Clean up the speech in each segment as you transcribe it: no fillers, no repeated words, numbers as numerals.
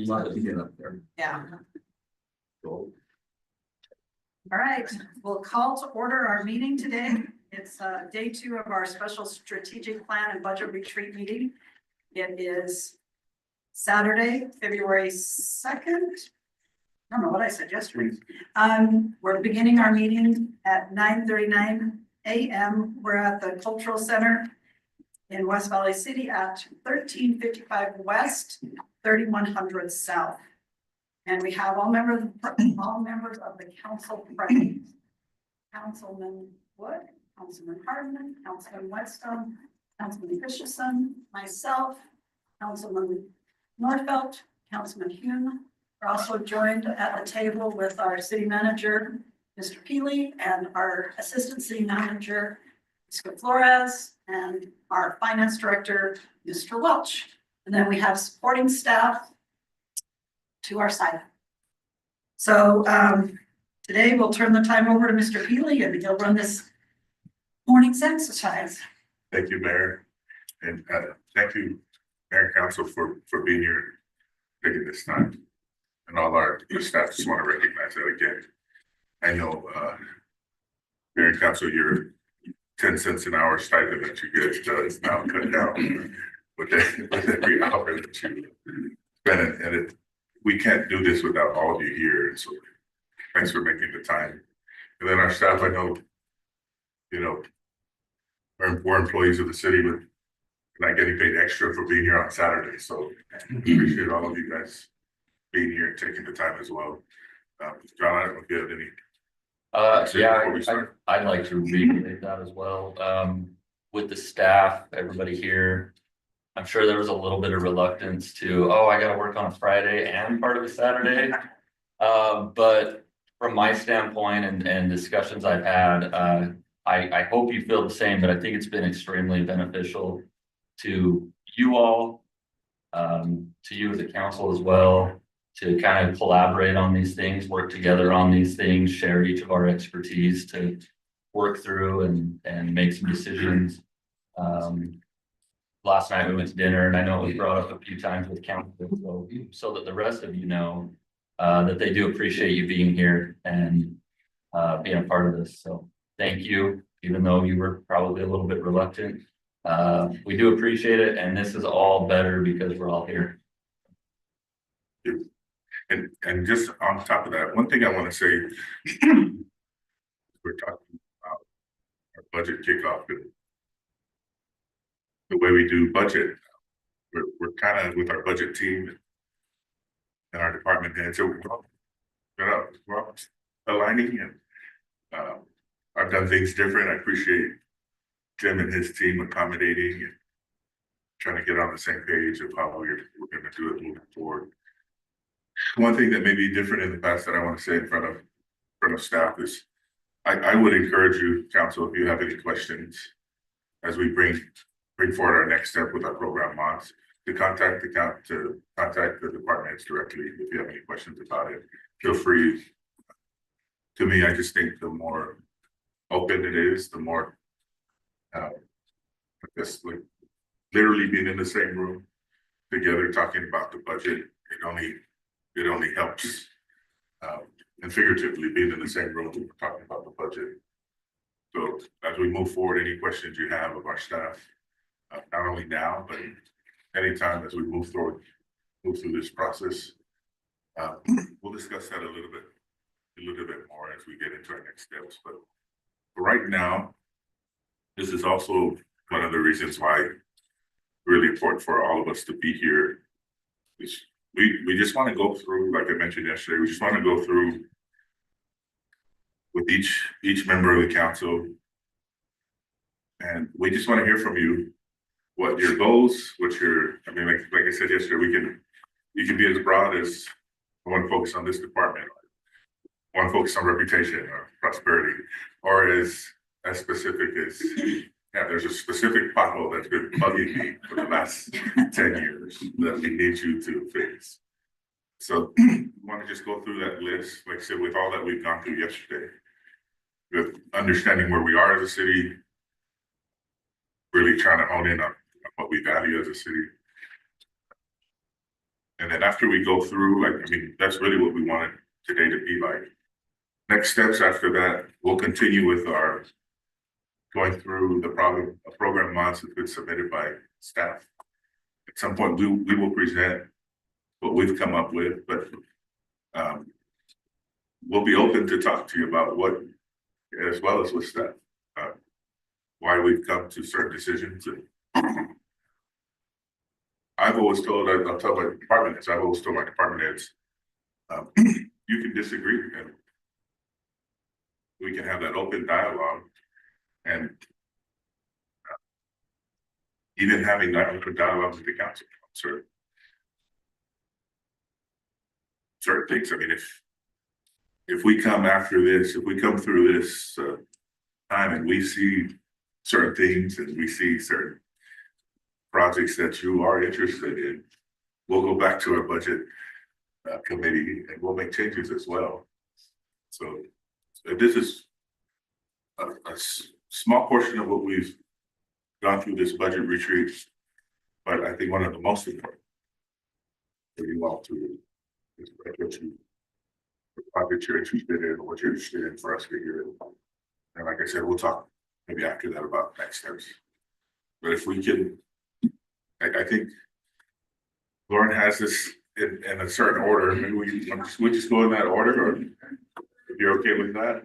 lot to get up there. Yeah. So, All right, we'll call to order our meeting today. It's day 2 of our special strategic plan and budget retreat meeting. It is Saturday, February 2nd. I don't know what I said yesterday. We're beginning our meeting at 9:39 a.m. We're at the Cultural Center in West Valley City at 1355 West, 3100 South. And we have all members of the council present. Councilman Wood, Councilman Hardman, Councilman Whetstone, Councilman Christensen, myself, Councilman Norfelt, Councilman Hume. We're also joined at the table with our city manager, Mr. Peely, and our assistant city manager, Mr. Flores, and our finance director, Mr. Welch. And then we have supporting staff to our side. So today we'll turn the time over to Mr. Peely and he'll run this morning's exercise. Thank you, Mayor. And thank you, Mayor and Council, for being here, taking this time. And all our staff, just want to recognize that again. I know, Mayor and Council, your 10 cents an hour stipend that you get is now cut down with every hour that you spend. And we can't do this without all of you here. And so thanks for making the time. And then our staff, I know, you know, we're employees of the city, but not getting paid extra for being here on Saturday. So appreciate all of you guys being here and taking the time as well. John, I don't know if you have any. Yeah, I'd like to reiterate that as well. With the staff, everybody here, I'm sure there was a little bit of reluctance to, oh, I gotta work on a Friday and part of a Saturday. But from my standpoint and discussions I've had, I hope you feel the same, but I think it's been extremely beneficial to you all, to you as a council as well, to kind of collaborate on these things, work together on these things, share each of our expertise to work through and make some decisions. Last night we went to dinner and I know it was brought up a few times with council, so that the rest of you know that they do appreciate you being here and being a part of this. So thank you, even though you were probably a little bit reluctant. We do appreciate it, and this is all better because we're all here. And just on top of that, one thing I want to say, we're talking about our budget kickoff and the way we do budget. We're kind of with our budget team and our department heads. So we're aligning, and I've done things different. I appreciate Jim and his team accommodating and trying to get on the same page of how we're going to do it moving forward. One thing that may be different in the past that I want to say in front of staff is I would encourage you, council, if you have any questions as we bring forward our next step with our program mods, to contact the departments directly if you have any questions about it. Feel free. To me, I just think the more open it is, the more I guess like literally being in the same room together talking about the budget, it only helps. And figuratively being in the same room talking about the budget. So as we move forward, any questions you have of our staff, not only now, but anytime as we move through this process, we'll discuss that a little bit more as we get into our next steps. But right now, this is also one of the reasons why it's really important for all of us to be here. We just want to go through, like I mentioned yesterday, we just want to go through with each member of the council. And we just want to hear from you, what your goals, like I said yesterday, you can be as broad as I want to focus on this department, I want to focus on reputation or prosperity, or as specific as, yeah, there's a specific pothole that's been bugging me for the last 10 years that we need you to fix. So we want to just go through that list, like I said, with all that we've gone through yesterday, with understanding where we are as a city, really trying to hone in on what we value as a city. And then after we go through, like, I mean, that's really what we wanted today to be like. Next steps after that, we'll continue with our going through the program mods that have been submitted by staff. At some point, we will present what we've come up with, but we'll be open to talk to you about what, as well as with staff, why we've come to certain decisions. And I've always told, I'll tell my department heads, I've always told my department heads, you can disagree and we can have that open dialogue. And even having that open dialogue with the council, certain things. I mean, if we come after this, if we come through this time and we see certain things and we see certain projects that you are interested in, we'll go back to our budget committee and we'll make changes as well. So this is a small portion of what we've gone through this budget retreat, but I think one of the most important for you all to is what you, the project you're interested in, or what you're interested in for us to hear. And like I said, we'll talk maybe after that about next steps. But if we can, I think Lauren has this in a certain order. Maybe we just go in that order, or if you're okay with that.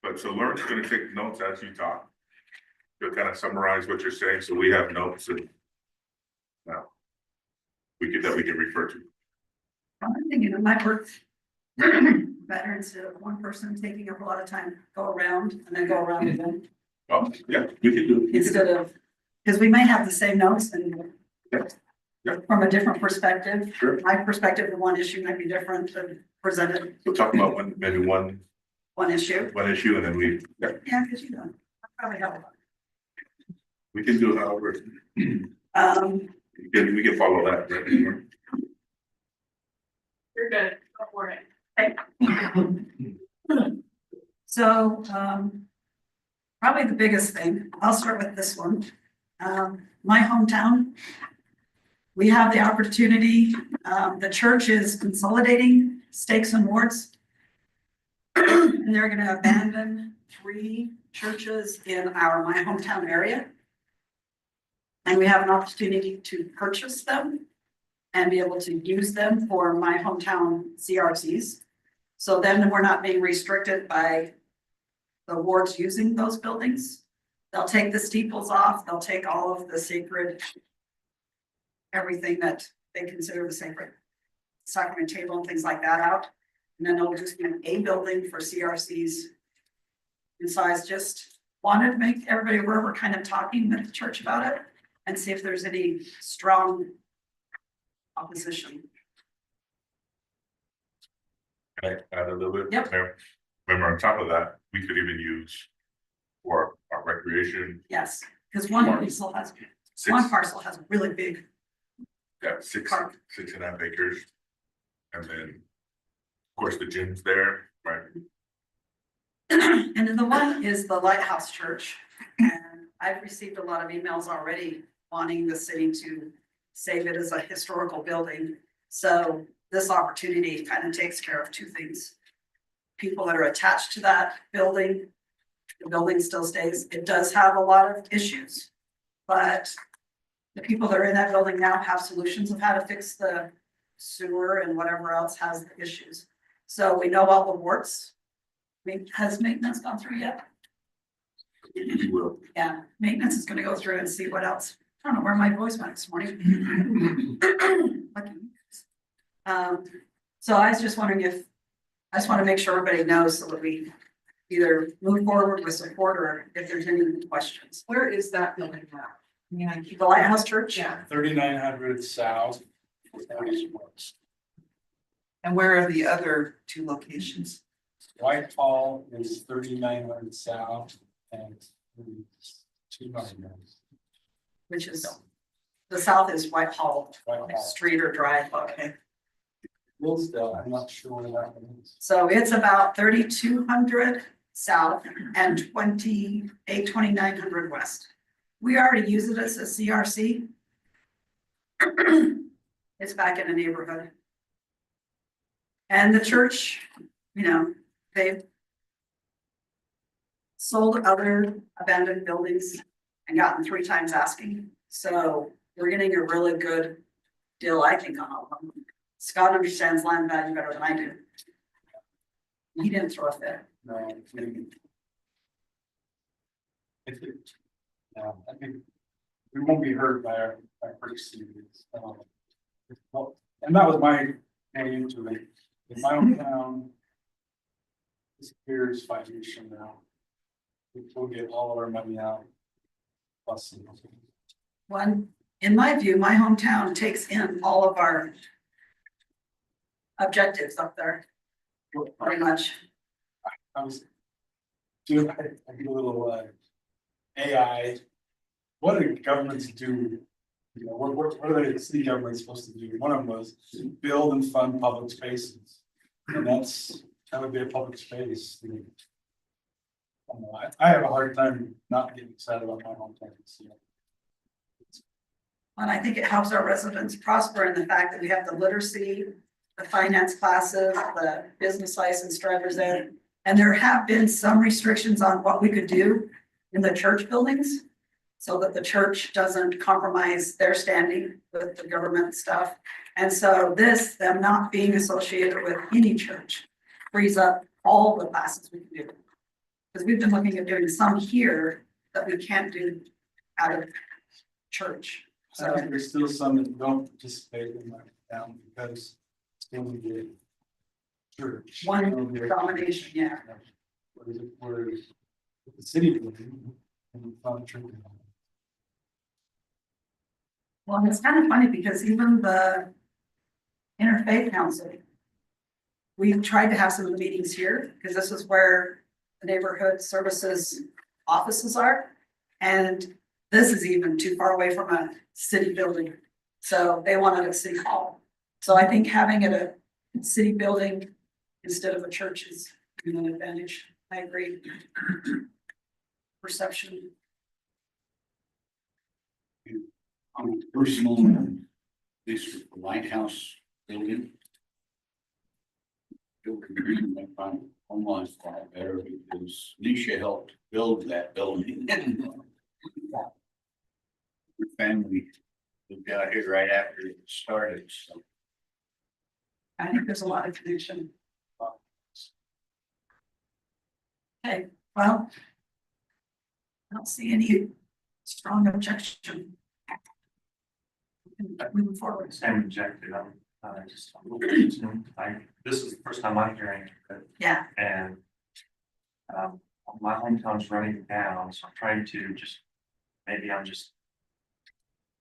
But so Lauren's going to take notes as you talk to kind of summarize what you're saying, so we have notes and that we can refer to. I'm thinking it might work better instead of one person taking up a lot of time, go around and then go around again. Oh, yeah, we can do it. Instead of, because we might have the same notes and Yeah. from a different perspective. Sure. My perspective of one issue might be different than presented We'll talk about maybe one issue. issue, and then Yeah, because you know, I probably have a lot. we can do it however. We can follow that. Right? You're good, go for it. Okay. So, probably the biggest thing, I'll start with this one. My hometown, we have the opportunity, the church is consolidating stakes and wards. And they're gonna abandon 3 churches in my hometown area. And we have an opportunity to purchase them and be able to use them for my hometown CRCs. So then we're not being restricted by the wards using those buildings. They'll take the steeples off, they'll take all of the sacred, everything that they consider the sacred sacrament table and things like that out. And then it'll just be a building for CRCs. And so I just wanted to make everybody aware we're kind of talking with the church about it and see if there's any strong opposition. Can I add a little bit? Yep. Remember, on top of that, we could even use for our recreation. Yes, because one parcel has a really big, Yeah, 6 Park. 6.5 acres. And then, of course, the gym's there, right? and then the one is the Lighthouse Church. And I've received a lot of emails already wanting the city to save it as a historical building. So this opportunity kind of takes care of 2 things. People that are attached to that building, the building still stays. It does have a lot of issues, but the people that are in that building now have solutions of how to fix the sewer and whatever else has the issues. So we know all the warts. Has maintenance gone through yet? We will. Yeah, maintenance is gonna go through and see what else. I don't know where my voice went this morning. Lucky. So I was just wondering I just want to make sure everybody knows so that we either move forward with support or if there's any questions. Where is that building now? Yeah. The Lighthouse Church? Yeah, 3900 south. and where are the other 2 locations? Whitehall is 3900 south and 200. Which is, the south is Whitehall Whitehall. Street or Drive, okay. Hillsdale, I'm not sure where that one is. So it's about 3200 south and 2900 west. We already use it as a CRC. It it's back in the neighborhood. And the church, you know, they've sold other abandoned buildings and gotten 3 times asking. So we're getting a really good deal, I think, on all of them. Scott understands land value better than I do. He didn't throw a fit. No, I think, I think we won't be hurt by our purchasing these. Well, and that was my way into it. In my own town, disappears 5 years from now. We'll get all of our money out. Plus, One, in my view, my hometown takes in all of our objectives up there, pretty much. I was doing, I did a little AI. What do governments do? You know, what are the city governments supposed to do? One of them was build and fund public spaces. And that would be a public space. I don't know, I have a hard time not getting excited about my hometown. And I think it helps our residents prosper in the fact that we have the literacy, the finance classes, the business license drivers there. And there have been some restrictions on what we could do in the church buildings, so that the church doesn't compromise their standing with the government stuff. And so them not being associated with any church frees up all the classes we can do. Because we've been looking at doing some here that we can't do out of church. So there's still some that don't participate in my town because it's going to be church. One domination, yeah. Where the city building and the front church. Well, it's kind of funny because even the Interfaith Council, we've tried to have some of the meetings here, because this is where the neighborhood services offices are. And this is even too far away from a city building. So they wanted a city hall. So I think having it a city building instead of a church is an advantage. I agree. Perception. On a personal, this lighthouse building. Building green, I find online far better because Nisha helped build that building. Her family moved out here right after it started, so. I think there's a lot of connection. Okay, well. I don't see any strong objection. Moving forward. Same objective, this is the first time I'm hearing it, Yeah, and. My hometown's running down, so I'm trying to maybe I'm just.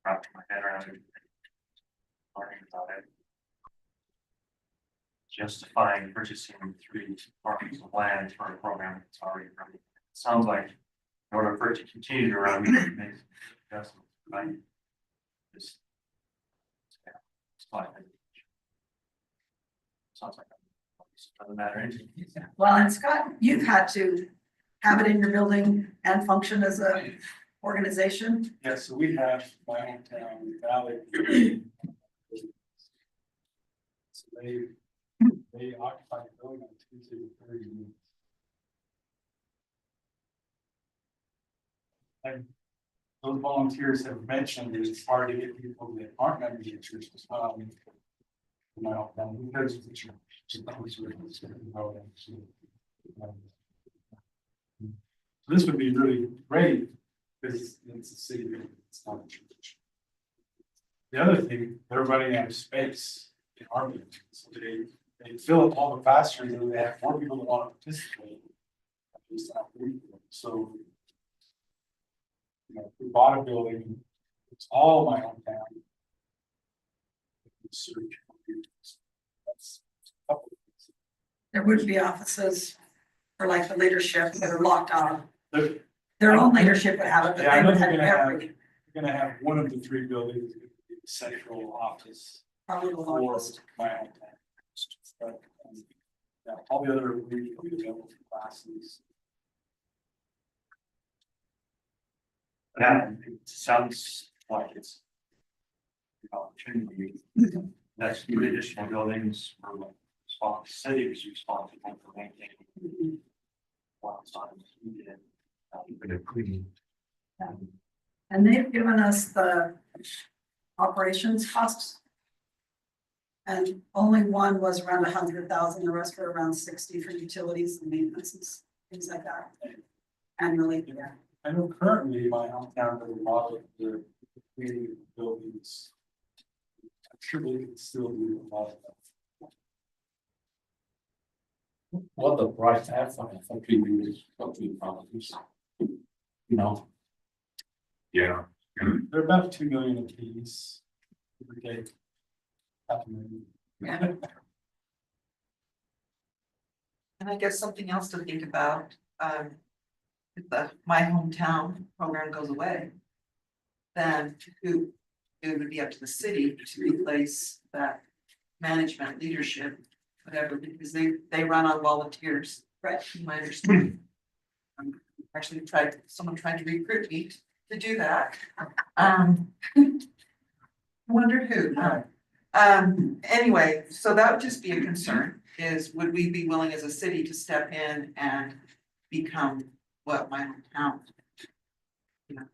Wrapping my head around it. Learning about it. Justifying purchasing 3 parcels of land for a program that's already running. It sounds like in order for it to continue to run, we need to make adjustments, right? Just. Yeah, it's fine. Sounds like. Doesn't matter. well, and Scott, you've had to have it in your building and function as a organization. Yeah, so we have my hometown valley. So they occupy the building on Tuesday to Thursday. And those volunteers have mentioned that it's hard to get people that aren't members of the church as well. In my hometown, because of the church. This would be really great because it's a city, it's not a church. The other thing, they're running out of space in our building, so they fill up all the classrooms and they have more people that want to participate. So. You know, we bought a building, it's all my hometown. There would be offices for like the leadership that are locked on. They're Their own leadership would have it, but Yeah, I they know would have they're gonna have- every, gonna have one of the 3 buildings, central office probably the for largest. my hometown. But, yeah, all the other we available for classes. Yeah, it sounds like it's opportunity. That's three additional buildings for the city is responsible for maintaining. Lots of times we did. And they've given us the operations costs. And only one was around 100,000, the rest were around 60 for utilities and maintenance and things like that. Annually, yeah. I know currently my hometown does a lot of the community buildings. I'm sure they could still do a lot of that. What the price have for 3 units, for 3 properties? You know, Yeah, They're about 2 million a piece. Give or take. $500,000. And I guess something else to think about, if the My Hometown program goes away. Then it would be up to the city to replace that management, leadership, whatever, because they run on volunteers, right, from my understanding. Actually someone tried to recruit me to do that. Wondered who, anyway, so that would just be a concern, is would we be willing as a city to step in and become what My Hometown? You know,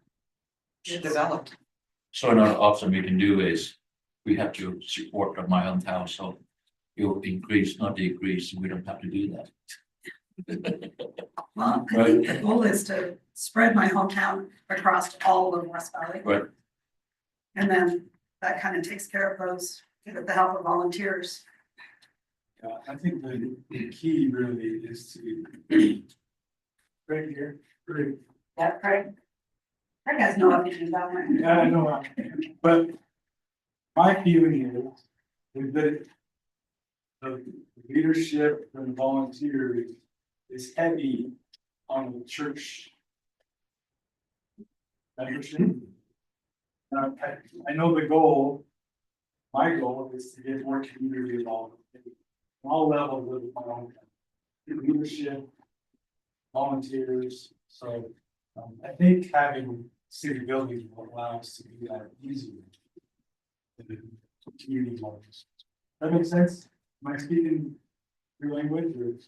developed. so another option we can do is, we have to support of my hometown, so it will increase, not decrease, we don't have to do that. Well, I think the goal is to spread my hometown across all of West Valley. Right. And then that kind of takes care of those with the help of volunteers. Yeah, I think the key really is to. Right here, right. Yeah, Craig. Craig has no opinion about it. Yeah, I know, but my feeling is that the leadership and volunteers is heavy on the church membership. I know the goal, my goal is to get more community involved. All levels of my own leadership, volunteers, so I think having city buildings will allow us to do that easier. Community models. That makes sense? Am I speaking your language or? Do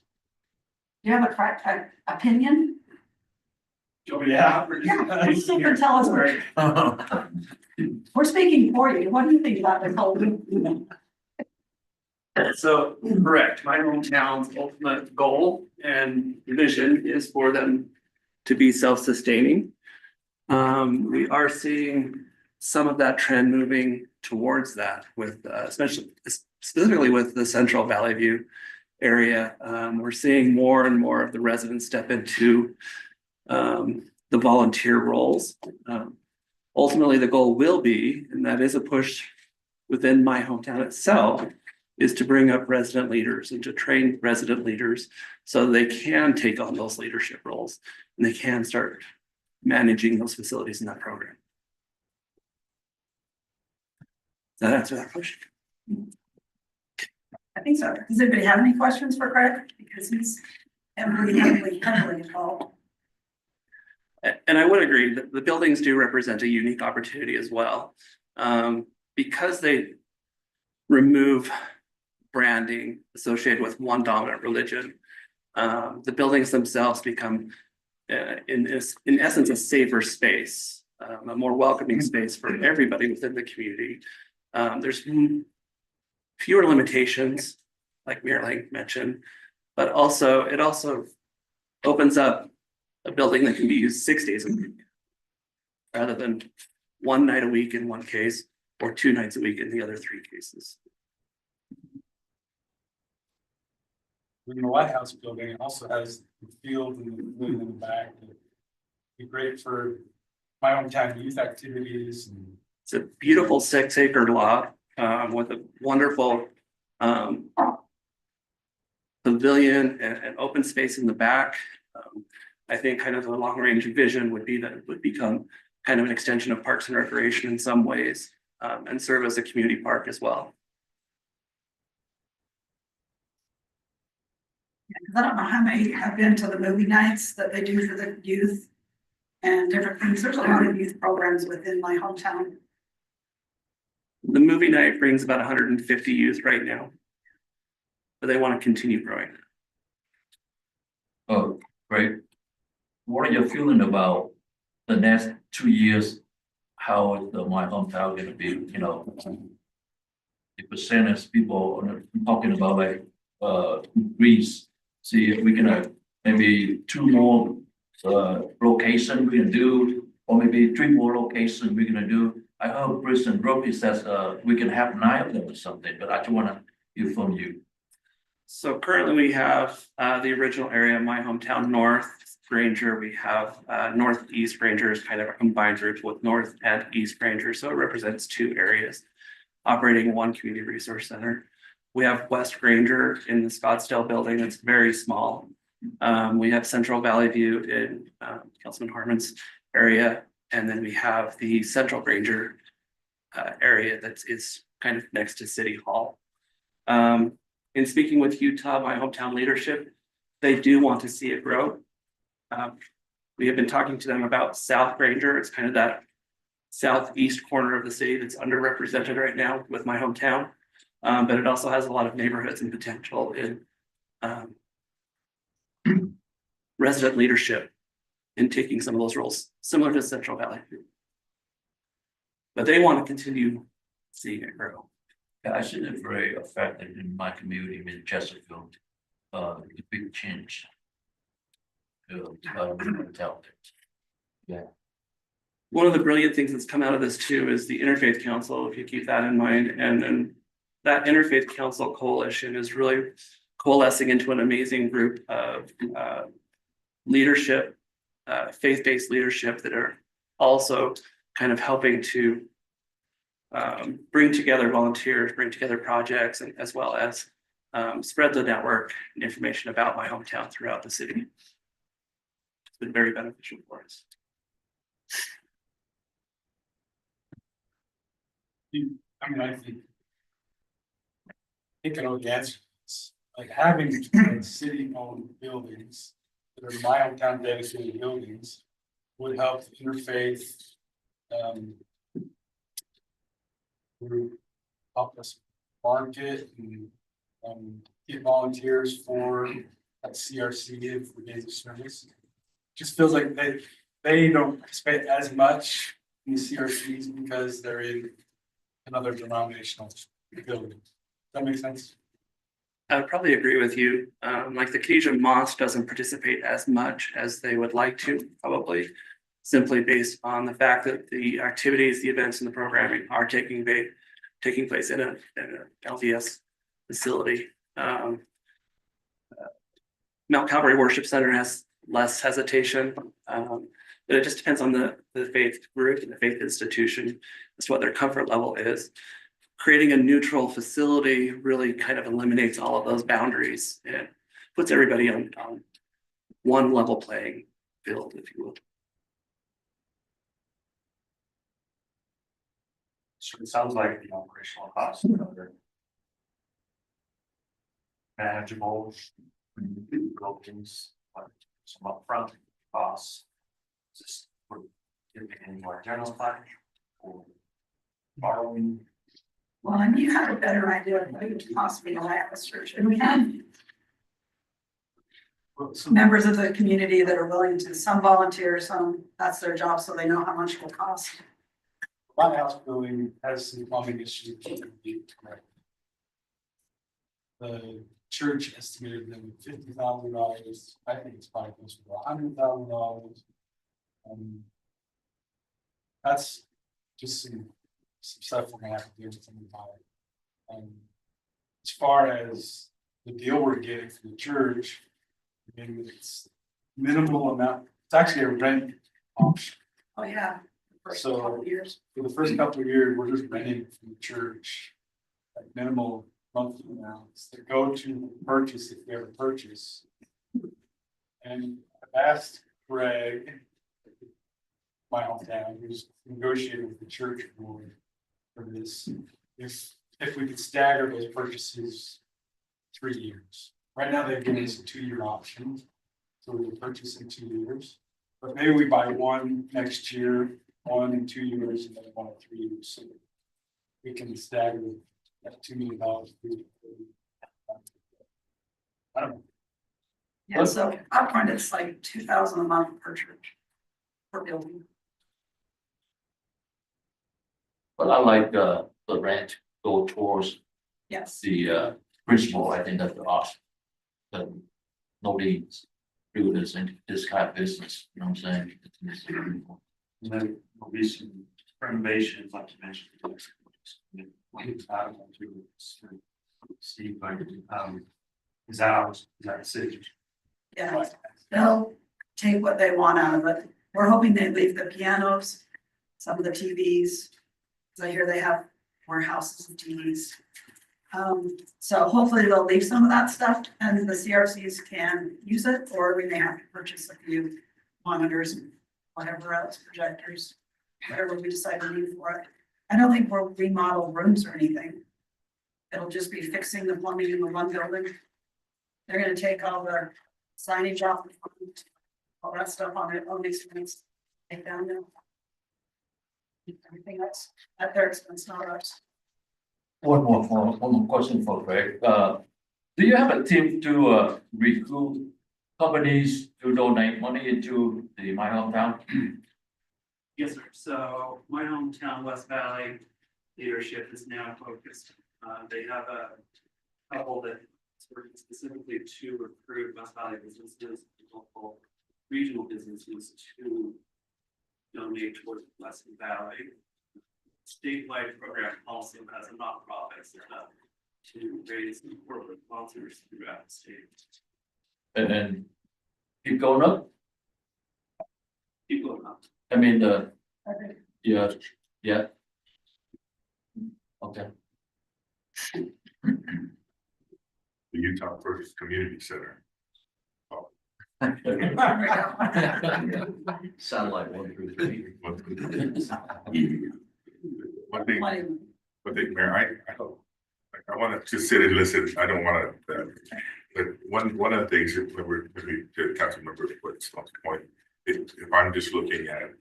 you have a correct opinion? Oh, yeah. Yeah, you can tell us where. We're speaking for you. What do you think about this whole? So, correct, my hometown's ultimate goal and vision is for them to be self-sustaining. We are seeing some of that trend moving towards that with, especially specifically with the Central Valley View area. We're seeing more and more of the residents step into the volunteer roles. Ultimately, the goal will be, and that is a push within my hometown itself, is to bring up resident leaders and to train resident leaders so they can take on those leadership roles and they can start managing those facilities in that program. Does that answer that question? I think so. Does anybody have any questions for Craig? Because he's heavily involved. And I would agree that the buildings do represent a unique opportunity as well. Because they remove branding associated with one dominant religion, the buildings themselves become, in essence, a safer space, a more welcoming space for everybody within the community. There's fewer limitations, like Marilyn mentioned, but also it also opens up a building that can be used 6 days a week, rather than one night a week in one case or 2 nights a week in the other 3 cases. In the White House building, it also has the field and the pavilion in the back. It'd be great for my hometown youth activities and. It's a beautiful 6-acre lot with a wonderful pavilion and open space in the back. I think kind of the long range vision would be that it would become kind of an extension of Parks and Recreation in some ways, and serve as a community park as well. I don't know how many have been to the movie nights that they do for the youth and different things. There's a lot of youth programs within my hometown. The movie night brings about 150 youth right now. But they want to continue growing. Oh, great. What are your feeling about the next 2 years? How is my hometown gonna be, you know? The percentage people are talking about like, increase. See if we can, maybe 2 more, location we can do, or maybe 3 more locations we're gonna do. I heard President Roby says, we can have 9 of them or something, but I just wanna hear from you. So currently we have the original area, my hometown North Granger. We have Northeast Granger is kind of a combined group with North and East Granger. So it represents 2 areas operating one community resource center. We have West Granger in the Scottsdale building. It's very small. We have Central Valley View in Councilman Harmon's area. And then we have the Central Granger area that is kind of next to City Hall. In speaking with Utah, my hometown leadership, they do want to see it grow. We have been talking to them about South Granger. It's kind of that southeast corner of the city that's underrepresented right now with my hometown. But it also has a lot of neighborhoods and potential in resident leadership in taking some of those roles, similar to Central Valley. But they want to continue seeing it grow. Yeah, I see it very effective in my community in Chesterfield. The big change. Yeah. One of the brilliant things that's come out of this too is the Interfaith Council, if you keep that in mind, and then that Interfaith Council coalition is really coalescing into an amazing group of leadership, faith-based leadership that are also kind of helping to bring together volunteers, bring together projects, and as well as spread the network and information about my hometown throughout the city. It's been very beneficial for us. I think I know the answer to this. Like having city-owned buildings that are my hometown dedicated buildings would help the interfaith group help us market and get volunteers for that CRC for days of service. Just feels like they don't participate as much in the CRCs because they're in another denominational building. Does that make sense? I would probably agree with you. Like the Canadian Mosque doesn't participate as much as they would like to, probably simply based on the fact that the activities, the events, and the programming are taking place in a LDS facility. Mount Calvary Worship Center has less hesitation, but it just depends on the faith group and the faith institution as to what their comfort level is. Creating a neutral facility really kind of eliminates all of those boundaries and puts everybody on one level playing field, if you will. So it sounds like the operational costs are manageable, buildings, some upfront costs. Just for giving any more general fund or borrowing. Well, and you have a better idea of what it would cost me to have a search. And we have members of the community that are willing to, some volunteers, some, that's their job, so they know how much it will cost. My house building has some plumbing issues. The church estimated them at $50,000. I think it's probably close to $100,000. That's just some stuff we're gonna have to do with some of it. As far as the deal we're getting from the church, I mean, it's minimal amount. It's actually a rent option. Oh, yeah. First So- couple of years. For the first couple of years, we're just renting from the church. Like minimal monthly amounts that go to purchase if we ever purchase. And I've asked Greg, my hometown, who's negotiating with the church board for this, if we could stagger those purchases 3 years. Right now, they've given us a 2-year option, so we will purchase in 2 years. But maybe we buy one next year, 1 in 2 years, and then 1 in 3 years. So we can stagger that $2 million. I don't know. Yeah, so upfront, it's like 2,000 a month per church. Per building. But I like the rent go towards Yes, the principal, I think that's the awesome. But nobody do this in this kind of business, you know what I'm saying? It's beautiful. And then there'll be some renovations, like you mentioned. See, like, is that a city? yeah, they'll take what they want out of it. We're hoping they leave the pianos, some of the TVs. 'Cause I hear they have warehouses of TVs. So hopefully they'll leave some of that stuff and the CRCs can use it, or we may have to purchase a few monitors and whatever else, projectors, whatever we decide to need for it. I don't think we'll remodel rooms or anything. It'll just be fixing the plumbing in the one building. They're gonna take all the signage off, the front, all that stuff on these screens, take down there. Everything else at their expense, not ours. One more question for Greg. Do you have a team to recruit companies to donate money into the My Hometown? Yes, sir. So my hometown, West Valley leadership is now focused. They have a couple that is working specifically to recruit West Valley businesses, local regional businesses to donate towards West Valley. Statewide program also has a nonprofit set up to raise corporate sponsors throughout the state. And then keep going up? People are not. I mean, Okay. yeah. Okay. The Utah First Community Center. Sound like 1 through 3. One thing, Mayor, I don't, like, I wanna just sit and listen, I don't wanna, but one of the things that to Councilmember Whit's point, if I'm just looking at.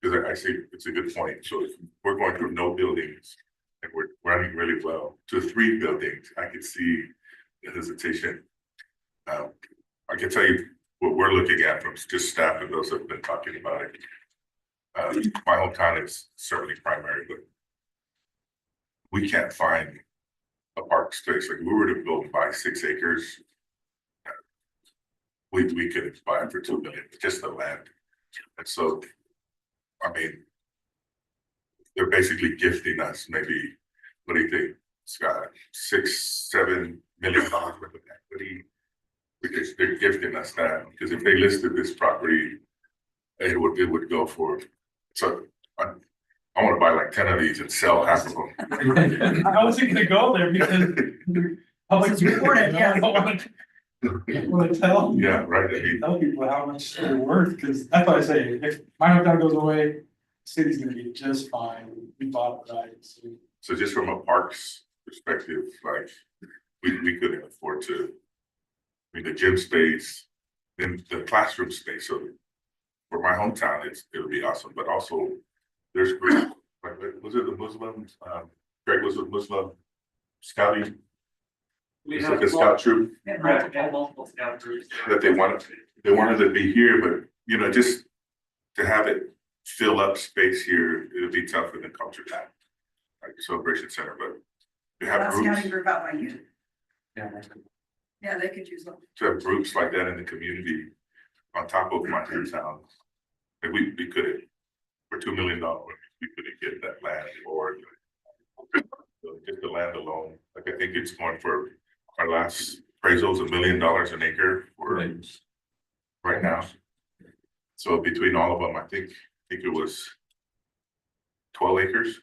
Because I see it's a good point, so if we're going through no buildings and we're running really well to 3 buildings, I could see the hesitation. I can tell you what we're looking at from just staff and those that have been talking about it. My hometown is certainly primary, but we can't find a park space. Like, we were to build 5-6 acres. We could buy it for 2 million, just the land. And so, I mean, they're basically gifting us maybe, what do you think, Scott, $6-7 million worth of equity? Because they're gifting us that, because if they listed this property, it would go for, so I want to buy like 10 of these and sell half of them. I wasn't gonna go there because. Public This is recorded, yeah. I don't wanna tell. Yeah, right, I mean, Tell people how much they're worth, because that's what I say, if my hometown goes away, the city's gonna be just fine, we bought it right, so. so just from a parks perspective, like, we couldn't afford to. I mean, the gym space, then the classroom space, so for my hometown, it'll be awesome, but also there's groups, like, was it the Muslims, Greg, was it Muslim scouting? We It's have like a scout troop multiple scout groups. that they wanted to be here, but you know, just to have it fill up space here, it'll be tough in the culture time. Like Celebration Center, but to have That's scouting groups, group out by you. Yeah. Yeah, they could use them. to have groups like that in the community on top of my town. And we couldn't, for $2 million, we couldn't get that land or just the land alone. Like, I think it's going for, our last appraisal is $1 million an acre for right now. So between all of them, I think it was 12 acres.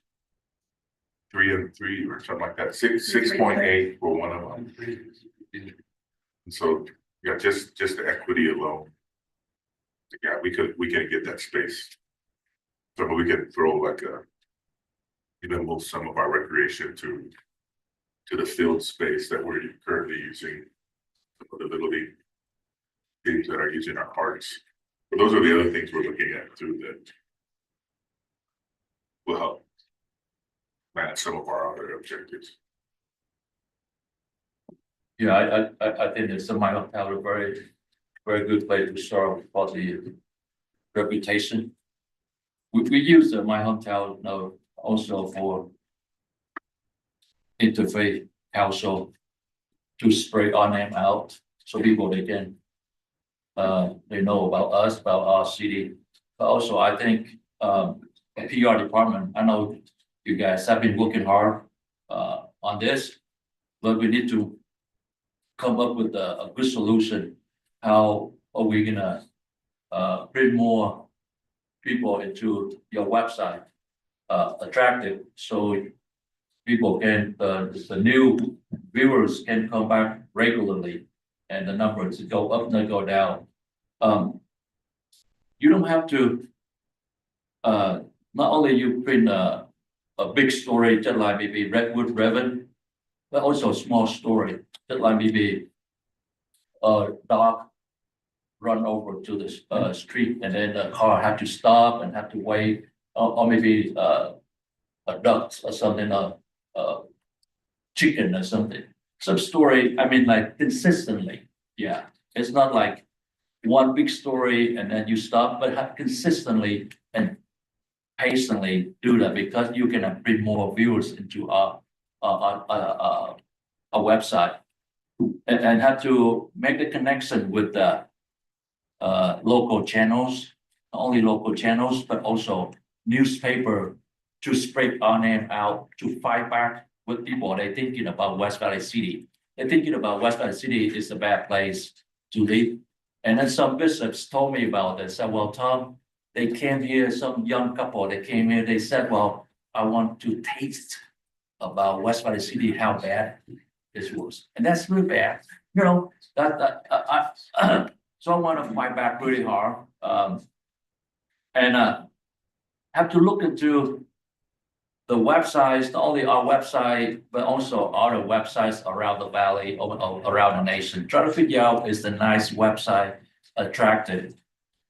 3 and 3 or something like that, 6.8 for one of them. And so, yeah, just the equity alone. Yeah, we can get that space. So we can throw like even move some of our recreation to the field space that we're currently using. For the little league teams that are using our parks. But those are the other things we're looking at too that will help. manage some of our other objectives. Yeah, I think it's a my hometown, a very good place to start for the reputation. We use my hometown now also for interfaith council to spread our name out so people they can they know about us, about our city. But also I think the PR department, I know you guys have been working hard on this, but we need to come up with a good solution. How are we gonna bring more people into your website, attractive, so people can, the new viewers can come back regularly and the numbers go up, not go down. You don't have to, not only you print a big story, just like maybe Redwood Revan, but also a small story, just like maybe a dog run over to the street and then the car have to stop and have to wait, or maybe a duck or something, chicken or something. Some story, I mean, like consistently, yeah. It's not like one big story and then you stop, but have consistently and patiently do that because you can bring more viewers into our website. And have to make the connection with the local channels, not only local channels, but also newspaper to spread our name out, to fight back with people. They're thinking about West Valley City. They're thinking about West Valley City is a bad place to live. And then some bishops told me about this. Said, well, Tom, they came here, some young couple, they came here, they said, well, I want to taste about West Valley City, how bad this was. And that's really bad. You know, so I want to fight back really hard. And have to look into the websites, not only our website, but also other websites around the valley, around the nation. Try to figure out is the nice website attractive.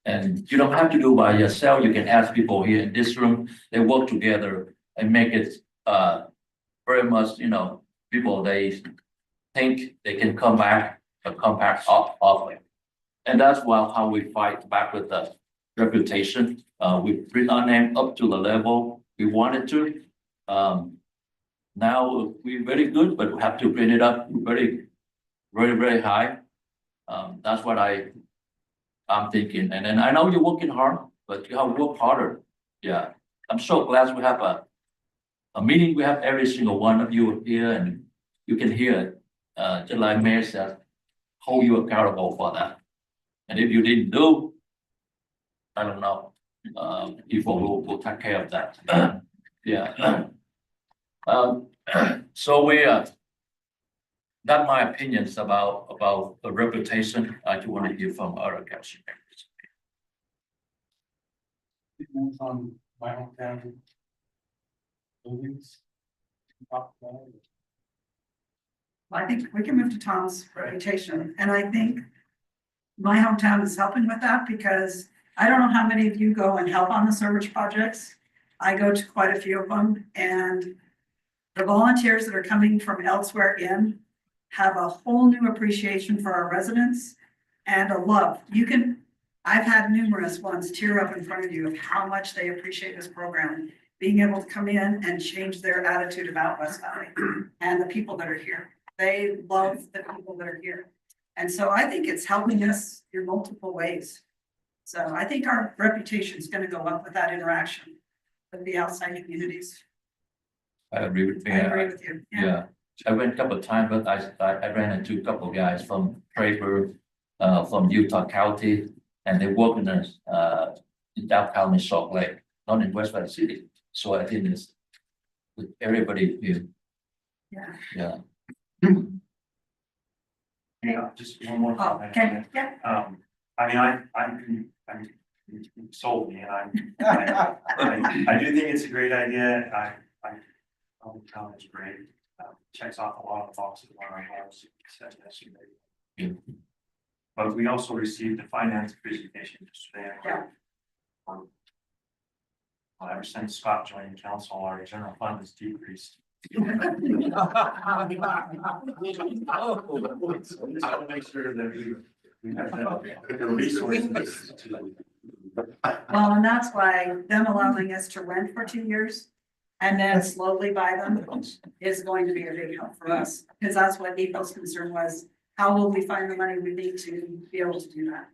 And you don't have to do by yourself. You can ask people here in this room. They work together and make it very much, you know, people they think they can come back often. And that's how we fight back with the reputation. We bring our name up to the level we wanted to. Now we're very good, but we have to bring it up very, very high. That's what I'm thinking. And then I know you're working hard, but you have to work harder. Yeah, I'm so glad we have a meeting. We have every single one of you here, and you can hear it. Just like Mayor said, hold you accountable for that. And if you didn't do, I don't know, people will take care of that. Yeah. So we that's my opinions about the reputation. I do want to hear from other council members. On my hometown. Buildings. Talk about it. I think we can move to Tom's reputation, and I think my hometown is helping with that because I don't know how many of you go and help on the Surge projects. I go to quite a few of them, and the volunteers that are coming from elsewhere in have a whole new appreciation for our residents and a love. I've had numerous ones tear up in front of you of how much they appreciate this program, being able to come in and change their attitude about West Valley and the people that are here. They love the people that are here. And so I think it's helping us in multiple ways. So I think our reputation is going to go up with that interaction with the outside communities. I agree with I agree with you. Yeah, I went a couple of times, but I ran into a couple of guys from Traver, from Utah County, and they work in downtown in Salt Lake, not in West Valley City. So I think it's with everybody here. Yeah. Yeah. Yeah, just one more comment. Okay, yeah. I mean, I'm you sold me, and I do think it's a great idea. I town is great. Checks off a lot of boxes on our house. Said yesterday. Yeah. But we also received the finance presentation yesterday. Yeah. Ever since Scott joined council, our general fund has decreased. Just gotta make sure that we have the resources to. Well, and that's why them allowing us to rent for 2 years and then slowly buy them is going to be a big help for us. Because that's what Nico's concern was, how will we find the money we need to be able to do that?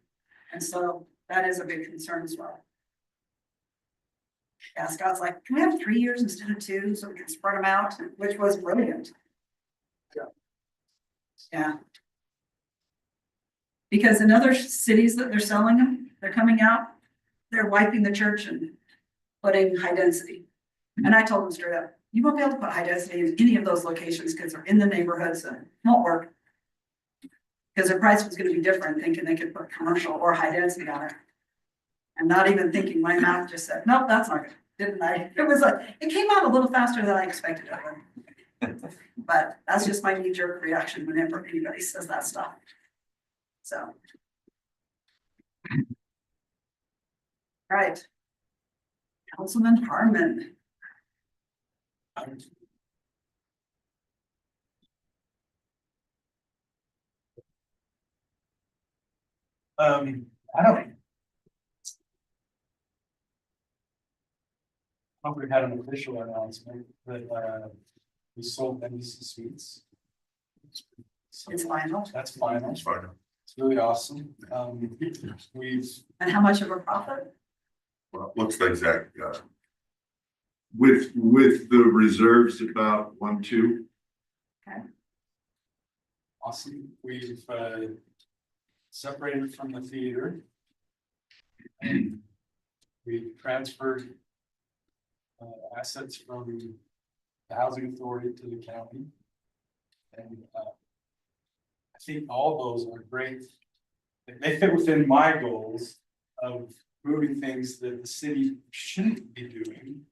And so that is a big concern as well. Yeah, Scott's like, can we have 3 years instead of 2 so we can spread them out, which was brilliant. Yeah. Because in other cities that they're selling them, they're coming out, they're wiping the church and putting high density. And I told them straight up, you won't be able to put high density in any of those locations because they're in the neighborhoods and it won't work. Because their price was gonna be different, thinking they could put commercial or high density on it. And not even thinking, my mouth just said, nope, that's not good, didn't I? It was like, it came out a little faster than I expected it would. But that's just my knee-jerk reaction whenever anybody says that stuff. So. All right. Councilman Harmon. I don't. Hope we had an official announcement that we sold NBC Suites. So It's final. that's final. That's fine. It's really awesome. We've, And how much of a profit? Well, what's the exact, With the reserves about 1-2. awesome, we've separated from the theater. And we transferred assets from the housing authority to the county. And I think all those are great. They fit within my goals of moving things that the city shouldn't be doing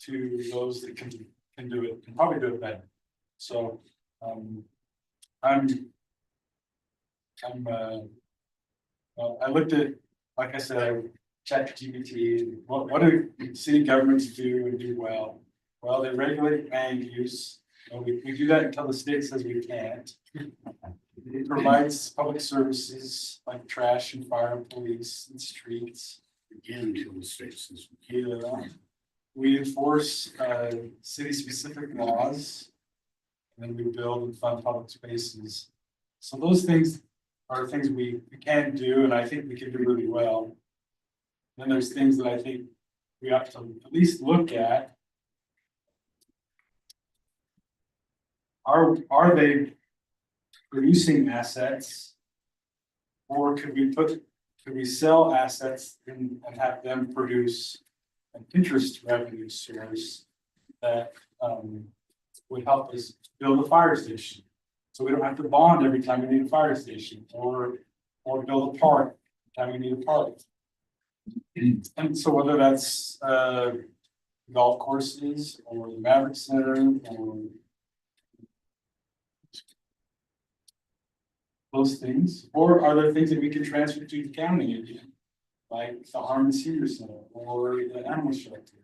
to those that can do it, can probably do it better. So well, I looked at, like I said, ChatGPT, what do city governments do and do well? Well, they regulate land use. We do that until the state says we can't. It provides public services like trash and fire and police and streets. again, until the state says. Yeah. We enforce city-specific laws. And then we build and fund public spaces. So those things are things we can do, and I think we can do really well. Then there's things that I think we have to at least look at. Are they producing assets? Or could we sell assets and have them produce an interest revenue source that would help us build a fire station? So we don't have to bond every time we need a fire station, or build a park every time we need a park. And so whether that's golf courses or the Maverick Center or those things, or are there things that we can transfer to the county again, like the Harmon Senior Center or the animal shelter,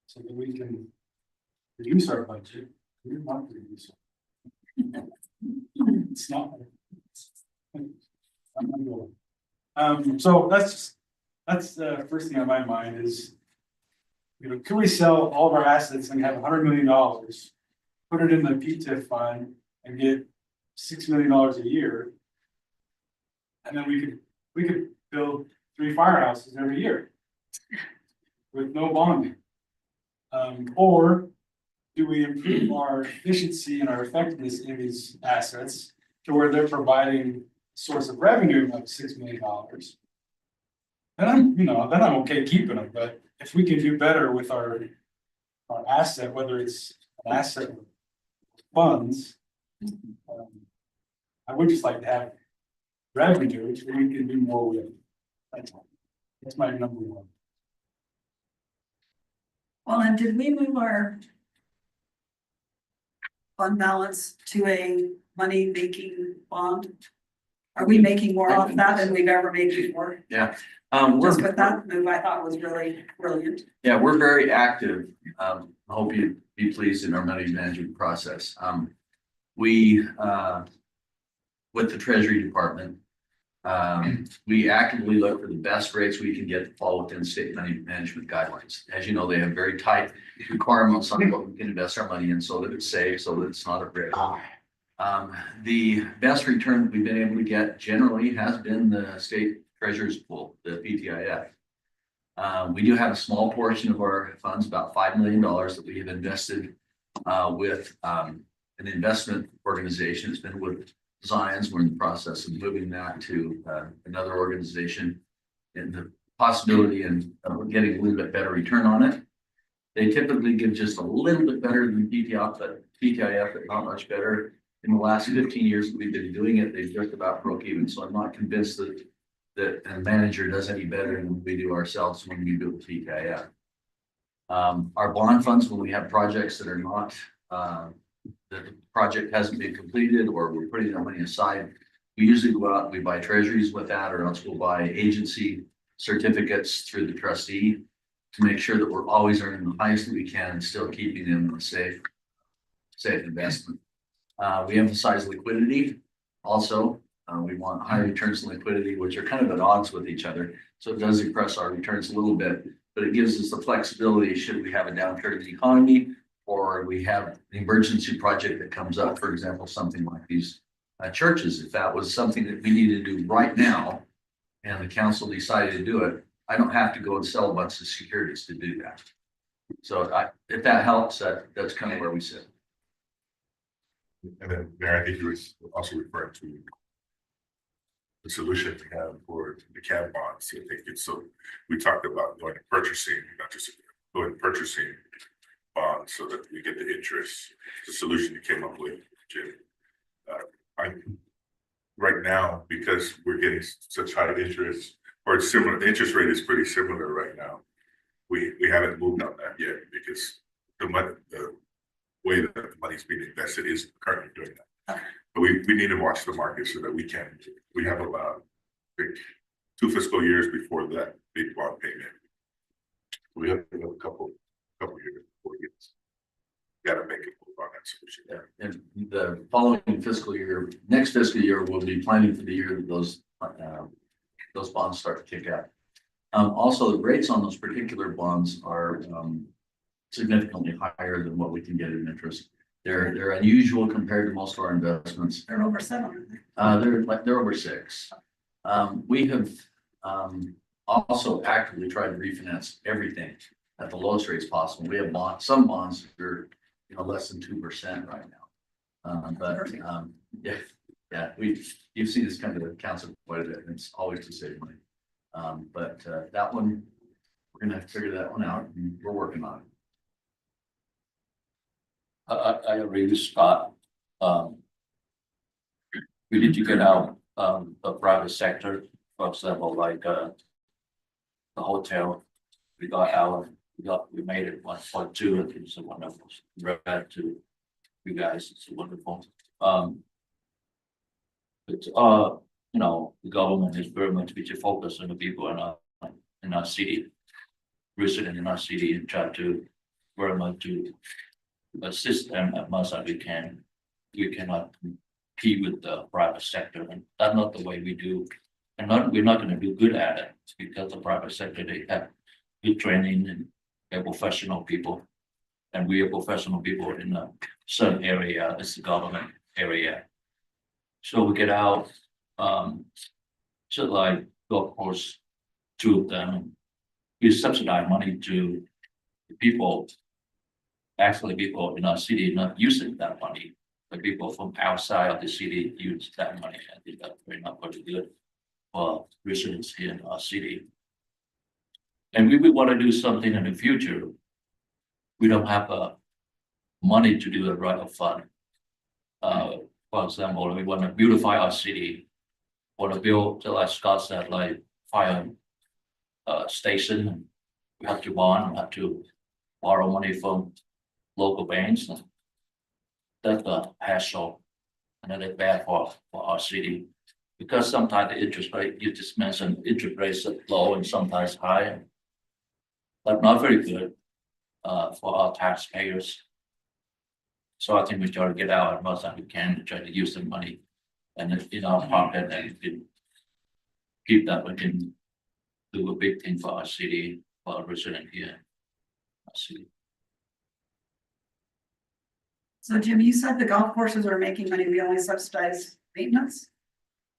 so that we can reduce our budget. We want to reduce it. It's not. So that's the first thing on my mind is, can we sell all of our assets and have $100 million, put it in the PTIF fund and get $6 million a year? And then we could build 3 firehouses every year with no bonding. Or do we improve our efficiency and our effectiveness in these assets to where they're providing a source of revenue of $6 million? Then I'm okay keeping them, but if we can do better with our asset, whether it's an asset or funds, I would just like to have revenue, which we can do more with. That's my number one. Well, and did we move our fund balance to a money-making bond? Are we making more off that than we've ever made before? We're, Just with that move, I thought was really brilliant. Yeah, we're very active. I hope you'd be pleased in our money management process. We, with the Treasury Department, we actively look for the best rates we can get to fall within state money management guidelines. As you know, they have very tight requirements on what we can invest our money in so that it's safe, so that it's not at risk. The best return we've been able to get generally has been the state treasurer's pool, the PTIF. We do have a small portion of our funds, about $5 million that we have invested with an investment organization. It's been with Zions. We're in the process of moving that to another organization, and the possibility of getting a little bit better return on it. They typically give just a little bit better than PTIF, but not much better. In the last 15 years that we've been doing it, they've just about broke even. So I'm not convinced that a manager does any better than we do ourselves when we do the PTIF. Our bond funds, when we have projects that are not, that the project hasn't been completed or we're putting our money aside, we usually go out and we buy treasuries with that, or else we'll buy agency certificates through the trustee to make sure that we're always earning the highest that we can and still keeping them a safe investment. We emphasize liquidity also. We want high returns and liquidity, which are kind of at odds with each other. So it does depress our returns a little bit, but it gives us the flexibility should we have a downturn in the economy, or we have an emergency project that comes up, for example, something like these churches. If that was something that we needed to do right now and the council decided to do it, I don't have to go and sell a bunch of securities to do that. So if that helps, that's kind of where we sit. And then Mayor, I think you was also referring to the solution we have for the CAD bonds. I think it's so we talked about going to purchasing, not just going purchasing bonds so that we get the interest. The solution you came up with, Jim. Right now, because we're getting such high interest, or it's similar, the interest rate is pretty similar right now. We haven't moved on that yet because the way that the money's being invested is currently doing that. But we need to watch the market so that we have about, I think, 2 fiscal years before that big bond payment. We have a couple years before it gets. Gotta make it move on that solution. Yeah, and the following fiscal year, next fiscal year, we'll be planning for the year that those bonds start to kick out. Also, the rates on those particular bonds are significantly higher than what we can get in interest. They're unusual compared to most of our investments. They're over 7. They're over 6. We have also actively tried to refinance everything at the lowest rates possible. We have some bonds that are less than 2% right now. You've seen this come to the council quite a bit, and it's always to save money. That one, we're gonna have to figure that one out, and we're working on it. I agree with Scott. We need to get out the private sector, for example, like the hotel. We made it 1.2, and it's a wonderful. Back to you guys, it's wonderful. The government is very much focused on the people in our city, resident in our city, and try to very much to assist them as much as we can. We cannot compete with the private sector, and that's not the way we do. And we're not going to do good at it because the private sector, they have good training and they're professional people, and we are professional people in a certain area. It's the government area, so we get out. Just like golf course, 2 of them, we subsidize money to people. Actually, people in our city not using that money, but people from outside of the city use that money. I think that's very not pretty good for residents here in our city. And we would want to do something in the future. We don't have money to do a right-of fund. For example, we want to beautify our city. Want to build, like Scott said, like fire station. We have to bond. We have to borrow money from local banks. That's a hassle, and that's bad for our city. Because sometimes the interest rate, you just mentioned interest rates are low and sometimes high. But not very good, for our taxpayers. So I think we try to get out as much as we can to try to use the money. And if in our pocket and we can keep that, we can do a big thing for our city, for our resident here. Our city. So Jim, you said the golf courses are making money, we only subsidize maintenance?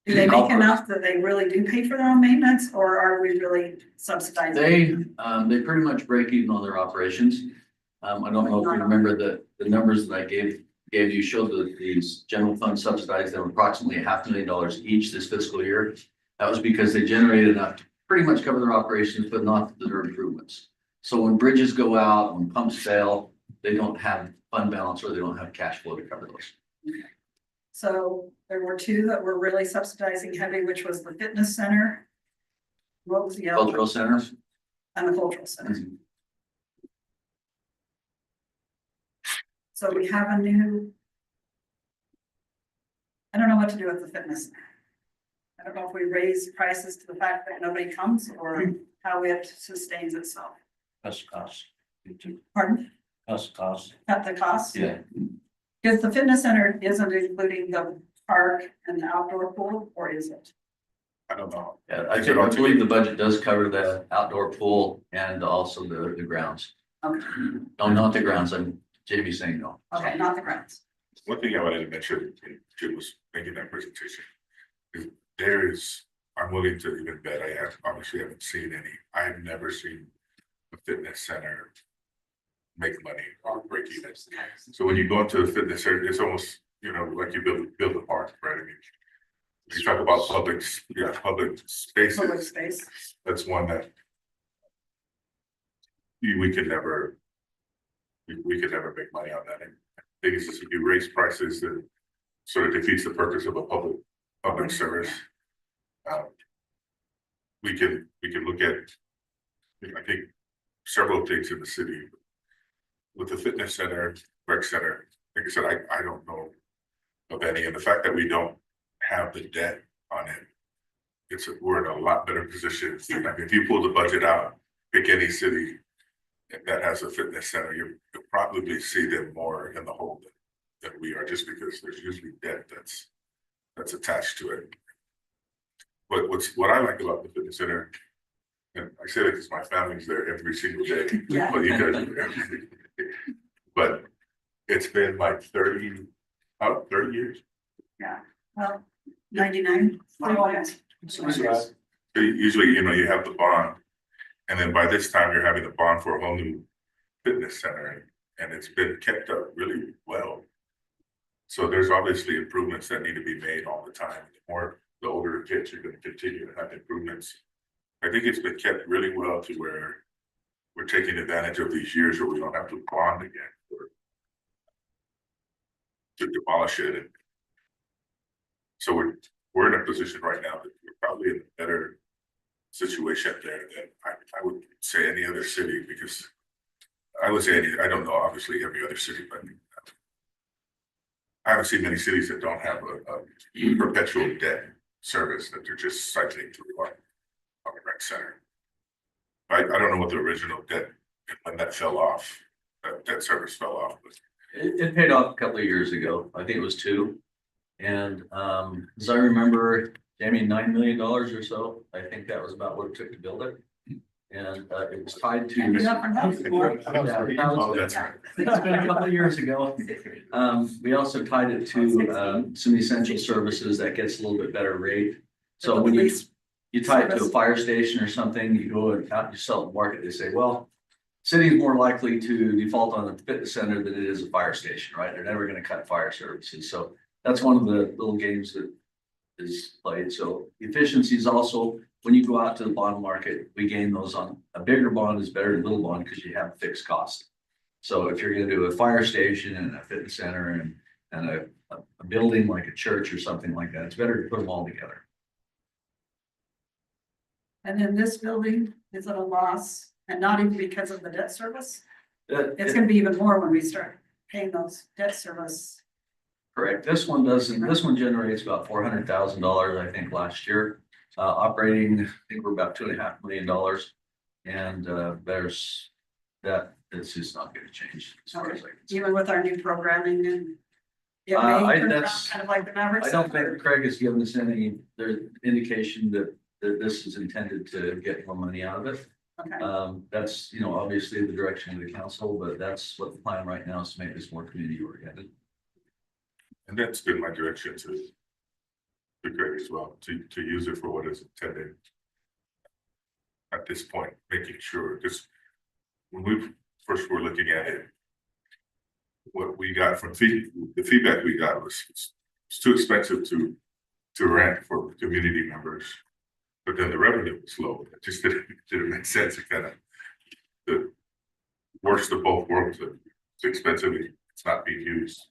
Do they Golf make enough that they really do pay for their own maintenance, or are we really subsidizing? They pretty much break even on their operations. I don't know if you remember the numbers that I gave you showed that these general fund subsidized them approximately $500,000 each this fiscal year. That was because they generated enough to pretty much cover their operations, but not their improvements. So when bridges go out, when pumps fail, they don't have fund balance or they don't have cash flow to cover those. So there were two that were really subsidizing heavy, which was the fitness center. What was the other? Cultural centers. And the cultural center. So we have a new. I don't know what to do with the fitness center. I don't know if we raise prices to the fact that nobody comes or how it sustains itself. That's cost. Pardon? That's cost. Cut the cost? Yeah. Because the fitness center isn't including the park and the outdoor pool, or is it? I don't know. Yeah, I believe the budget does cover the outdoor pool and also the grounds. Okay, No, not the grounds. Jamie's saying no. okay, not the grounds. One thing I wanted to mention, Jim was making that presentation, is I'm willing to even bet, obviously haven't seen any, I've never seen a fitness center make money or break even. So when you go into a fitness center, it's almost, like you build a park, right? I mean, you talk about public spaces. Public space. That's one that we could never make money on that. And the thing is, if you raise prices, then sort of defeats the purpose of a public service. We can look at, I think, several things in the city. With the fitness center, rec center, like I said, I don't know of any, and the fact that we don't have the debt on it, we're in a lot better position. Like if you pull the budget out, pick any city that has a fitness center, you'll probably see them more in the hole than we are, just because there's usually debt that's attached to it. But what I like about the fitness center, and I say that because my family's there every single day, Yeah. but you guys, but it's been like 30 years. Yeah, well, 99. Usually, you have the bond, and then by this time you're having the bond for a whole new fitness center, and it's been kept up really well. So there's obviously improvements that need to be made all the time. The older it gets, you're going to continue to have improvements. I think it's been kept really well to where we're taking advantage of these years where we don't have to bond again to demolish it. And so we're in a position right now that we're probably in a better situation there than I would say any other city, because I would say I don't know, obviously every other city, but I haven't seen many cities that don't have a perpetual debt service that they're just cycling through on the rec center. I don't know what the original debt, when that fell off, that debt service fell off. But It paid off a couple of years ago. I think it was 2. And as I remember, Jamie, $9 million or so. I think that was about what it took to build it. And it was tied to. oh, that's right. It's been a couple of years ago. We also tied it to some essential services that gets a little bit better rate. So when you tie it to a fire station or something, you go and out, you sell the market, they say, well, city is more likely to default on a fitness center than it is a fire station, right? They're never going to cut fire services. So that's one of the little games that is played. So efficiencies also, when you go out to the bond market, we gain those on a bigger bond is better than a little bond because you have fixed cost. So if you're going to do a fire station and a fitness center and a building like a church or something like that, it's better to put them all together. And then this building is at a loss, and not even because of the debt service. It's gonna be even more when we start paying those debt service. Correct. This one doesn't, this one generates about $400,000, I think, last year. Operating, I think we're about $2.5 million. And there's that, it's just not gonna change as far as I can see. Even with our new programming and. It I- may turn around that's- kind of like the Mavericks. I don't think Craig has given us any, indication that this is intended to get more money out of it. Okay, That's, obviously the direction of the council, but that's what the plan right now is to make this more community oriented. And that's been my direction to Craig as well, to use it for what it's intended. At this point, making sure, because when we first were looking at it, what we got from the feedback we got was it's too expensive to rent for community members. But then the revenue was low. It just didn't make sense. It kind of the worst of both worlds. It's expensive, it's not being used.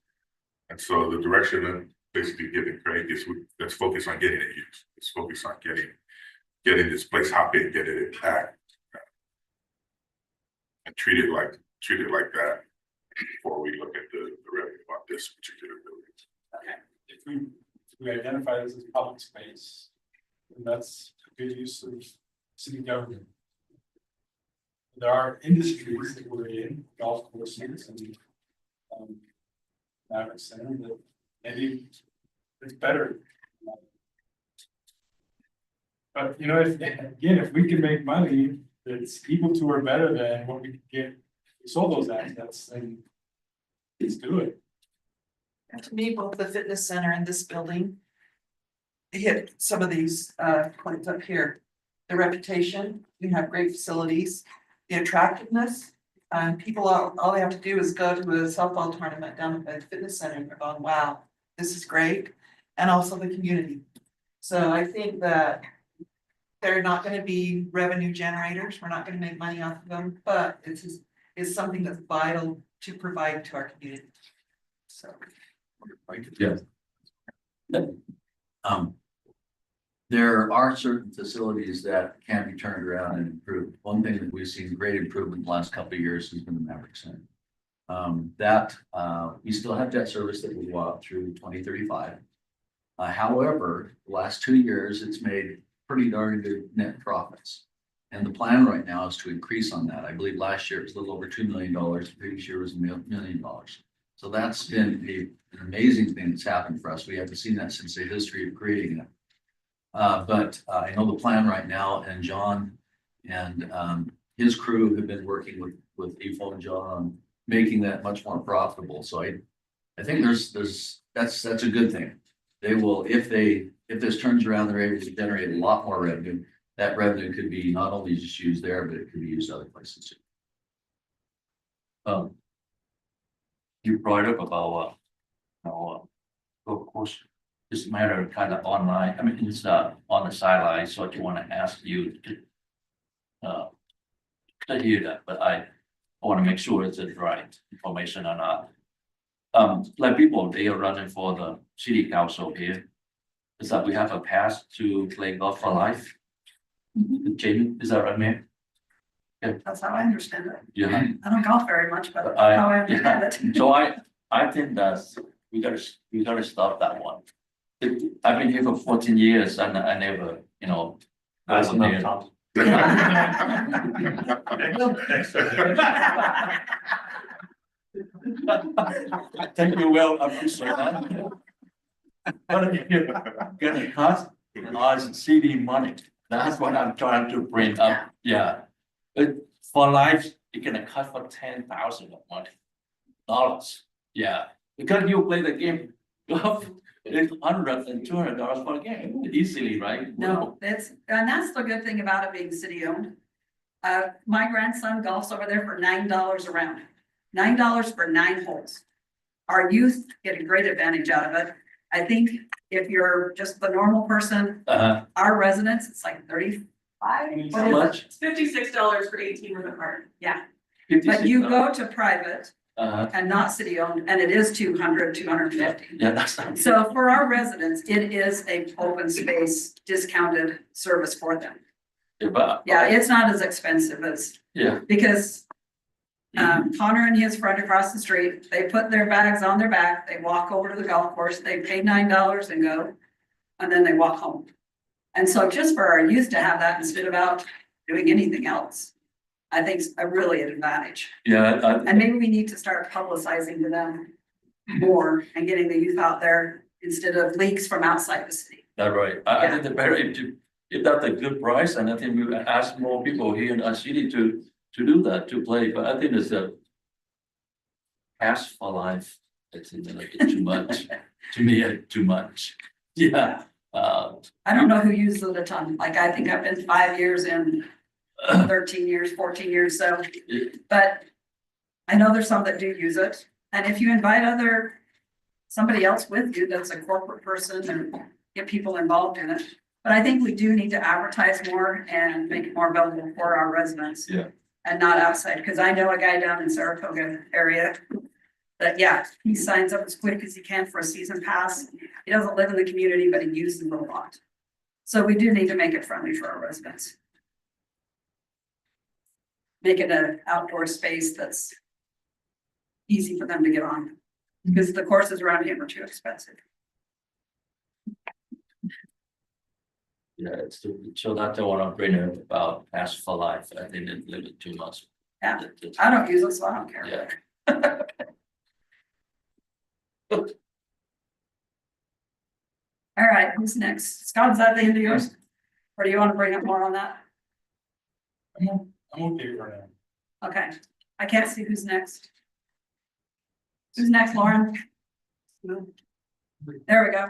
And so the direction of basically giving Craig is let's focus on getting it used. Let's focus on getting this place hopping, getting it back. And treat it like that before we look at the revenue on this particular building. If we identify this as public space, then that's a good use of city government. There are industries that we're in, golf courses and Maverick Center, that maybe it's better. But if we can make money that's equal to or better than what we could get, if we sold those assets, then let's do it. And to me, both the fitness center and this building hit some of these points up here. The reputation, we have great facilities, the attractiveness. People, all they have to do is go to a softball tournament down at the fitness center and they're going, wow, this is great. And also the community. So I think that they're not gonna be revenue generators. We're not gonna make money off of them, but it's something that's vital to provide to our community. So. Yeah. There are certain facilities that can be turned around and improved. One thing that we've seen great improvement in the last couple of years has been the Maverick Center. We still have debt service that will go out through 2035. However, the last 2 years, it's made pretty darn good net profits. And the plan right now is to increase on that. I believe last year it was a little over $2 million, the previous year was $1 million. So that's been an amazing thing that's happened for us. We haven't seen that since the history of creating it. But I know the plan right now, and John and his crew have been working with Efo and John on making that much more profitable. So I think that's a good thing. They will, if this turns around, they're able to generate a lot more revenue. That revenue could be not only just used there, but it could be used other places too. You brought up about, of course, this matter kind of online, I mean, it's on the sideline, so I do want to ask you to hear that, but I want to make sure it's the right information or not. Like people, they are running for the city council here, is that we have a pass to play golf for life. Jamie, is that right, man? that's how I understand it. Yeah. I don't golf very much, but I- how I understand it. So I think that's, we gotta stop that one. I've been here for 14 years and I never, That's over there. enough time. I think you will appreciate that. But if you're gonna cost large CD money, that's what I'm trying to bring up, yeah. But for life, you're gonna cut for $10,000 of money. Dollars, yeah, because you play the game, it's $100 and $200 for a game, easily, right? No, and that's the good thing about it being city owned. My grandson golfs over there for $9 a round, $9 for 9 holes. Our youth get a great advantage out of it. I think if you're just the normal person, our residents, it's like 35. How What is much? it? It's $56 for 18 with a card. Yeah, but you go to private Uh, and not city owned, and it is 200, 250. yeah, that's not. So for our residents, it is a open space discounted service for them. Yeah, but. Yeah, it's not as expensive as, Yeah, because Connor and his friend across the street, they put their bags on their back, they walk over to the golf course, they pay $9 and go. And then they walk home. And so just for our youth to have that instead of out doing anything else, I think is a really an advantage. Yeah, And maybe we need to start publicizing to them more and getting the youth out there instead of leaks from outside the city. that's right. I think the better if that's a good price, and I think we ask more people here in our city to do that, to play, but I think it's a pass for life. It's a little bit too much, to me, too much. Yeah, I don't know who uses it a ton. Like, I think I've been 5 years in 13 years, 14 years, so. But I know there's some that do use it. And if you invite somebody else with you that's a corporate person and get people involved in it. But I think we do need to advertise more and make it more available for our residents. Yeah. And not outside, because I know a guy down in Saratoga area that, yeah, he signs up as quick as he can for a season pass. He doesn't live in the community, but he uses it a lot. So we do need to make it friendly for our residents. Make it an outdoor space that's easy for them to get on, because the courses around here are too expensive. yeah, so that's the one I'm bringing up about pass for life. I think it's a little bit too much. Yeah. I don't use it, so I don't care. Yeah. All right, who's next? Scott, is that the end of yours? Or do you want to bring up more on that? I'm okay for now. Okay, I can't see who's next. Who's next, Lauren? There we go.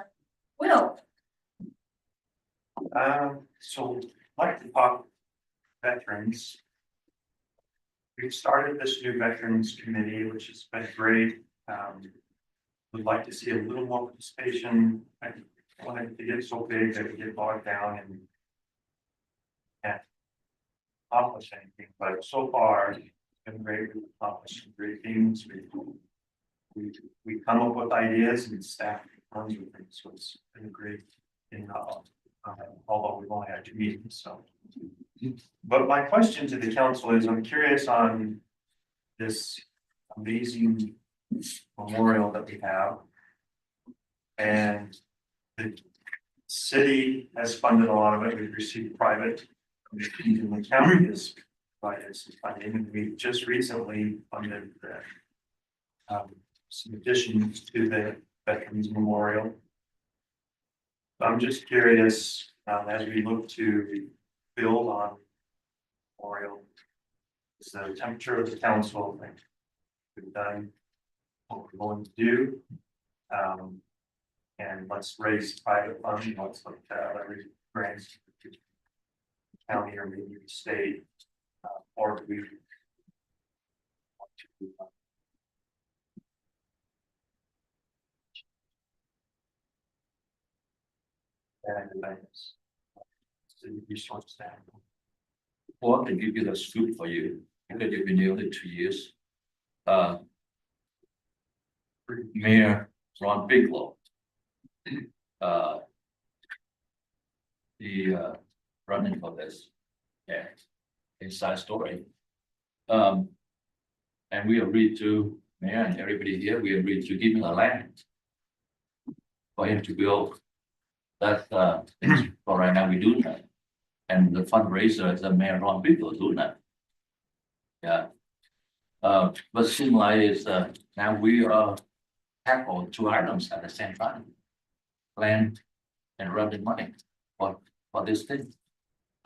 Will, So I'd like to talk veterans. We've started this new veterans committee, which has been great. We'd like to see a little more participation. I don't want it to get so big that we get bogged down and can't accomplish anything, but so far, it's been great. We've accomplished some great things. We come up with ideas and staff runs with things, so it's been great. Although we've only had 2 meetings, so. But my question to the council is, I'm curious on this amazing memorial that we have. And the city has funded a lot of it. We've received private. And the county has provided some funding, and we just recently funded some additions to the Veterans Memorial. I'm just curious, as we look to build on memorial, is the temperature of the council, like we've done what we're going to do. And let's raise private funding, let's look at every grant county or maybe the state, or do we want to and events. City resource staff. Well, I can give you the scoop for you, because you've been here only 2 years. Mayor Ron Bigelow. Running for this. Yeah. Inside story. And we agreed to, Mayor and everybody here, we agreed to give him the land. For him to build. That's for right now we do that. And the fundraiser is the Mayor Ron Bigelow doing that. Yeah. But seem like it's now we tackle 2 items at the same time. Land and running money for this thing.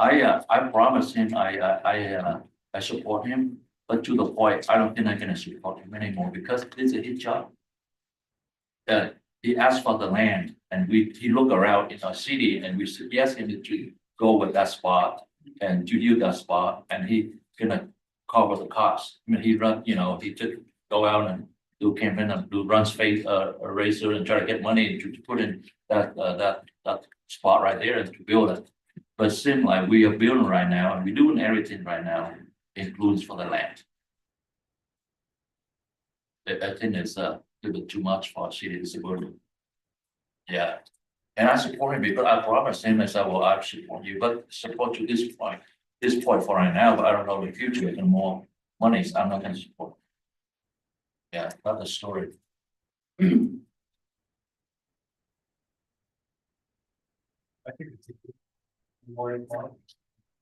I promised him I support him, but to the point I don't think I'm gonna support him anymore because this is his job. He asked for the land and he looked around in our city and we said yes him to go with that spot and to use that spot and he gonna cover the cost. I mean he he took go out and do campaign and do run space razor and try to get money to put in that spot right there and to build it. But it seems like we are building right now and we're doing everything right now, includes for the land. I think it's a little bit too much for our city to support. Yeah. And I support him because I promised him, I said, well, I support you, but support to this point for right now, but I don't know the future anymore. monies, I'm not gonna support. Yeah, not the story. I think it's more important.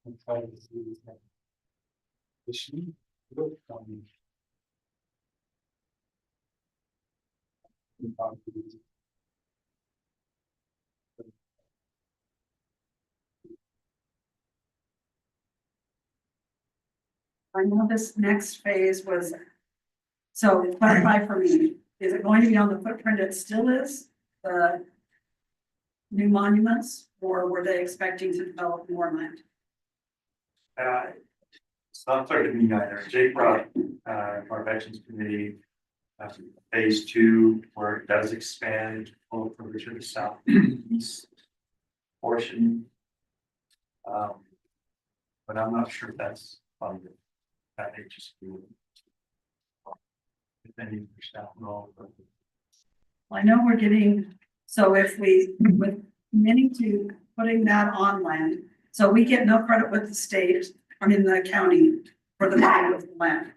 I'm trying to see this now. Issue. Look, I know this next phase was. So clarify for me, is it going to be on the footprint it still is, the new monuments, or were they expecting to develop more land? It's not clear to me either. Jake brought, our veterans committee, phase two, where it does expand over to the southeast portion. But I'm not sure if that's funded. That may just be. If any percent wrong, but I know we're getting, so if we, with committing to putting that on land, so we get no credit with the state, I mean, the county for the value of the land,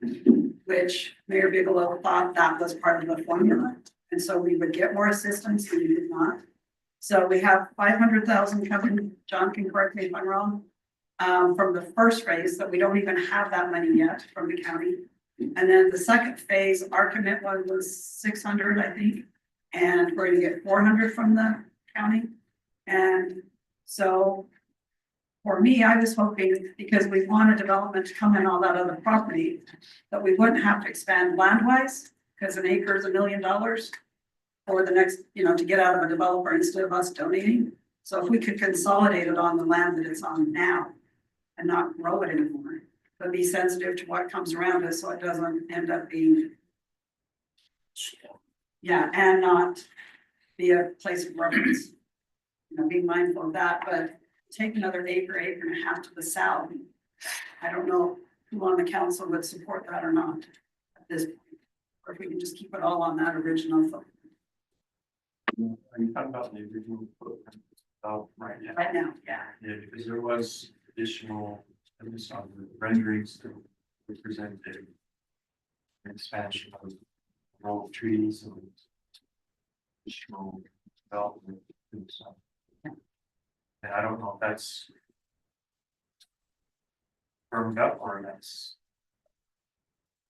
which Mayor Bigelow thought that was part of the formula. And so we would get more assistance, and we did not. So we have 500,000 coming, John can correct me if I'm wrong, from the first phase, that we don't even have that money yet from the county. And then the second phase, our commitment was 600, I think, and we're gonna get 400 from the county. And so for me, I was hoping, because we want a development to come in all that other property, that we wouldn't have to expand land-wise, because an acre is $1 million for the next, to get out of a developer instead of us donating. So if we could consolidate it on the land that it's on now and not grow it anymore, but be sensitive to what comes around us, so it doesn't end up being. Yeah, and not be a place of reference. Be mindful of that, but take another acre, acre and a half to the south. I don't know who on the council would support that or not at this point, or if we can just keep it all on that original footprint. are you talking about the original footprint? Oh, right, yeah. Right now, yeah. Yeah, because there was additional, at least on the renderings that we presented. An expansion of row of trees and additional development and stuff. And I don't know if that's firmed up or that's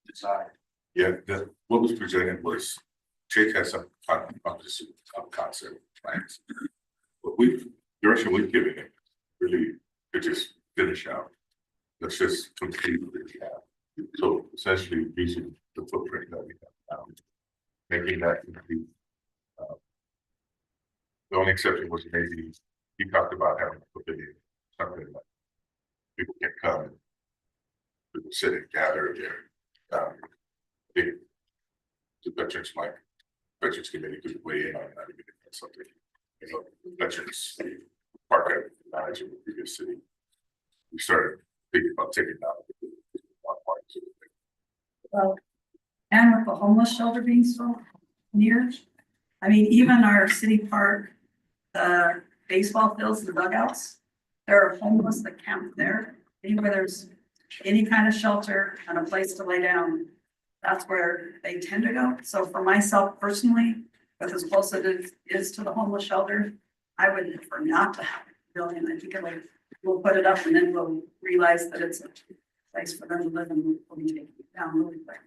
decided. Yeah, what was presented was, Jake has some concept plans. But direction we've given it, really, to just finish out. Let's just complete what we have. So essentially, using the footprint that we have now, making that complete. The only exception was maybe, he talked about having a pavilion, something like people can come and people sit and gather there. The veterans committee could weigh in on that, if that's something, veterans park manager of the previous city. We started thinking about taking down. Well, and with the homeless shelter being so near, I mean, even our city park, the baseball fields, the dugouts, there are homeless that camp there. Anywhere there's any kind of shelter and a place to lay down, that's where they tend to go. So for myself personally, with as close as it is to the homeless shelter, I would prefer not to have a building. I think we'll put it up and then we'll realize that it's a place for them to live, and we'll be taking it down really quick.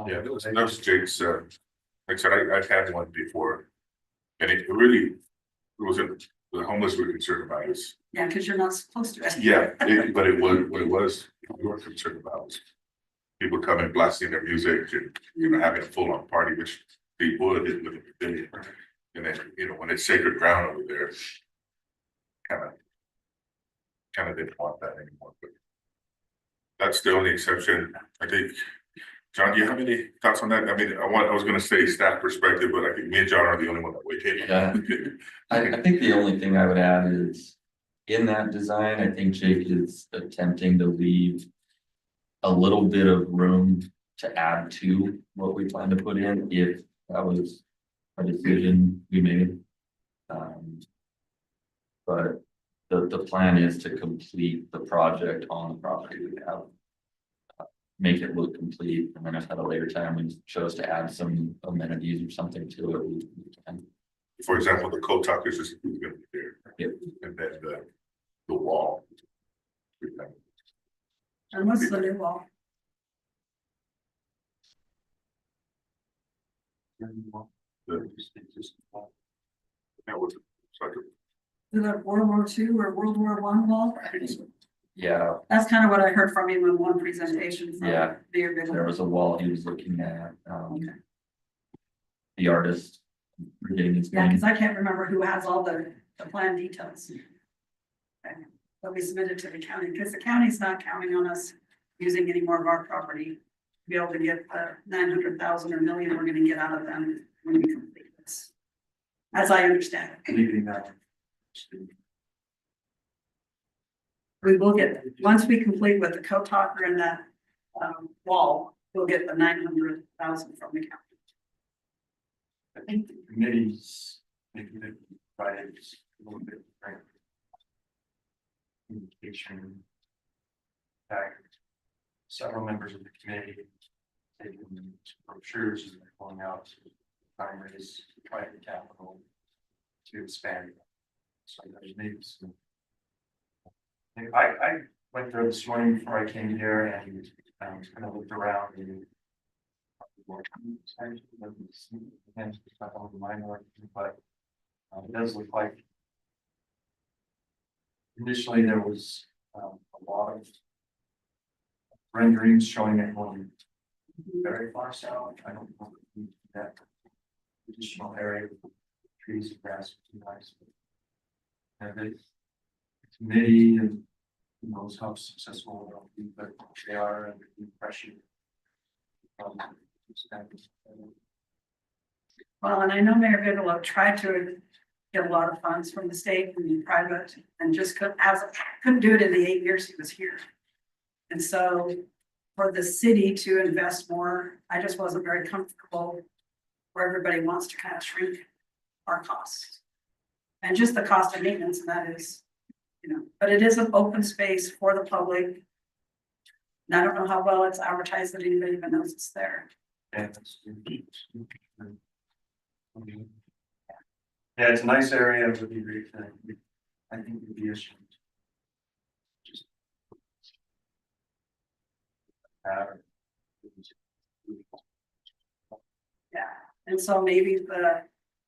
Yeah, that was Jake's, like I said, I've had one before. And it really, it wasn't, the homeless were concerned about is, Yeah, because you're not supposed to. yeah, but it was, what it was, we were concerned about was people coming blasting their music and, having a full on party, which they would in the pavilion. And then, when it's sacred ground over there, kind of didn't want that anymore, but that's the only exception. I think, John, do you have any thoughts on that? I mean, I was gonna say staff perspective, but I think me and John are the only one that weighed in. Yeah. I think the only thing I would add is, in that design, I think Jake is attempting to leave a little bit of room to add to what we plan to put in, if that was a decision we made. But The plan is to complete the project on the property we have. Make it look complete, and then if at a later time we chose to add some amenities or something to it, we can. For example, the Kotak is just gonna be there. Yep. And then the wall. And what's the new wall? That was, it's like Is it World War II or World War I wall? Yeah, That's kind of what I heard from him in one presentation. from Yeah. the original. there was a wall he was looking at, Okay. the artist. Getting his Yeah, name. because I can't remember who has all the plan details. Okay, but we submitted to the county, because the county's not counting on us using any more of our property. To be able to get the 900,000 or million we're gonna get out of them when we complete this. As I understand it, Leaving that. we will get, once we complete with the co-talker and that wall, we'll get the 900,000 from the county. I think the committees, maybe the provided a little bit of communication. Back, several members of the committee taking brochures and they're going out to primaries, private capital to expand. So there's maybe some. I went there this morning before I came here and kind of looked around and but it does look like initially there was a lot of renderings showing it going very far south. I don't know if that additional area with trees and grass would be nice. And the committee and who knows how successful they'll be, but they are under the impression. Well, and I know Mayor Bigelow tried to get a lot of funds from the state and private and just couldn't do it in the 8 years he was here. And so for the city to invest more, I just wasn't very comfortable where everybody wants to kind of shrink our costs. And just the cost of maintenance, and that is, but it is an open space for the public. And I don't know how well it's advertised that anybody even knows it's there. Yeah, it's a nice area. It would be great. I think it would be a shame. Just. Yeah, and so maybe the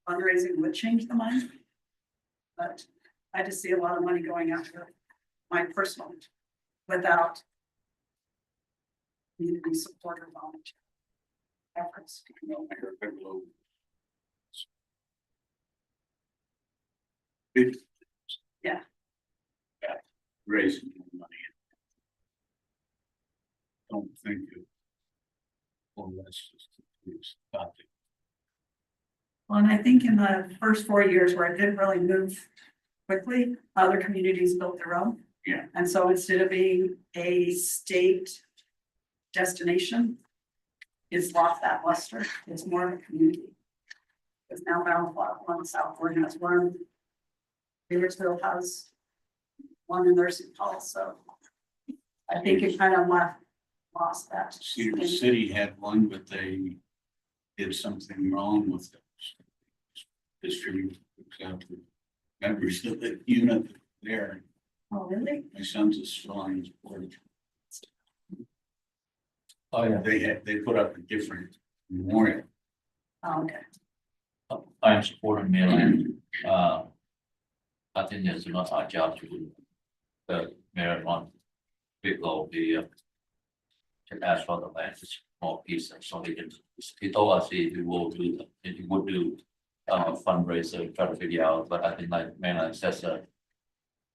fundraising would change the mind. But I just see a lot of money going after my personal without community support or volunteer efforts. Yeah. Raising money. Don't think it. Well, that's just stop it. Well, and I think in the first 4 years where it didn't really move quickly, other communities built their own. Yeah. And so instead of being a state destination, it's lost that luster. It's more of a community. It's now Mount one, South Oregon has one. Beaversville has one in their St. Paul, so I think it kind of lost that. Cedar City had one, but they did something wrong with it. Distribute, example, members of the unit there. Oh, really? My son's a strong supporter. Oh, yeah. They put up a different memorial. Oh, okay. I am supporting Maryland. I think it's not our job to do the Maryland big law, to ask for the land, small piece, so he told us he will do, he would do fundraiser, try to figure out, but I think like Maryland says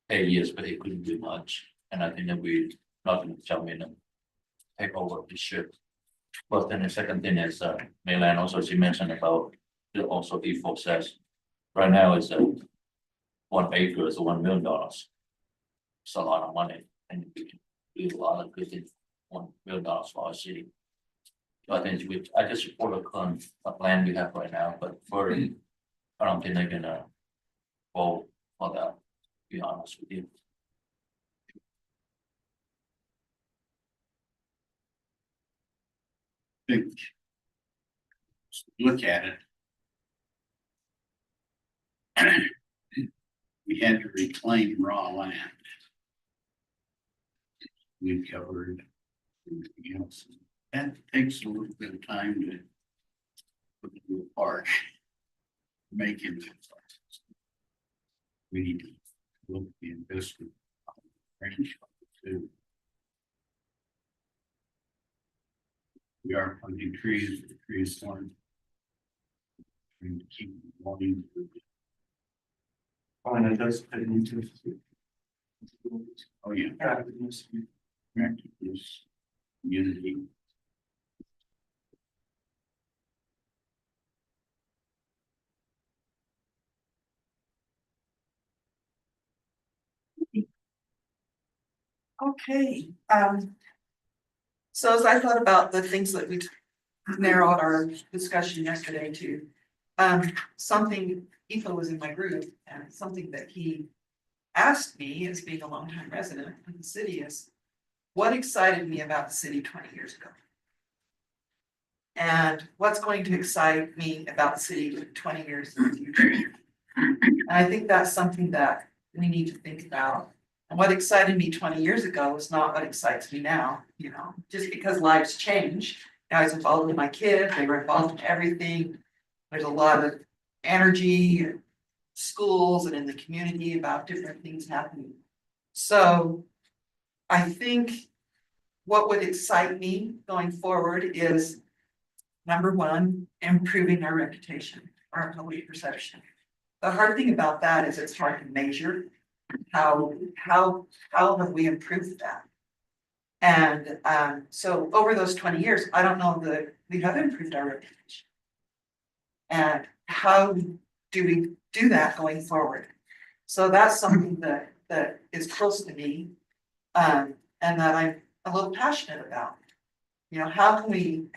8 years, but he couldn't do much, and I think that we not gonna jump in and take over the ship. But then the second thing is Maryland also, she mentioned about also E4 says right now it's 1 acre is $1 million. It's a lot of money, and we can do a lot of good things. $1 million for our city. So I think I just support the current plan we have right now, but for I don't think they're gonna vote for that. be honest with you. Think. Look at it. We had to reclaim raw land. We covered everything else. That takes a little bit of time to put into a park. Make it. We need to look at the investment. Range too. We are planting trees, the trees aren't. Trying to keep wanting. Oh, and it does fit into. Oh, yeah. Practice unity. Okay, so as I thought about the things that we narrowed our discussion yesterday to, something, Ethan was in my group, and something that he asked me as being a longtime resident of the city is, what excited me about the city 20 years ago? And what's going to excite me about the city 20 years in the future? And I think that's something that we need to think about. And what excited me 20 years ago is not what excites me now, you know, just because lives change. I was involved with my kids, they were involved in everything. There's a lot of energy in schools and in the community about different things happening. So I think what would excite me going forward is, number one, improving our reputation, our public perception. The hard thing about that is it's hard to measure. How have we improved that? And so over those 20 years, I don't know that we have improved our reputation. And how do we do that going forward? So that's something that is close to me, and that I'm a little passionate about. You know, how can we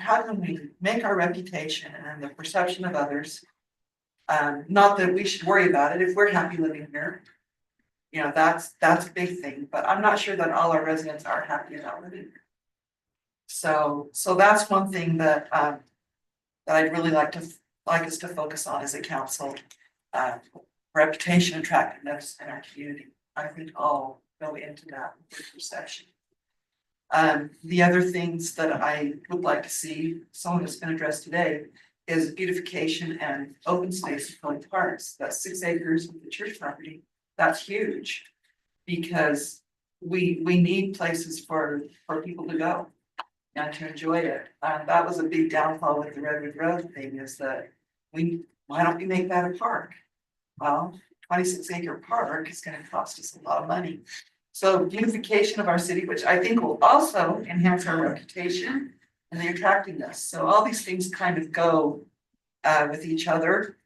make our reputation and the perception of others? Not that we should worry about it if we're happy living here. You know, that's a big thing, but I'm not sure that all our residents are happy about living here. So that's one thing that that I'd really like us to focus on as a council. Reputation, attractiveness in our community. I think all go into that perception. The other things that I would like to see, some of it's been addressed today, is beautification and open space in public parks. That's 6 acres of the church property. That's huge, because we need places for people to go and to enjoy it. That was a big downfall with the Redwood Road thing, is that why don't we make that a park? Well, 26-acre park is gonna cost us a lot of money. So beautification of our city, which I think will also enhance our reputation and the attractiveness. So all these things kind of go with each other.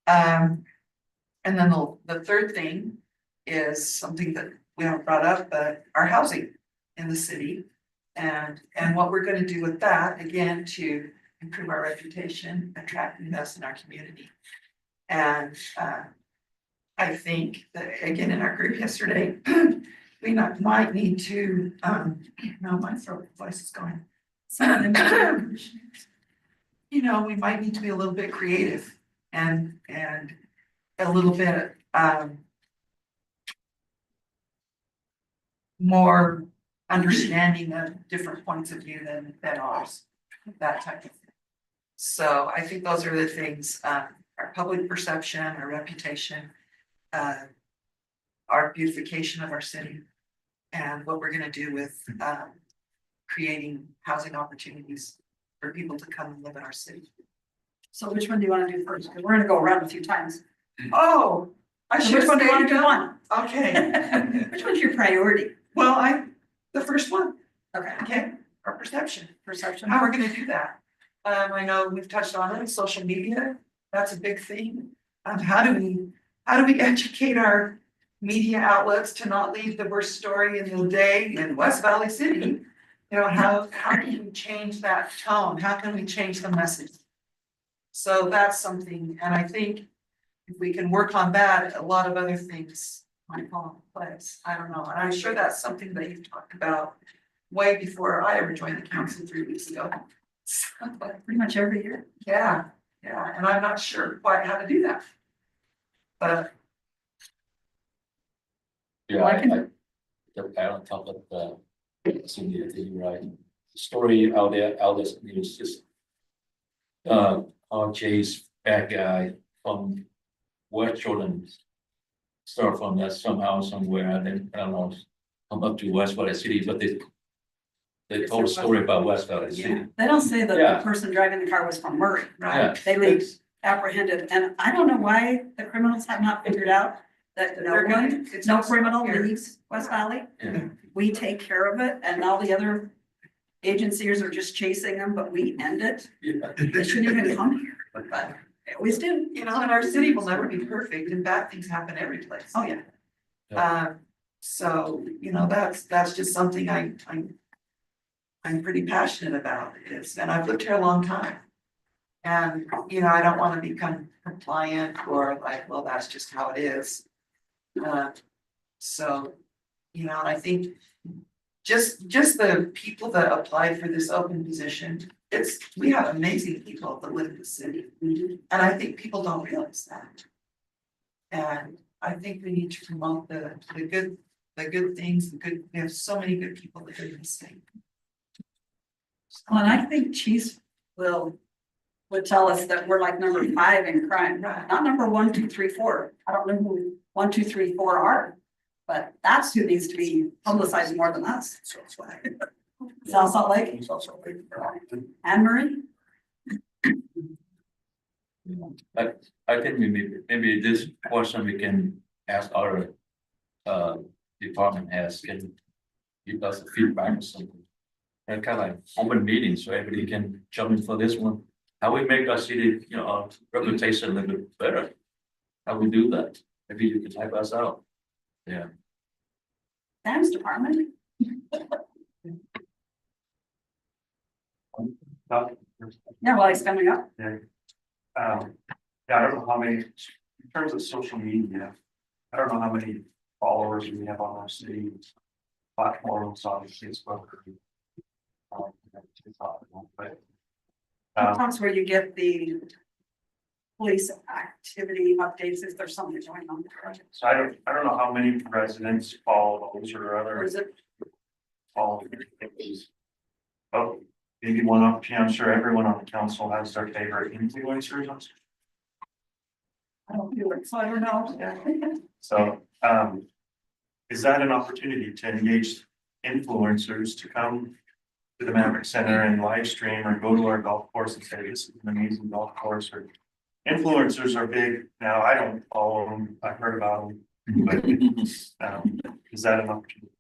And then the third thing is something that we haven't brought up, but our housing in the city, and what we're going to do with that, again, to improve our reputation, attractiveness in our community. And I think that, again, in our group yesterday, we might need to, no, my voice is going. You know, we might need to be a little bit creative and a little bit more understanding of different points of view than ours, that type of thing. So I think those are the things, our public perception, our reputation, our beautification of our city, and what we're gonna do with creating housing opportunities for people to come and live in our city. So which one do you want to do first? Because we're gonna go around a few times. Oh, I So should which one do you want to do have one? Okay, Which one's your priority? well, the first one, Okay, okay, our perception. perception. How we're gonna do that? I know we've touched on it, social media, that's a big thing. How do we educate our media outlets to not leave the worst story in the day in West Valley City? You know, how can we change that tone? How can we change the message? So that's something, and I think if we can work on that, a lot of other things might fall into place. I don't know. And I'm sure that's something that you've talked about way before I ever joined the council 3 weeks ago. So, Pretty much every year. yeah, and I'm not sure quite how to do that. But Yeah, Well, I can- I on top of the, Cindy, I think you're right. The story out there, this news is. RJ's bad guy from West Jordan. Start from that somehow, somewhere, and then, I don't know, come up to West Valley City, but they told a story about West Valley Yeah, City. they don't say that Yeah. the person driving the car was from Murray. Yeah. They leave apprehended, and I don't know why the criminals have not figured out that no They're one, going- it's no not criminal here. leaves West Valley. Yeah. We take care of it, and all the other agencies are just chasing them, but we end it. Yeah. They shouldn't even come here, but they always do. you know, and our city will never be perfect and bad things happen every place. Oh, yeah. So, you know, that's just something I'm pretty passionate about is, and I've lived here a long time. And, you know, I don't wanna become compliant or like, well, that's just how it is. So, you know, and I think just the people that applied for this open position, we have amazing people that live in the city. And I think people don't realize that. And I think we need to promote the good things, we have so many good people that live in the state. Well, and I think Chiefs would tell us that we're like number 5 in crime, Right. not number 1, 2, 3, 4. I don't know who 1, 2, 3, 4 are, but that's who needs to be publicized more than us. South Salt Lake, Anne Marie. I think maybe this question we can ask our department heads, can give us a feedback or something. And kind of like open meetings, so everybody can jump in for this one. How we make our city, you know, our reputation a little bit better. How we do that? Maybe you can help us out. Yeah. Sam's department. Yeah, well, he's coming up. Yeah, I don't know how many, in terms of social media, I don't know how many followers we have on our city platforms on Facebook. But That's where you get the police activity updates if there's something going on. so I don't know how many residents follow those or Or other is it, follow. Oh, maybe one option, I'm sure everyone on the council has their favorite influencers. I don't do it, so I don't know. So, is that an opportunity to engage influencers to come to the Maverick Center and live stream or go to our golf course and say, this is an amazing golf course, or influencers are big now. I don't follow them. I've heard about them, but, is that an opportunity?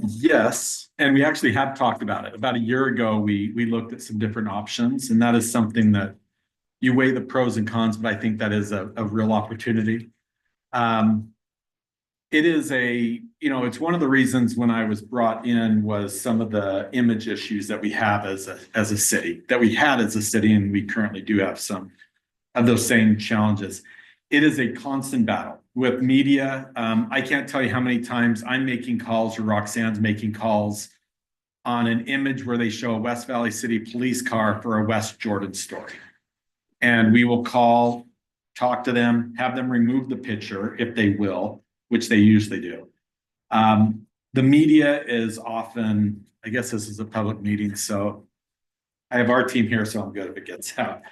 Yes, and we actually have talked about it. About a year ago, we looked at some different options, and that is something that you weigh the pros and cons, but I think that is a real opportunity. It is it's one of the reasons when I was brought in was some of the image issues that we have as a city, and we currently do have some of those same challenges. It is a constant battle with media. I can't tell you how many times I'm making calls or Roxanne's making calls on an image where they show a West Valley City police car for a West Jordan story. And we will call, talk to them, have them remove the picture if they will, which they usually do. The media is often, I guess this is a public meeting, so I have our team here, so I'm good if it gets out.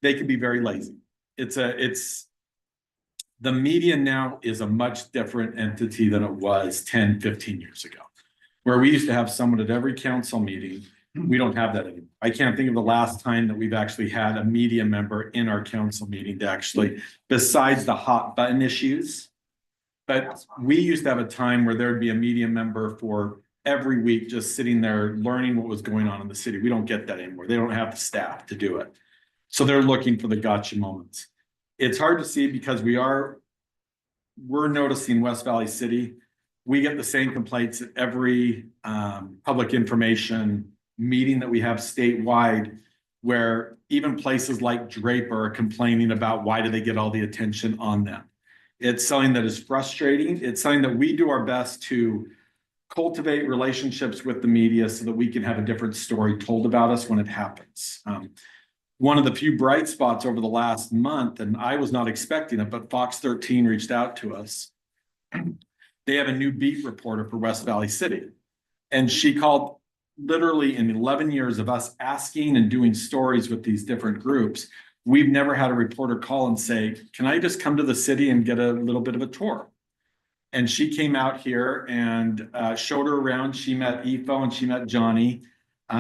They can be very lazy. The media now is a much different entity than it was 10, 15 years ago, where we used to have someone at every council meeting. We don't have that anymore. I can't think of the last time that we've actually had a media member in our council meeting to actually, besides the hot button issues. But we used to have a time where there'd be a media member for every week just sitting there learning what was going on in the city. We don't get that anymore. They don't have the staff to do it. So they're looking for the gotcha moments. It's hard to see because we're noticing West Valley City. We get the same complaints at every public information meeting that we have statewide, where even places like Draper are complaining about why do they get all the attention on them. It's something that is frustrating. It's something that we do our best to cultivate relationships with the media so that we can have a different story told about us when it happens. One of the few bright spots over the last month, and I was not expecting it, but Fox 13 reached out to us. They have a new beat reporter for West Valley City. And she called literally in 11 years of us asking and doing stories with these different groups. We've never had a reporter call and say, can I just come to the city and get a little bit of a tour? And she came out here and showed her around. She met Efo and she met Johnny.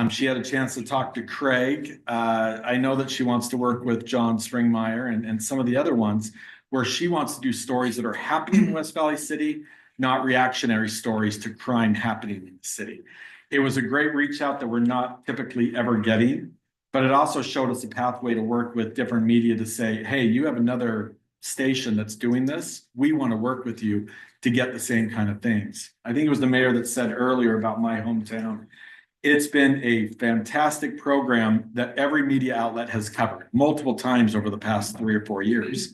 She had a chance to talk to Craig. I know that she wants to work with John Springmeyer and some of the other ones where she wants to do stories that are happening in West Valley City, not reactionary stories to crime happening in the city. It was a great reach out that we're not typically ever getting, but it also showed us a pathway to work with different media to say, hey, you have another station that's doing this. We want to work with you to get the same kind of things. I think it was the mayor that said earlier about My Hometown. It's been a fantastic program that every media outlet has covered multiple times over the past 3 or 4 years.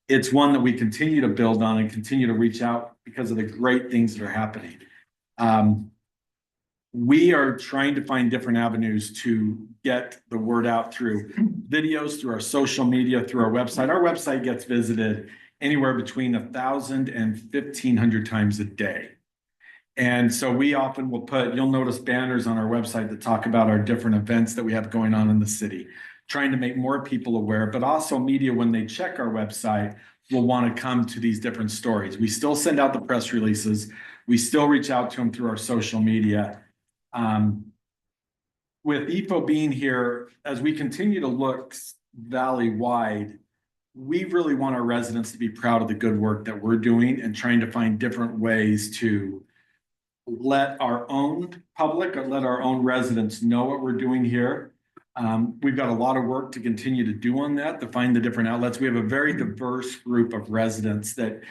It's one that we continue to build on and continue to reach out because of the great things that are happening. We are trying to find different avenues to get the word out through videos, through our social media, through our website. Our website gets visited anywhere between 1,000 and 1,500 times a day. And so we often will you'll notice banners on our website that talk about our different events that we have going on in the city, trying to make more people aware, but also media, when they check our website, will want to come to these different stories. We still send out the press releases. We still reach out to them through our social media. With Efo being here, as we continue to look valley-wide, we really want our residents to be proud of the good work that we're doing and trying to find different ways to let our own public or let our own residents know what we're doing here. We've got a lot of work to continue to do on that, to find the different outlets. We have a very diverse group of residents that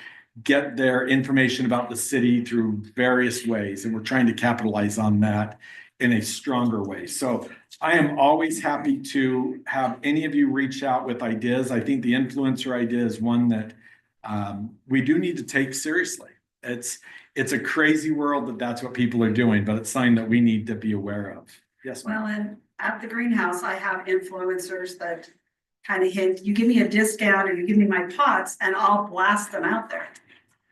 get their information about the city through various ways, and we're trying to capitalize on that in a stronger way. So I am always happy to have any of you reach out with ideas. I think the influencer idea is one that we do need to take seriously. It's a crazy world that that's what people are doing, but it's something that we need to be aware of. Yes, ma'am. Well, and at the greenhouse, I have influencers that kind of hint, you give me a discount or you give me my pots and I'll blast them out there.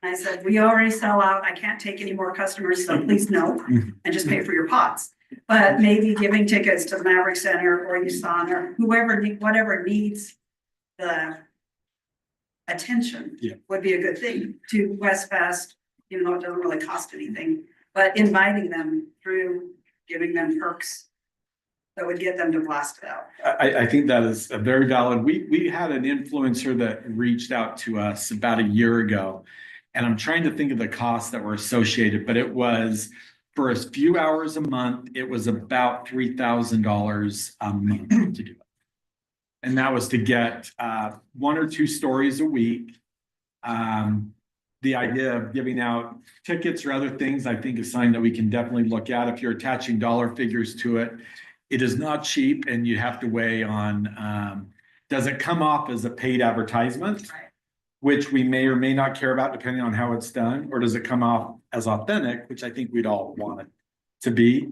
And I said, we already sell out. I can't take any more customers, so please no, and just pay for your pots. But maybe giving tickets to the Maverick Center or USAN or whatever needs the attention would be a good thing to West Fest, even though it doesn't really cost anything, but inviting them through, giving them perks that would get them to blast it out. I think that is a very valid. We had an influencer that reached out to us about a year ago, and I'm trying to think of the costs that were associated, but it was for a few hours a month, it was about $3,000 a month to do it. And that was to get 1 or 2 stories a week. The idea of giving out tickets or other things, I think, is something that we can definitely look at. If you're attaching dollar figures to it, it is not cheap, and you have to weigh on, does it come off as a paid advertisement, which we may or may not care about depending on how it's done, or does it come off as authentic, which I think we'd all want it to be.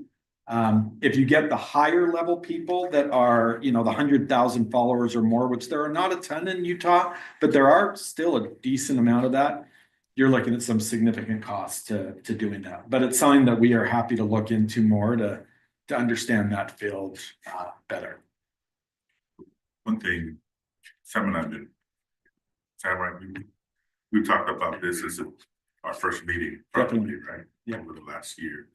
If you get the higher level people that are, the 100,000 followers or more, which there are not a ton in Utah, but there are still a decent amount of that, you're looking at some significant costs to doing that. But it's something that we are happy to look into more to understand that field better. One thing, Sam and I did, we talked about this as our first meeting, probably, right? Yeah. Over the last year.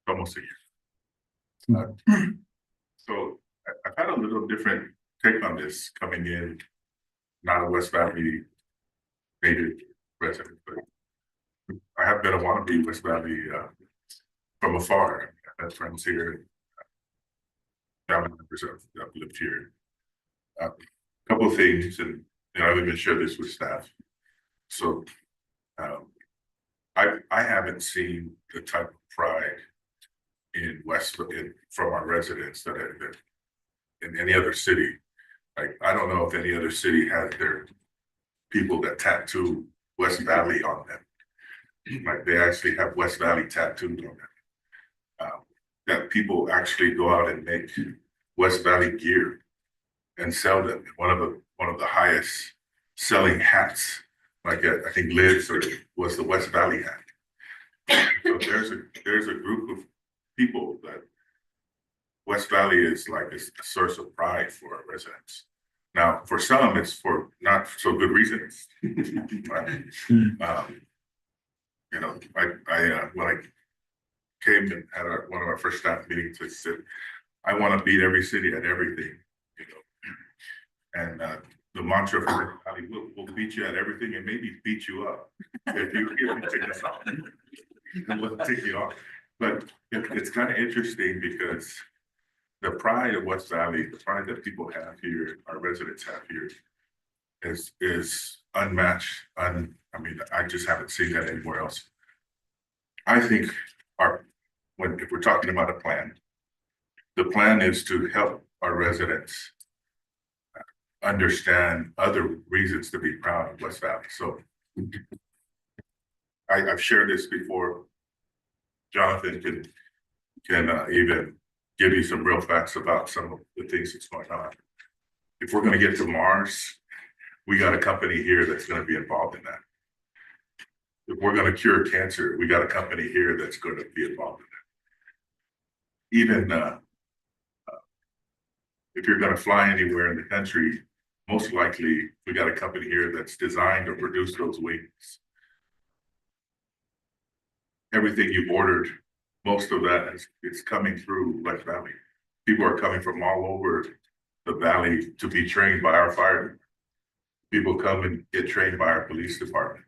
Almost a year. So I've had a little different take on this coming in, not a West Valley native resident, but I have been a wannabe West Valley from afar. I've had friends here, family members that have lived here. A couple of things, and I've even shared this with staff. So I haven't seen the type of pride in from our residents that in any other city. Like, I don't know if any other city has their people that tattoo West Valley on them. Like they actually have West Valley tattooed on them. That people actually go out and make West Valley gear and sell them. One of the highest selling hats, like I think Liz was the West Valley hat. So there's a group of people that West Valley is like a source of pride for our residents. Now, for some, it's for not so good reasons. Right? You know, I when I came and had one of our first staff meetings, I said, I want to beat every city at everything, you know. And the mantra for West Valley, we'll beat you at everything and maybe beat you up if you take us off. We'll take you off. But it's kind of interesting because the pride of West Valley, the pride that people have here, our residents have here, is unmatched. I mean, I just haven't seen that anywhere else. I think if we're talking about a plan, the plan is to help our residents understand other reasons to be proud of West Valley. So I've shared this before. Jonathan can even give you some real facts about some of the things that's going on. If we're going to get to Mars, we got a company here that's going to be involved in that. If we're going to cure cancer, we got a company here that's going to be involved in that. Even if you're going to fly anywhere in the country, most likely we got a company here that's designed or produced those wings. Everything you've ordered, most of that is coming through West Valley. People are coming from all over the valley to be trained by our fire. People come and get trained by our police department.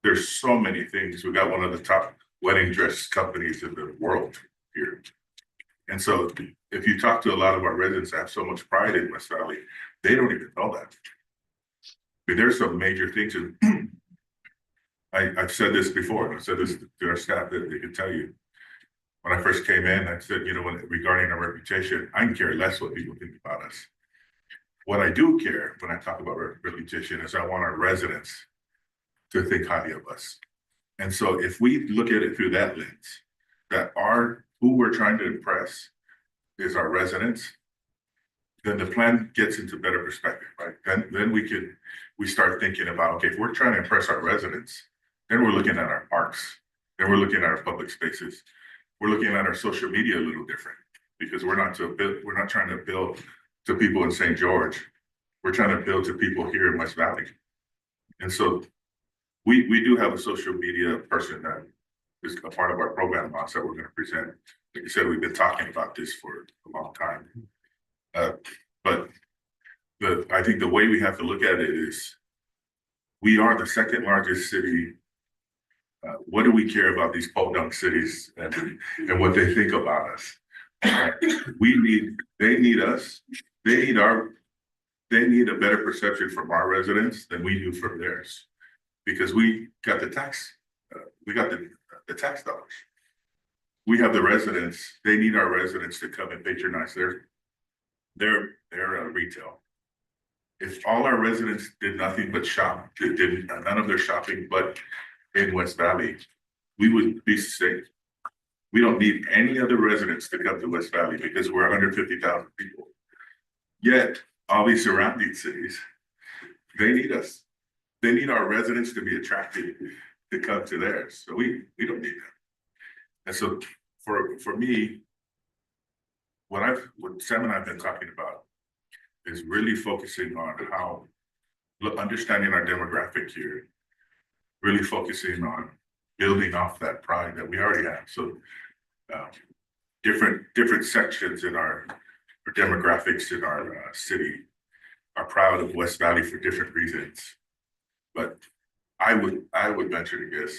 There's so many things. We got one of the top wedding dress companies in the world here. And so if you talk to a lot of our residents that have so much pride in West Valley, they don't even know that. But there's some major things. I've said this before, I've said this to our staff that they can tell you. When I first came in, I said, you know, regarding our reputation, I can care less what people think about us. What I do care when I talk about reputation is I want our residents to think highly of us. And so if we look at it through that lens, that who we're trying to impress is our residents, then the plan gets into better perspective, right? Then we start thinking about, okay, if we're trying to impress our residents, then we're looking at our parks, then we're looking at our public spaces. We're looking at our social media a little different because we're not trying to build to people in St. George. We're trying to build to people here in West Valley. And so we do have a social media person that is a part of our program launch that we're going to present. Like I said, we've been talking about this for a long time. But I think the way we have to look at it is we are the second largest city. What do we care about these podunk cities and what they think about us? They need us. They need a better perception from our residents than we do from theirs, because we got the tax dollars. We have the residents. They need our residents to come and patronize their retail. If all our residents did nothing but shop, did none of their shopping but in West Valley, we would be safe. We don't need any other residents to come to West Valley because we're 150,000 people. Yet, all these surrounding cities, they need us. They need our residents to be attracted to come to theirs. So we don't need that. And so for me, what Sam and I have been talking about is really focusing on understanding our demographic here, really focusing on building off that pride that we already have. So different sections in our demographics in our city are proud of West Valley for different reasons. But I would venture to guess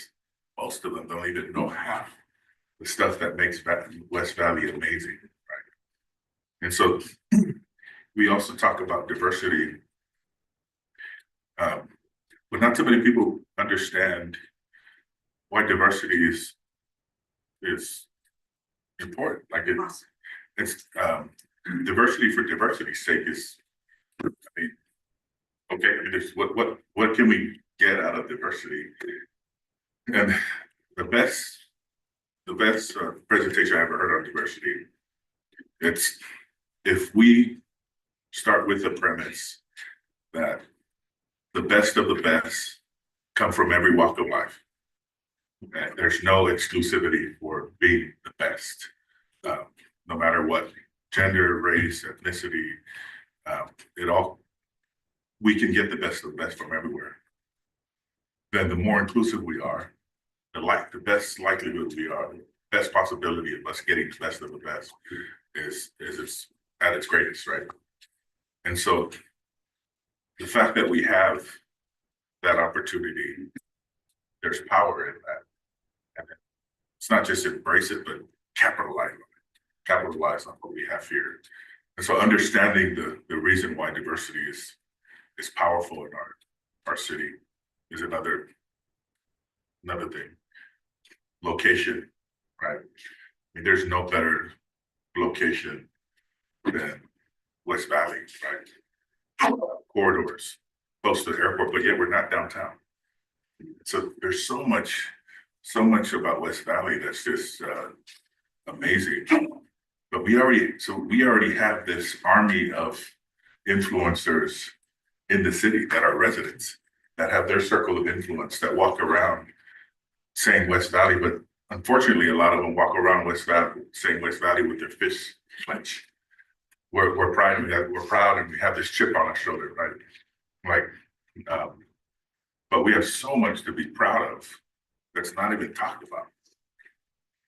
most of them don't even know half the stuff that makes West Valley amazing, right? And so we also talk about diversity. But not too many people understand why diversity is important. Like it's diversity for diversity's sake is, I mean, okay, is what can we get out of diversity? And the best presentation I ever heard on diversity, it's if we start with the premise that the best of the best come from every walk of life. That there's no exclusivity for being the best, no matter what gender, race, ethnicity, we can get the best of the best from everywhere. Then the more inclusive we are, the best likelihood we are, the best possibility of us getting the best of the best is at its greatest, right? And so the fact that we have that opportunity, there's power in that. And it's not just embrace it, but capitalize on it, capitalize on what we have here. And so understanding the reason why diversity is powerful in our city is another thing. Location, right? I mean, there's no better location than West Valley, right? Corridors, close to the airport, but yet we're not downtown. So there's so much about West Valley that's just amazing. But we already have this army of influencers in the city that are residents, that have their circle of influence, that walk around saying West Valley, but unfortunately, a lot of them walk around West Valley, saying West Valley with their fists clenched. We're proud and we have this chip on our shoulder, right? But we have so much to be proud of that's not even talked about.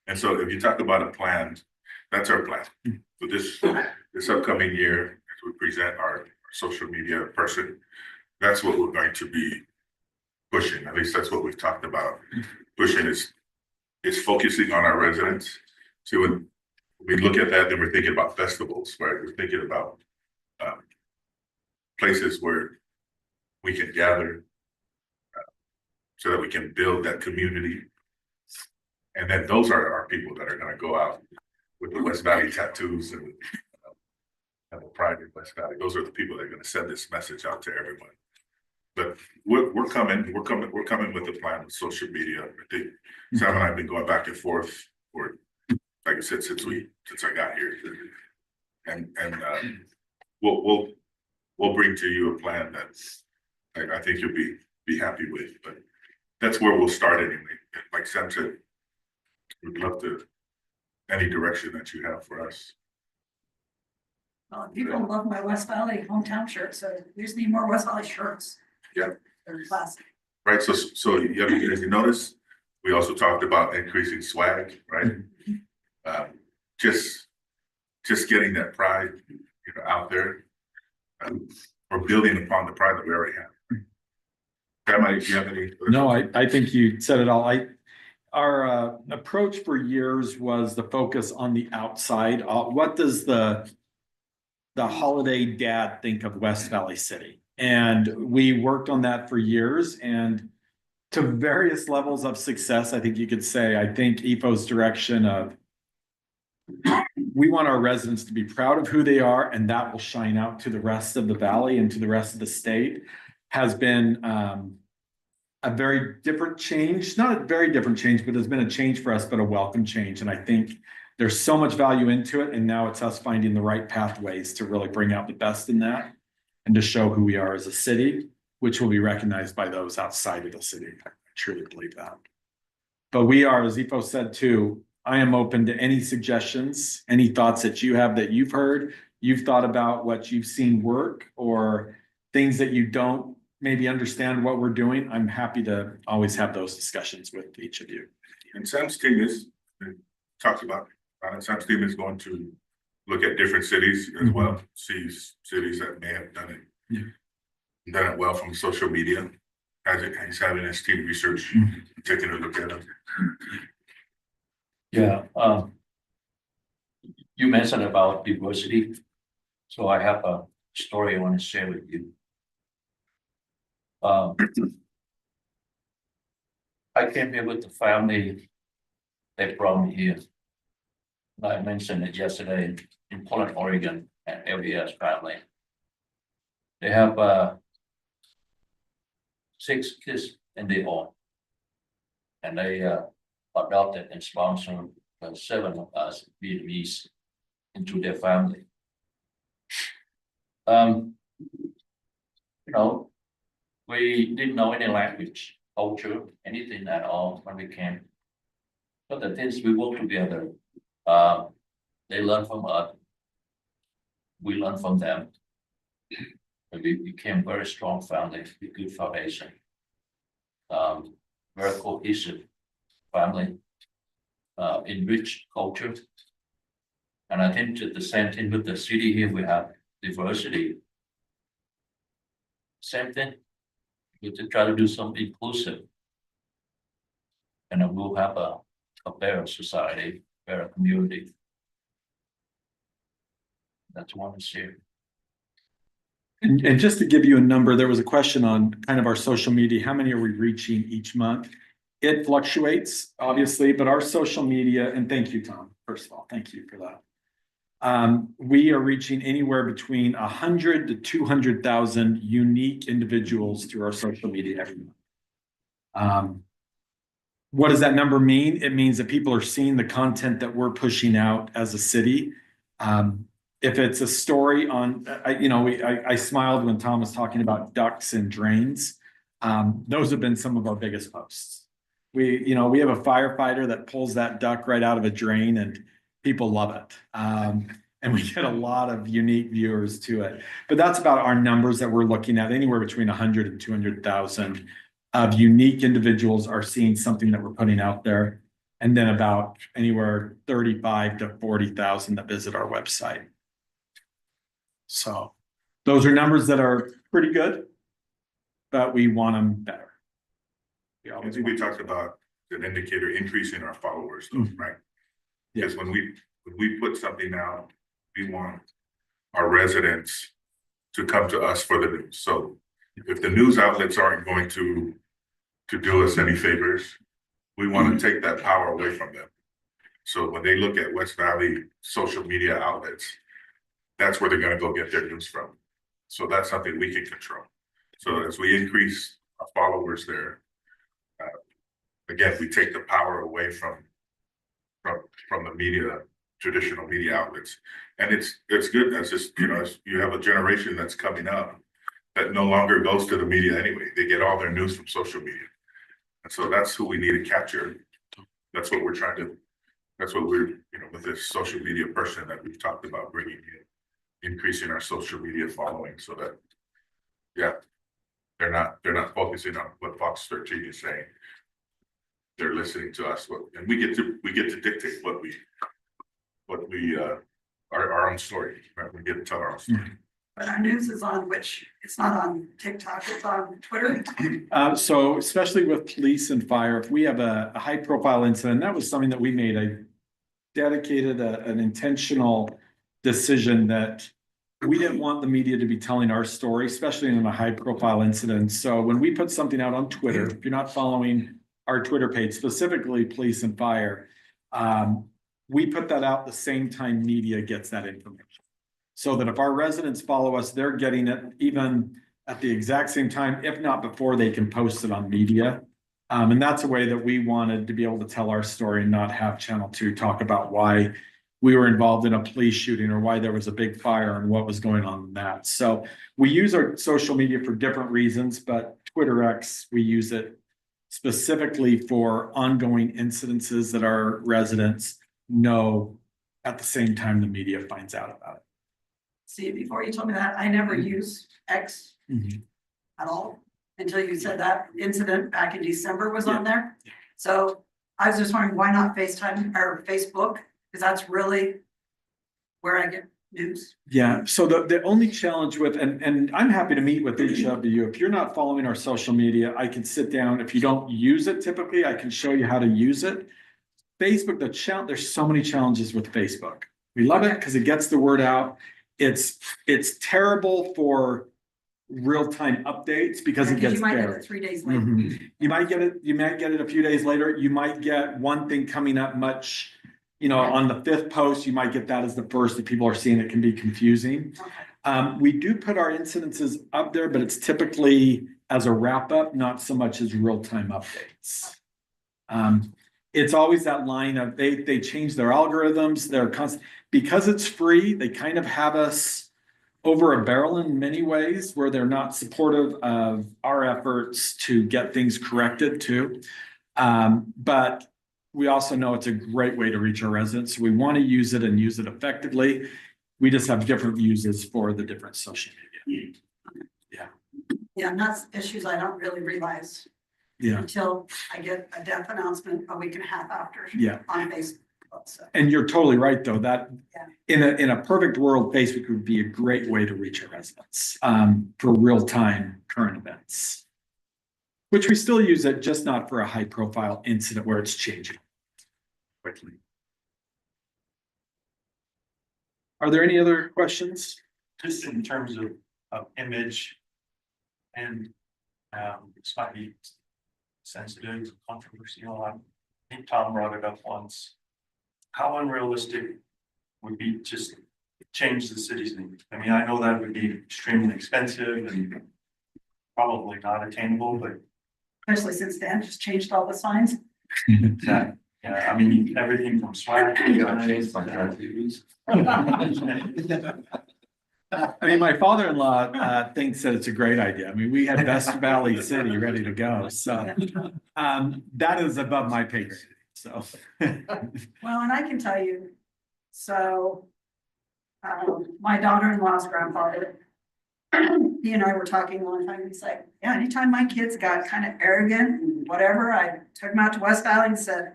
And so if you talk about a plan, that's our plan. So this upcoming year, as we present our social media person, that's what we're going to be pushing. At least that's what we've talked about. Pushing is focusing on our residents. So when we look at that, then we're thinking about festivals, right? We're thinking about places where we can gather so that we can build that community. And then those are our people that are going to go out with the West Valley tattoos and have a pride in West Valley. Those are the people that are going to send this message out to everyone. But we're coming with a plan with social media. I think Sam and I have been going back and forth for, like I said, since I got here. And we'll bring to you a plan that's I think you'll be happy with. But that's where we'll start anyway. Like Sam said, we'd love to any direction that you have for us. People love my West Valley hometown shirt, so we just need more West Valley shirts. Yeah. They're classic. Right, so as you notice, we also talked about increasing swag, right? Just getting that pride, out there, or building upon the pride that we already have. Sam, do you have any? No, I think you said it all. Our approach for years was the focus on the outside. What does the holiday dad think of West Valley City? And we worked on that for years, and to various levels of success, I think you could say. I think EPO's direction of we want our residents to be proud of who they are, and that will shine out to the rest of the valley and to the rest of the state, has been a very different change, not a very different change, but there's been a change for us, but a welcome change. And I think there's so much value into it. And now it's us finding the right pathways to really bring out the best in that and to show who we are as a city, which will be recognized by those outside of the city. I truly believe that. But we are, as EPO said too, I am open to any suggestions, any thoughts that you have that you've heard, you've thought about what you've seen work, or things that you don't maybe understand what we're doing. I'm happy to always have those discussions with each of you. And Sam's team talked about, Sam's team is going to look at different cities as well, see cities that may have done it well from social media. He's having his team research, taking a look at it. Yeah, you mentioned about diversity, so I have a story I want to share with you. I came here with the family. They brought me here. I mentioned it yesterday in Portland, Oregon, at LDS family. They have 6 kids and they all. And they adopted and sponsored 7 of us Vietnamese into their family. You know, we didn't know any language, culture, anything at all when we came. But the things we work together, they learn from us. We learn from them. And we became very strong family, with good foundation. Very cohesive family, enriched culture. And I think that the same thing with the city here, we have diversity. Same thing, we to try to do something inclusive. And then we'll have a better society, better community. That's what I want to see. And just to give you a number, there was a question on kind of our social media, how many are we reaching each month? It fluctuates, obviously, but our social media, and thank you, Tom, first of all, thank you for that. We are reaching anywhere between 100 to 200,000 unique individuals through our social media every month. What does that number mean? It means that people are seeing the content that we're pushing out as a city. If it's a story on, I smiled when Tom was talking about ducks and drains. Those have been some of our biggest posts. We have a firefighter that pulls that duck right out of a drain and people love it. And we get a lot of unique viewers to it. But that's about our numbers that we're looking at. Anywhere between 100 and 200,000 of unique individuals are seeing something that we're putting out there. And then about anywhere 35 to 40,000 that visit our website. So those are numbers that are pretty good, but we want them better. I think we talked about an indicator increasing our followers, though, right? Because when we put something out, we want our residents to come to us for the news. So if the news outlets aren't going to do us any favors, we want to take that power away from them. So when they look at West Valley social media outlets, that's where they're going to go get their news from. So that's something we can control. So as we increase our followers there, again, we take the power away from the media, traditional media outlets. And it's good as just, as you have a generation that's coming up that no longer goes to the media anyway. They get all their news from social media. And so that's who we need to capture. That's what we're trying to, that's what we're, with this social media person that we've talked about bringing in, increasing our social media following so that, they're not focusing on what Fox 13 is saying. They're listening to us, and we get to dictate what we our own story, right? We get to tell our own story. But our news is on it's not on TikTok, it's on Twitter. So especially with police and fire, if we have a high profile incident, that was something that we made an intentional decision that we didn't want the media to be telling our story, especially in a high profile incident. So when we put something out on Twitter, if you're not following our Twitter page, specifically police and fire, we put that out the same time media gets that information. So that if our residents follow us, they're getting it even at the exact same time, if not before they can post it on media. And that's a way that we wanted to be able to tell our story and not have Channel 2 talk about why we were involved in a police shooting or why there was a big fire and what was going on in that. So we use our social media for different reasons, but Twitter X, we use it specifically for ongoing incidences that our residents know at the same time the media finds out about it. See, before you told me that, I never use X at all until you said that incident back in December was on there. So I was just wondering, why not FaceTime or Facebook? Because that's really where I get news. Yeah, so the only challenge with, and I'm happy to meet with each of you. If you're not following our social media, I can sit down. If you don't use it typically, I can show you how to use it. Facebook, there's so many challenges with Facebook. We love it because it gets the word out. It's terrible for real-time updates because it gets you might get buried. it 3 days later. You might get it a few days later. You might get one thing coming up much, on the 5th post, you might get that as the first. If people are seeing it, can be confusing. Okay. We do put our incidences up there, but it's typically as a wrap up, not so much as real-time updates. It's always that line of they change their algorithms, because it's free, they kind of have us over a barrel in many ways where they're not supportive of our efforts to get things corrected too. But we also know it's a great way to reach our residents. We want to use it and use it effectively. We just have different uses for the different social media. Yeah, and that's issues I don't really realize Yeah, until I get a death announcement a week and a half after. yeah. On Facebook, so. And you're totally right, though, that Yeah. in a perfect world, Facebook would be a great way to reach our residents for real-time current events. Which we still use it, just not for a high-profile incident where it's changing quickly. Are there any other questions? Just in terms of image and, this might be sensitive, controversial, I think Tom brought it up once. How unrealistic would be just change the city's name? I mean, I know that would be extremely expensive and probably not attainable, but Especially since Dan just changed all the signs. that, yeah, I mean, everything from swag. You gotta change my tattoos. I mean, my father-in-law thinks that it's a great idea. I mean, we had Best Valley City ready to go, so that is above my pay grade, so. Well, and I can tell you, so. My daughter-in-law's grandfather. He and I were talking one time, he's like, yeah, anytime my kids got kind of arrogant and whatever, I took them out to West Valley and said,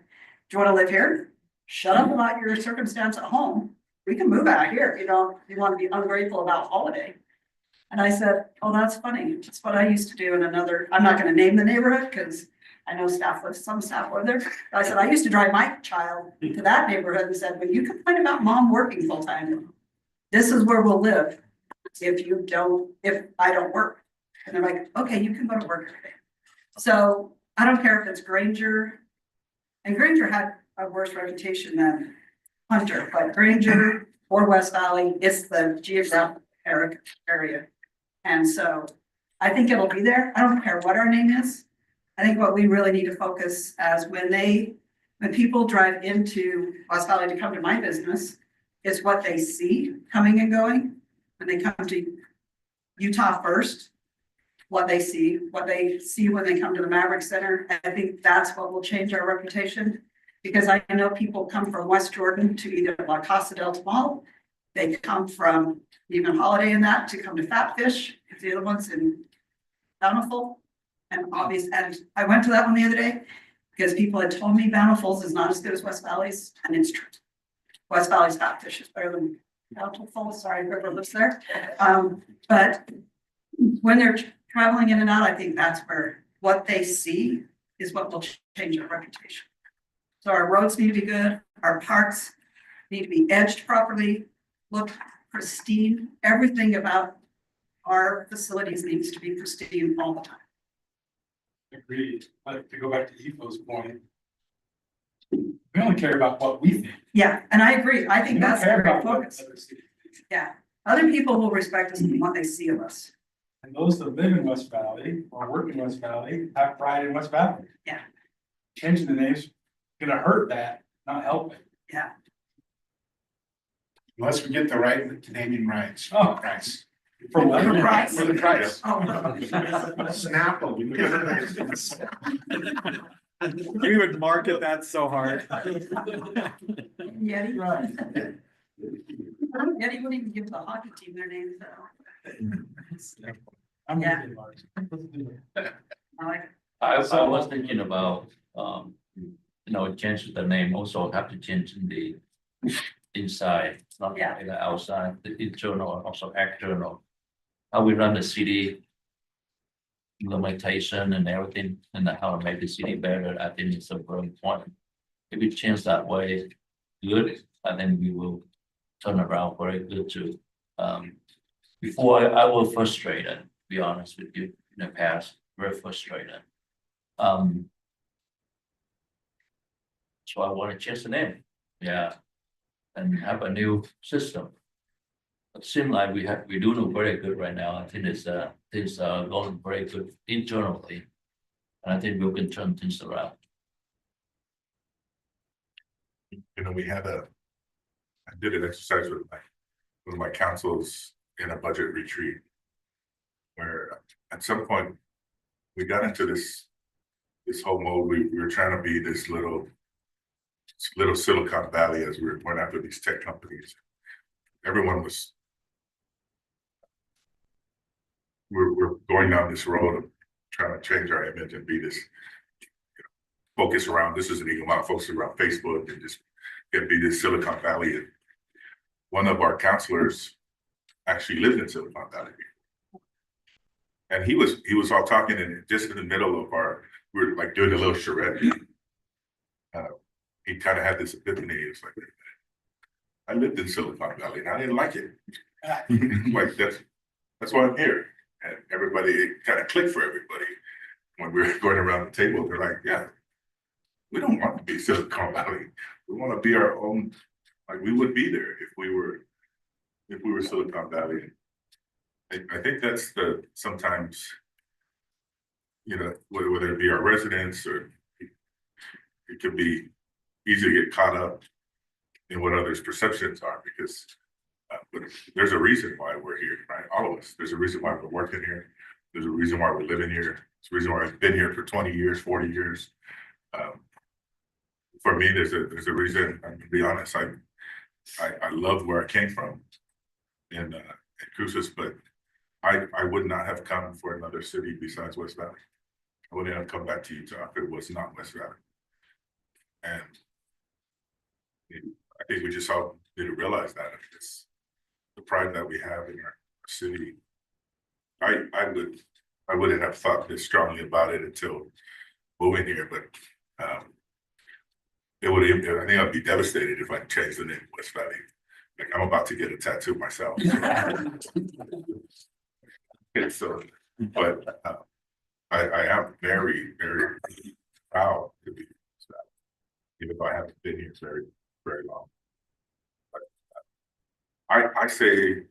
do you want to live here? Shut up about your circumstance at home. We can move out here, you know, if you want to be ungrateful about holiday. And I said, oh, that's funny. It's what I used to do in another, I'm not gonna name the neighborhood because I know some staff live there. But I said, I used to drive my child to that neighborhood and said, well, you complain about mom working full time. This is where we'll live if I don't work. And they're like, okay, you can go to work every day. So I don't care if it's Granger. And Granger had a worse reputation than Hunter, but Granger or West Valley, it's the geographic area. And so I think it'll be there. I don't care what our name is. I think what we really need to focus as when people drive into West Valley to come to my business, is what they see coming and going. When they come to Utah first, what they see when they come to the Maverick Center. I think that's what will change our reputation. Because I know people come from West Jordan to either La Casa del Tamal. They come from even Holiday in that to come to Fat Fish, it's the other ones in Bountiful. And I went to that one the other day because people had told me Bountiful's is not as good as West Valley's, and it's true. West Valley's Fat Fish is better than Bountiful, sorry, whoever lives there. But when they're traveling in and out, I think that's where what they see is what will change our reputation. So our roads need to be good, our parks need to be edged properly, look pristine, everything about our facilities needs to be pristine all the time. Agreed, but to go back to Efo's point. We only care about what we think. Yeah, and I agree, I We think don't that's care the great about what focus. others think. Yeah, other people will respect us in what they see of us. And those that live in West Valley or work in West Valley have pride in West Valley. Yeah. Changing the name's gonna hurt that, not help it. Yeah. Unless we get the right naming rights. Oh. Price. For what? For the price. For the price. Oh, Snapple. We would market that so hard. Yeti. Yeti wouldn't even give the hockey team their name, so. I'm Yeah. gonna Mars. I like it. I was thinking about, change the name, also have to change the inside, not Yeah. the outside, the internal, and also external. How we run the city, limitation and everything, and how to make the city better, I think it's a very important. If we change that way, good, I think we will turn around very good too. Before I was frustrated, to be honest with you, in the past, very frustrated. So I want to change the name, yeah, and have a new system. It seems like we're doing very good right now. I think things are going very good internally. And I think we can turn things around. You know, I did an exercise with my councils in a budget retreat. Where at some point, we got into this whole mode, we were trying to be this little Silicon Valley as we were going after these tech companies. Everyone was, we're going down this road of trying to change our image and be this, focus around, this is an equal amount of focus around Facebook and just be this Silicon Valley. And one of our counselors actually lived in Silicon Valley. And he was all talking and just in the middle of we were like doing a little charrette. He kind of had this epiphany. It's like, I lived in Silicon Valley and I didn't like it. Like that's why I'm here. And everybody, it kind of clicked for everybody. When we were going around the table, they're like, yeah, we don't want to be Silicon Valley. We want to be our own, like we would be there if we were Silicon Valley. I think that's sometimes, whether it be our residents or it could be easy to get caught up in what others' perceptions are because but there's a reason why we're here, right? All of us. There's a reason why we're working here. There's a reason why we're living here. There's a reason why I've been here for 20 years, 40 years. For me, there's a reason. I'm gonna be honest. I love where I came from in Cruces, but I would not have come for another city besides West Valley. I wouldn't have come back to Utah if it was not West Valley. And I think we just all need to realize that it's the pride that we have in our city. I wouldn't have thought this strongly about it until moving here, but I think I'd be devastated if I changed the name West Valley. Like I'm about to get a tattoo myself. And so, but I am very, very proud to be West Valley, even though I haven't been here very, very long. But I say,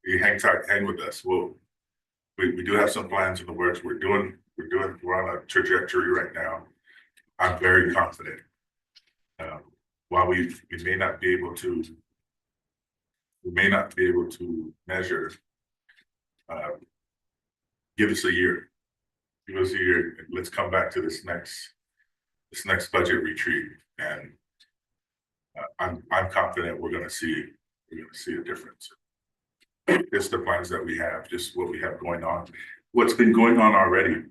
you hang tight, hang with us. We do have some plans in the works. We're on a trajectory right now. I'm very confident. While we may not be able to measure. Give us a year. Give us a year. And let's come back to this next budget retreat, and I'm confident we're gonna see a difference. Just the plans that we have, just what we have going on, what's been going on already.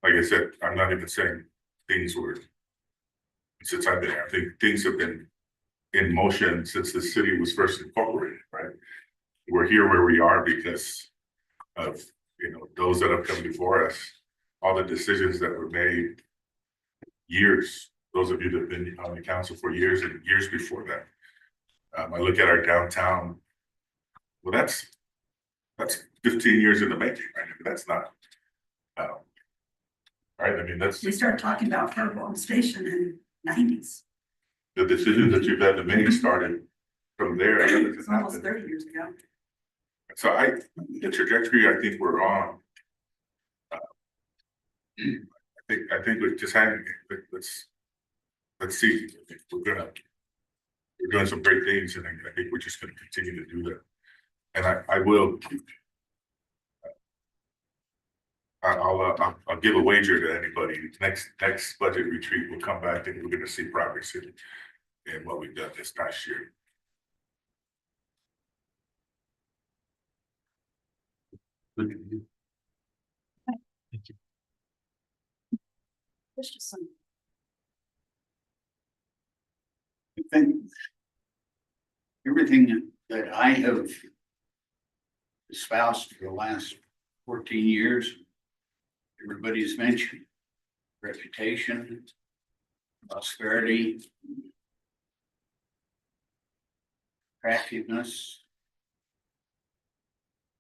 Like I said, I'm not even saying things were since I've been here. I think things have been in motion since the city was first incorporated, right? We're here where we are because of those that have come before us, all the decisions that were made years. Those of you that have been on the council for years and years before that. I look at our downtown. Well, that's 15 years in the making, right? I mean, that's not right. I mean, We started talking about Fairborn Station in the 90s. The decisions that you've had to make started from there. It's almost 30 years ago. So the trajectory I think we're on. I think we just had. Let's see. We're doing some great things, and I think we're just going to continue to do that. And I will. I'll give a wager to anybody. Next budget retreat, we'll come back and we're going to see progress in what we've done this past year. Thank you. There's just some. I think everything that I have espoused for the last 14 years, everybody's mentioned reputation, prosperity, attractiveness.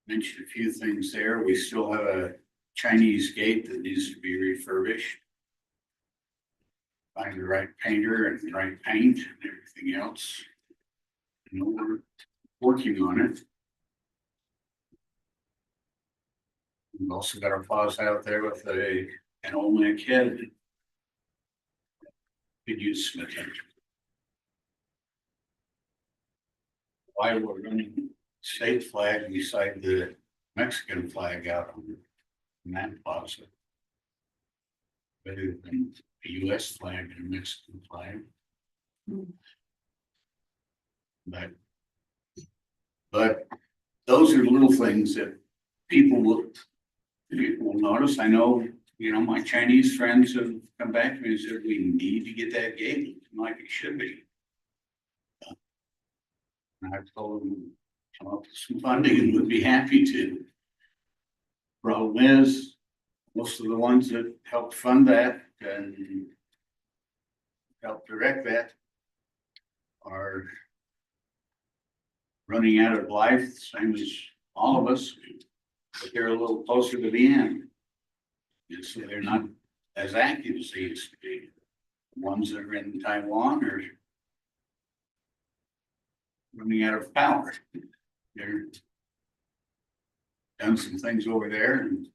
Mentioned a few things there. We still have a Chinese gate that needs to be refurbished. Find the right painter and the right paint and everything else. You know, we're working on it. We've also got our plaza out there with an old man kid. Could use some attention. Why we're running state flag beside the Mexican flag out on that plaza. Better than a US flag and a Mexican flag. But those are little things that people will notice. I know, you know, my Chinese friends have come back to me and said, we need to get that gate like it should be. And I've told them, come up with some funding and would be happy to. Problem is, most of the ones that helped fund that and help direct that are running out of life, same as all of us, but they're a little closer to the end. And so they're not as active as they used to be. The ones that are in Taiwan are running out of power. They're done some things over there, and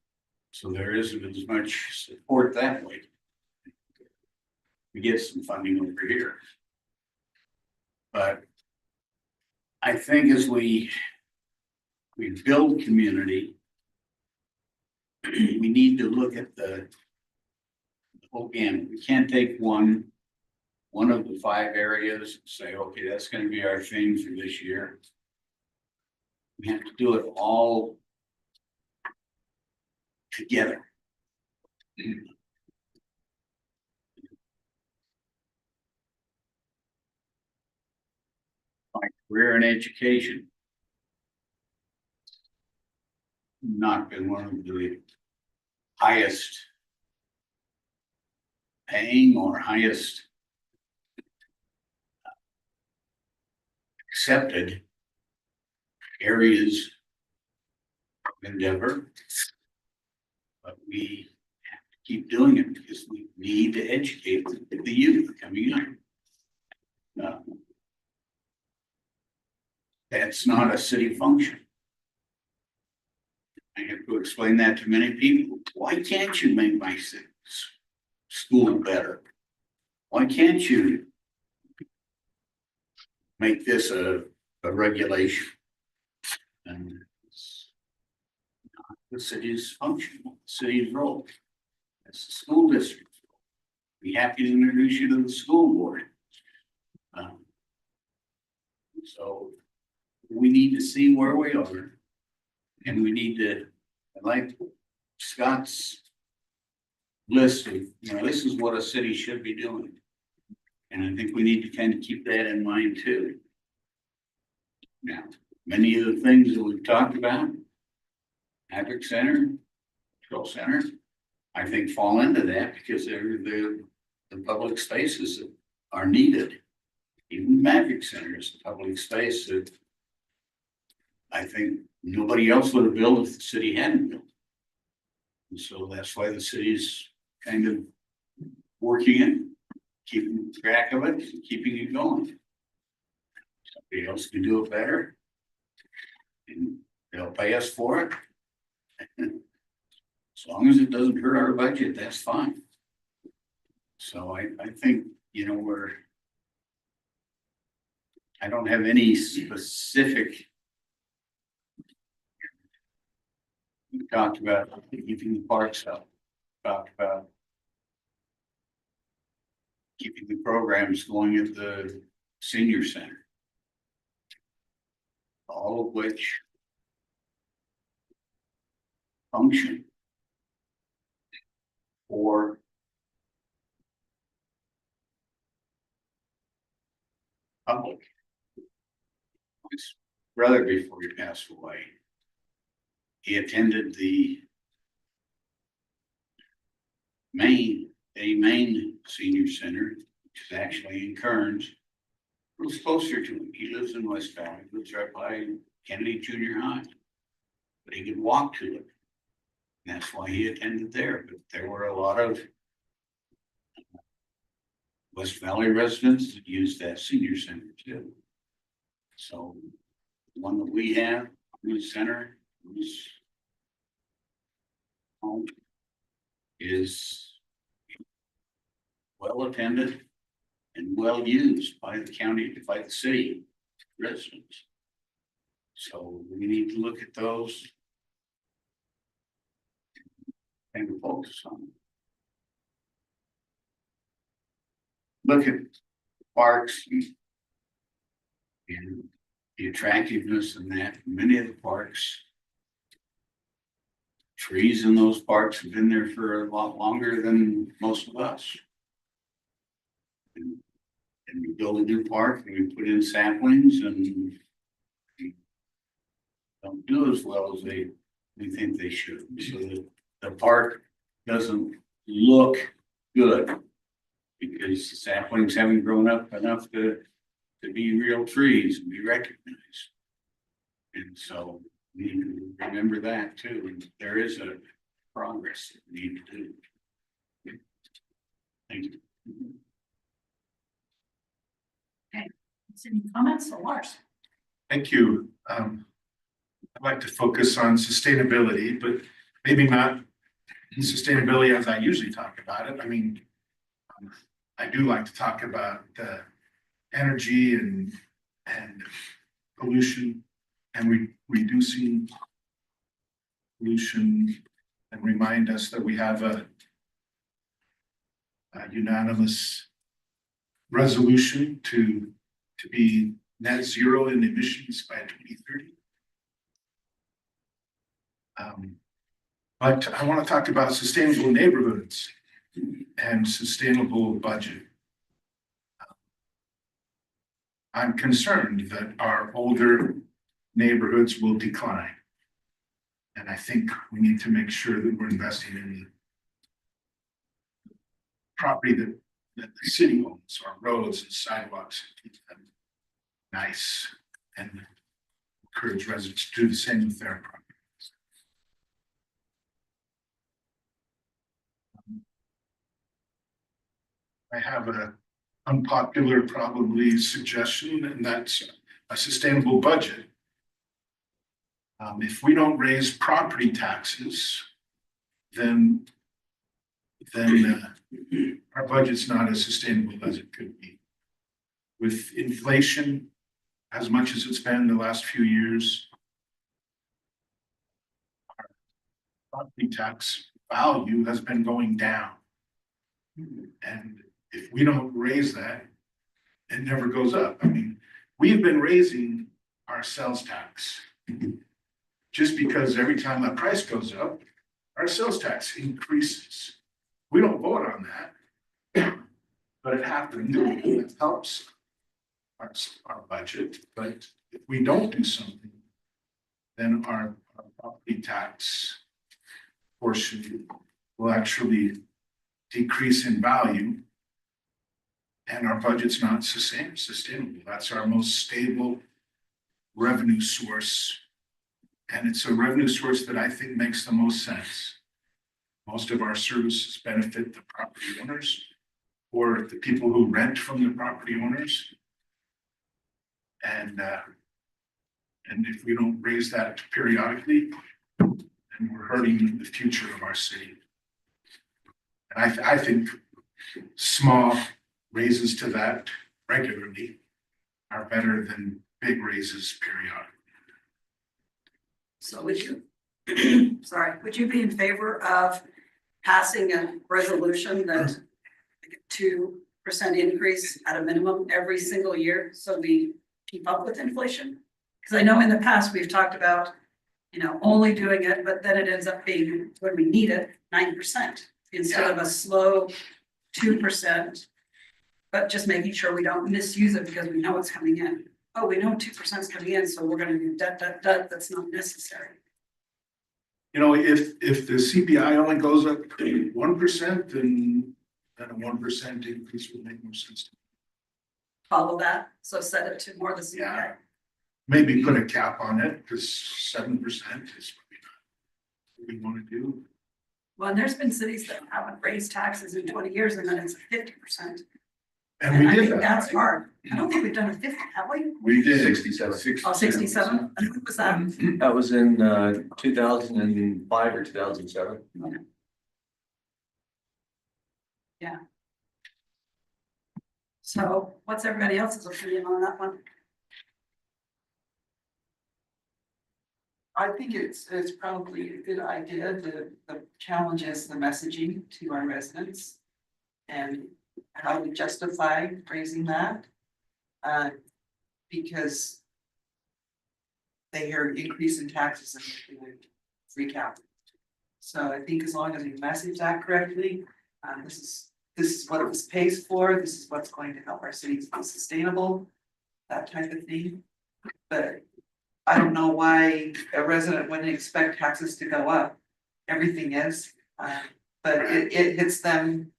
so there isn't as much support that way. We get some funding over here. But I think as we build community, we need to look at the whole gamut. We can't take one of the 5 areas and say, okay, that's going to be our theme for this year. We have to do it all together. My career in education, not been one of the highest paying or highest accepted areas of endeavor. But we have to keep doing it because we need to educate the youth coming up. That's not a city function. I have to explain that to many people. Why can't you make my school better? Why can't you make this a regulation? And it's not the city's function, the city's role. It's the school district's role. Be happy to introduce you to the school board. So we need to see where we are. And we need to, like Scott's list of, you know, this is what a city should be doing. And I think we need to kind of keep that in mind too. Now, many of the things that we've talked about, Maverick Center, Control Center, I think fall into that because they're the public spaces that are needed. Even Maverick Center is a public space that I think nobody else would have built if the city hadn't built. And so that's why the city's kind of working it, keeping track of it, and keeping it going. Somebody else can do it better. And they'll pay us for it. As long as it doesn't hurt our budget, that's fine. So I think, you know, I don't have any specific. We talked about keeping the parks up, talked about keeping the programs going at the senior center. All of which function for public. His brother, before he passed away, he attended the Maine Senior Center, which is actually in Kearns. It was closer to him. He lives in West Valley, lives right by Kennedy Junior High. But he could walk to it. And that's why he attended there. But there were a lot of West Valley residents that used that senior center too. So the one that we have, who's center, who's home is well attended and well used by the county, by the city residents. So we need to look at those and focus on them. Look at parks and the attractiveness in that. Many of the parks, trees in those parks have been there for a lot longer than most of us. And we build a new park and we put in saplings and we don't do as well as we think they should. So the park doesn't look good because the saplings haven't grown up enough to be real trees and be recognized. And so we need to remember that too. And there is a progress that we need to do. Thank you. Any comments or Lars? Thank you. I'd like to focus on sustainability, but maybe not sustainability as I usually talk about it. I mean, I do like to talk about energy and pollution and reducing pollution, and remind us that we have a unanimous resolution to be net zero in emissions by 2030. But I want to talk about sustainable neighborhoods and sustainable budget. I'm concerned that our older neighborhoods will decline. And I think we need to make sure that we're investing in the property that the city owns, our roads and sidewalks, and keep them nice, and encourage residents to do the same with their properties. I have an unpopular, probably suggestion, and that's a sustainable budget. If we don't raise property taxes, then our budget's not as sustainable as it could be. With inflation, as much as it's been the last few years, our property tax value has been going down. And if we don't raise that, it never goes up. I mean, we've been raising our sales tax. Just because every time the price goes up, our sales tax increases. We don't vote on that, but it happens. It helps our budget. But if we don't do something, then our property tax portion will actually decrease in value, and our budget's not sustainable. That's our most stable revenue source. And it's a revenue source that I think makes the most sense. Most of our services benefit the property owners or the people who rent from the property owners. And if we don't raise that periodically, then we're hurting the future of our city. And I think small raises to that regularly are better than big raises periodically. So would you, would you be in favor of passing a resolution that 2% increase at a minimum every single year so we keep up with inflation? Because I know in the past we've talked about, only doing it, but then it ends up being, when we need it, 9% instead of a slow 2, but just making sure we don't misuse it because we know it's coming in. Oh, we know 2% is coming in, so we're gonna do debt, that's not necessary. If the CPI only goes up 1%, then a 1% increase would make more sense. Follow that, so set it to more the CPI. Yeah. Maybe put a cap on it, because 7% is probably not what we want to do. Well, and there's been cities that haven't raised taxes in 20 years and then it's 50%. And we I did think that's that. hard. I don't think we've done a 50, have we? We did. 67. Oh, 67? And when was that? That was in 2005 or 2007. So what's everybody else's opinion on that one? I think it's probably a good idea. The challenge is the messaging to our residents. And how we justify raising that. Because they hear increase in taxes and they would freak out. So I think as long as we message that correctly, this is what this pays for, this is what's going to help our cities be sustainable, that type of thing. But I don't know why a resident wouldn't expect taxes to go up. Everything is, but it hits them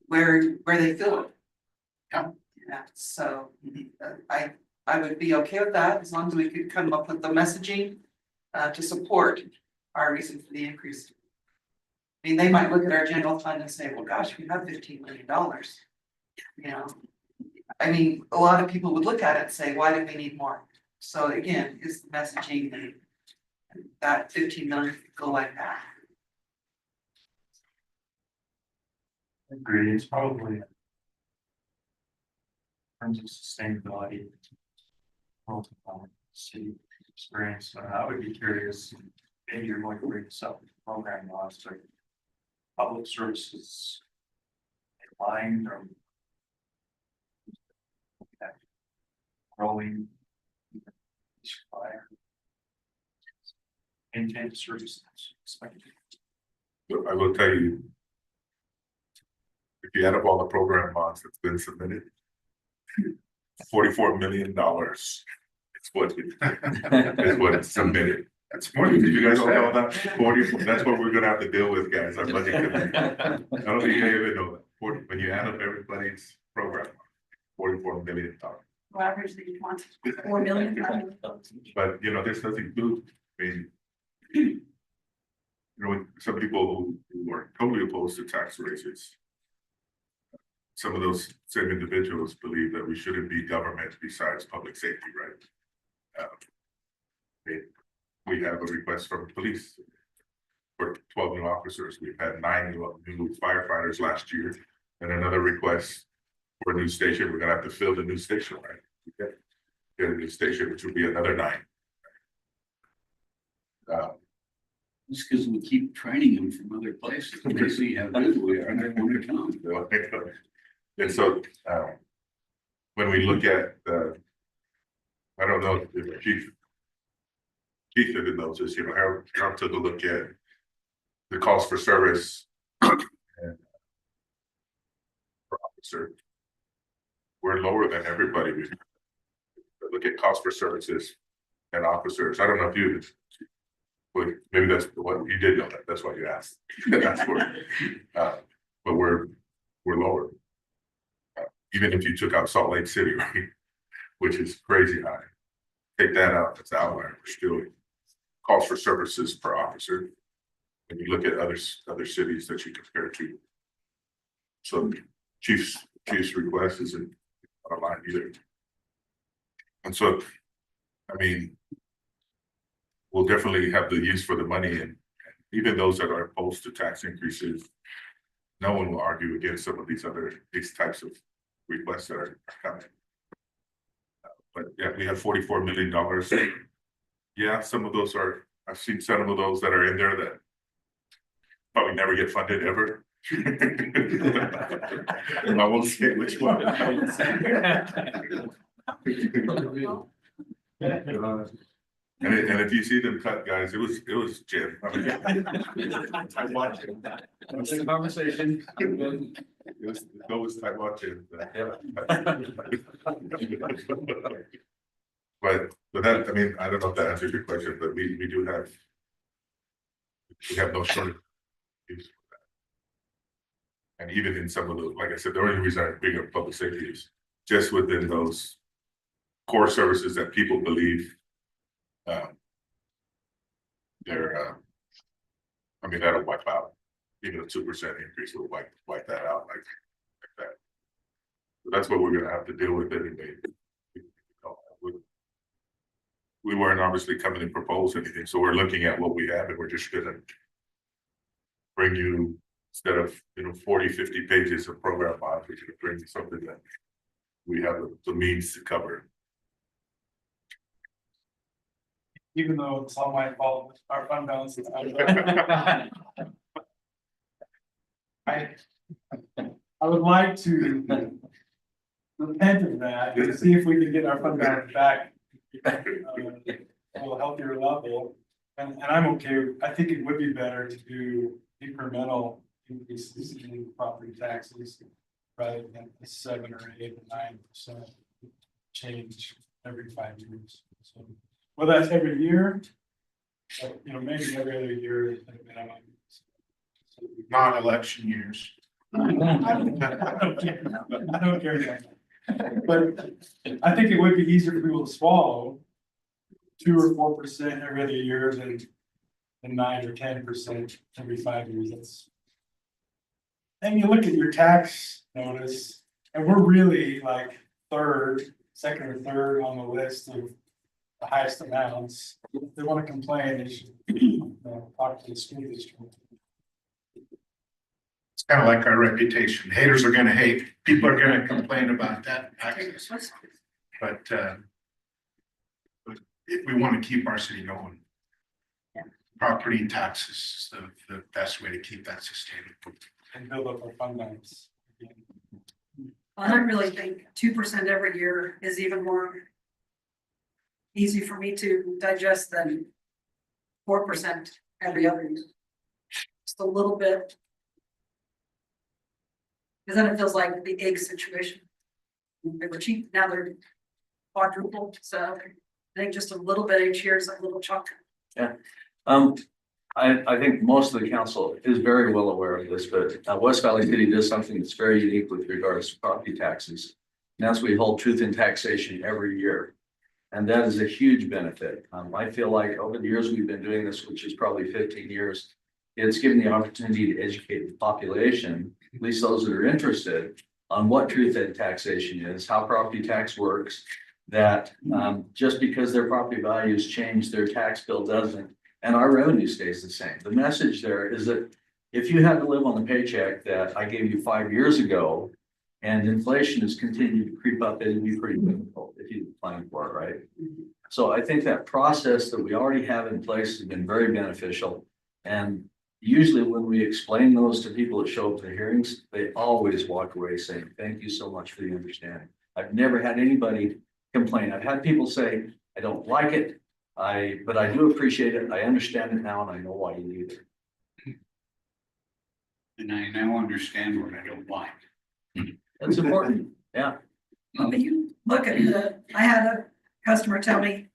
where they feel it. Yeah, so I would be okay with that as long as we could come up with the messaging to support our reason for the increase. I mean, they might look at our general fund and say, well, gosh, we have $15 million. You know, I mean, a lot of people would look at it and say, why do we need more? So again, is the messaging that 15 million could go like that. Agree, it's probably. In terms of sustainability. City experience, I would be curious, maybe you're going to bring this up with the program laws, but public services. Decline or. Growing. Fire. Maintain services expected. But I will tell you. If you add up all the program bonds that's been submitted. $44 million. It's what is what it's submitted. That's more than you guys all know that 40, that's what we're gonna have to deal with, guys, our budget committee. I don't think you even know that. 40, when you add up everybody's program, $44 million. Well, average that you want, 4 million. But you know, this doesn't include, I mean. You know, some people who are totally opposed to tax raises. Some of those same individuals believe that we shouldn't be government besides public safety, right? We have a request from police for 12 new officers. We've had 9 new firefighters last year, and another request for a new station. We're gonna have to fill the new station, right? Get a new station, which would be another 9. Just because we keep training them from other places, they see how good we are, and they want to come. And so, when we look at I don't know if Chief even knows this, you know, Harold took a look at the calls for service and for officer. We're lower than everybody. We look at cost for services and officers. I don't know if you, but maybe that's what you did know that. That's why you asked. That's where, but we're lower. Even if you took out Salt Lake City, right, which is crazy high, take that out, that's outlier, we're still cost for services per officer. When you look at other cities that you compare to. So chief's request isn't aligned either. And so, I mean, we'll definitely have the use for the money, and even those that are opposed to tax increases, no one will argue against some of these types of requests that are coming. But yeah, we have $44 million. Yeah, some of those are, I've seen some of those that are in there that probably never get funded ever. I won't say which one. And if you see them cut, guys, it was Jim. I watched it. What's the conversation? It was I watched it. But that, I mean, I don't know if that answers your question, but we have no shortage. And even in some of those, like I said, the only reason I bring up public safety is just within those core services that people believe they're I mean, that'll wipe out. Even a 2% increase will wipe that out like that. That's what we're gonna have to deal with anyway. We weren't obviously coming to propose anything, so we're looking at what we have and we're just gonna bring you, instead of, 40, 50 pages of program files, we're gonna bring you something that we have the means to cover. Even though it's all my fault, our fund balance is. I would like to repent of that and see if we can get our fund balance back to a healthier level. And I'm okay, I think it would be better to do incremental increases in property taxes rather than the 7 or 8 or 9% change every 5 years. So, well, that's every year, maybe every other year is a minimum. Non-election years. I don't care. But I think it would be easier for people to swallow 2 or 4% every other year than 9 or 10% every 5 years. That's. And you look at your tax notice, and we're really like second or third on the list of the highest amounts. If they want to complain, they should talk to the school district. It's kind of like our reputation. Haters are gonna hate, people are gonna complain about that. But if we want to keep our city going. Property taxes is the best way to keep that sustainable. And build up our fund balance. I really think 2% every year is even more easy for me to digest than 4% every other year. Just a little bit. Because then it feels like the egg situation. They were cheap, now they're quadrupled, so I think just a little bit each year is a little chunk. Yeah. I think most of the council is very well aware of this, but West Valley City does something that's very unique with regards to property taxes. And that's we hold truth in taxation every year. And that is a huge benefit. I feel like over the years we've been doing this, which is probably 15 years, it's given the opportunity to educate the population, at least those that are interested, on what truth in taxation is, how property tax works, that just because their property values change, their tax bill doesn't, and our revenue stays the same. The message there is that if you had to live on the paycheck that I gave you 5 years ago, and inflation has continued to creep up, it'd be pretty difficult if you plan for it, right? So I think that process that we already have in place has been very beneficial. And usually when we explain those to people that show up to the hearings, they always walk away saying, thank you so much for the understanding. I've never had anybody complain. I've had people say, I don't like it, but I do appreciate it. I understand it now and I know why you need it. And I now understand what I don't like. That's important. Yeah. But you look at I had a customer tell me,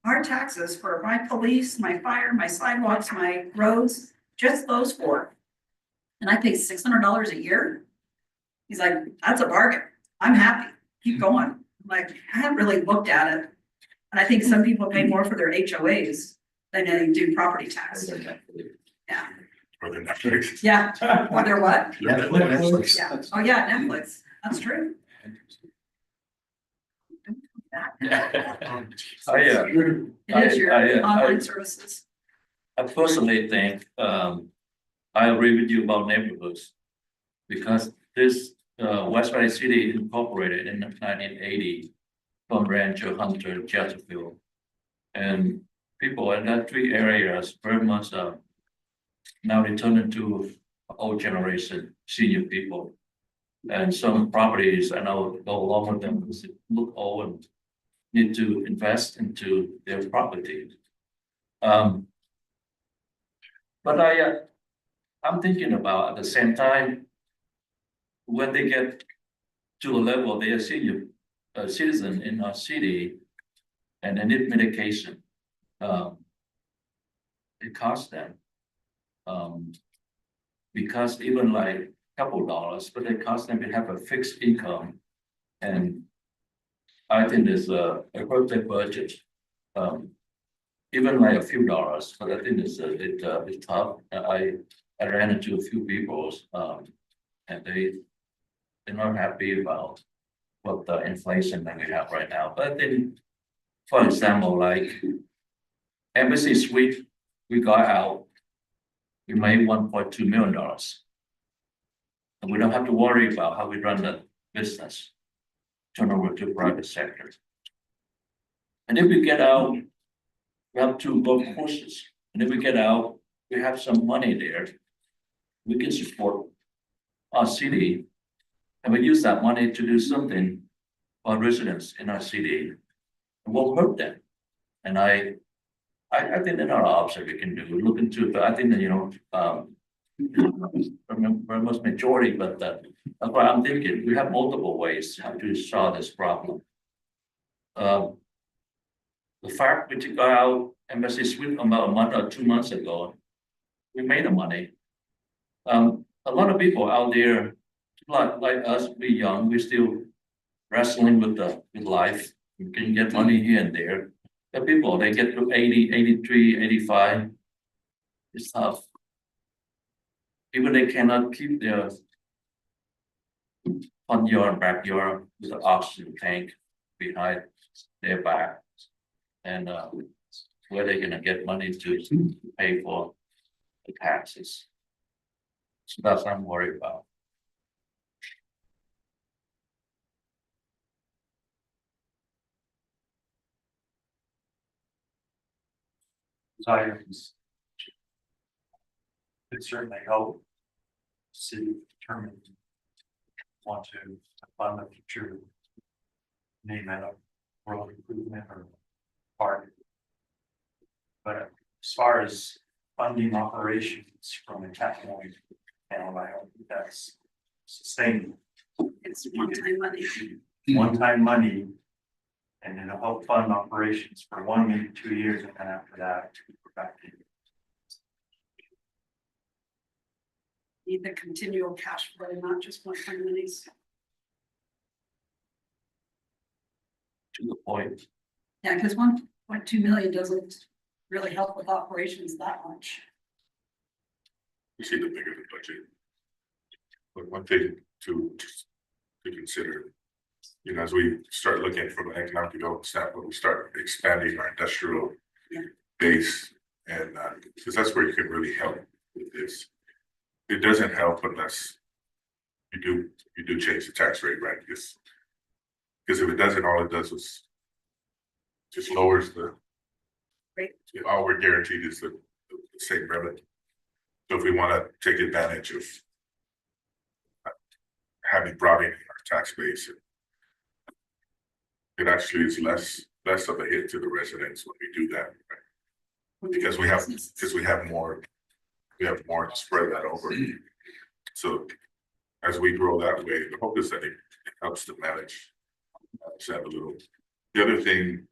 our taxes for my police, my fire, my sidewalks, my roads, just those 4. And I pay $600 a year. He's like, that's a bargain. I'm happy. Keep going. I'm like, I haven't really looked at it. And I think some people pay more for their HOAs than they do property tax. Yeah. Or the Netflix. Yeah. Or their what? Netflix. Yeah. Oh, yeah, Netflix. That's true. It is your online services. I personally think, I agree with you about neighborhoods. Because this, West Valley City incorporated in 1980 from Rancho Hunter, Chesterfield. And people in that 3 areas very much, now they turn into old generation senior people. And some properties, I know, go along with them, because they look old and need to invest into their property. But I'm thinking about at the same time, when they get to a level they are senior citizen in our city, and they need medication, it costs them. Because even like a couple dollars, but it costs them to have a fixed income. And I think there's a birthday budget, even like a few dollars, but I think it's tough. I ran into a few people, and they're not happy about what the inflation that we have right now, but then, for example, like Embassy Suite, we got out, we made $1.2 million. And we don't have to worry about how we run the business, turn over to private sector. And if we get out, we have 2 golf courses, and if we get out, we have some money there. We can support our city, and we use that money to do something for residents in our city. It won't hurt them. And I think there are options we can do, look into, but I think that, very much majority, but that's why I'm thinking, we have multiple ways how to solve this problem. The fact we took out Embassy Suite about a month or 2 months ago, we made the money. A lot of people out there, like us, we young, we still wrestling with life. We can get money here and there. The people, they get to 80, 83, 85. It's tough. Even they cannot keep their front yard, backyard with the oxygen tank behind their back. And where they gonna get money to pay for the taxes? So that's what I'm worried about. Items. It certainly help. City determine. Want to fund the future. Name it a road improvement or park. But as far as funding operations from a capital, I don't think that's sustainable. It's one-time money. One-time money. And it'll help fund operations for 1, maybe 2 years, and then after that, we're back to. Need the continual cash flow, not just one-time monies. To the point. Yeah, because 1.2 million doesn't really help with operations that much. You see the bigger the budget. But one thing to consider, as we start looking from an economic development standpoint, we start expanding our industrial base, and because that's where you can really help with this. It doesn't help unless you do change the tax rate, right? Because if it doesn't, all it does is just lowers the rate. All we're guaranteed is the same revenue. So if we want to take advantage of having broadening our tax base, it actually is less of a hit to the residents when we do that, right? Because we have more to spread that over. So as we grow that way, the hope is that it helps to manage that a little. The other thing,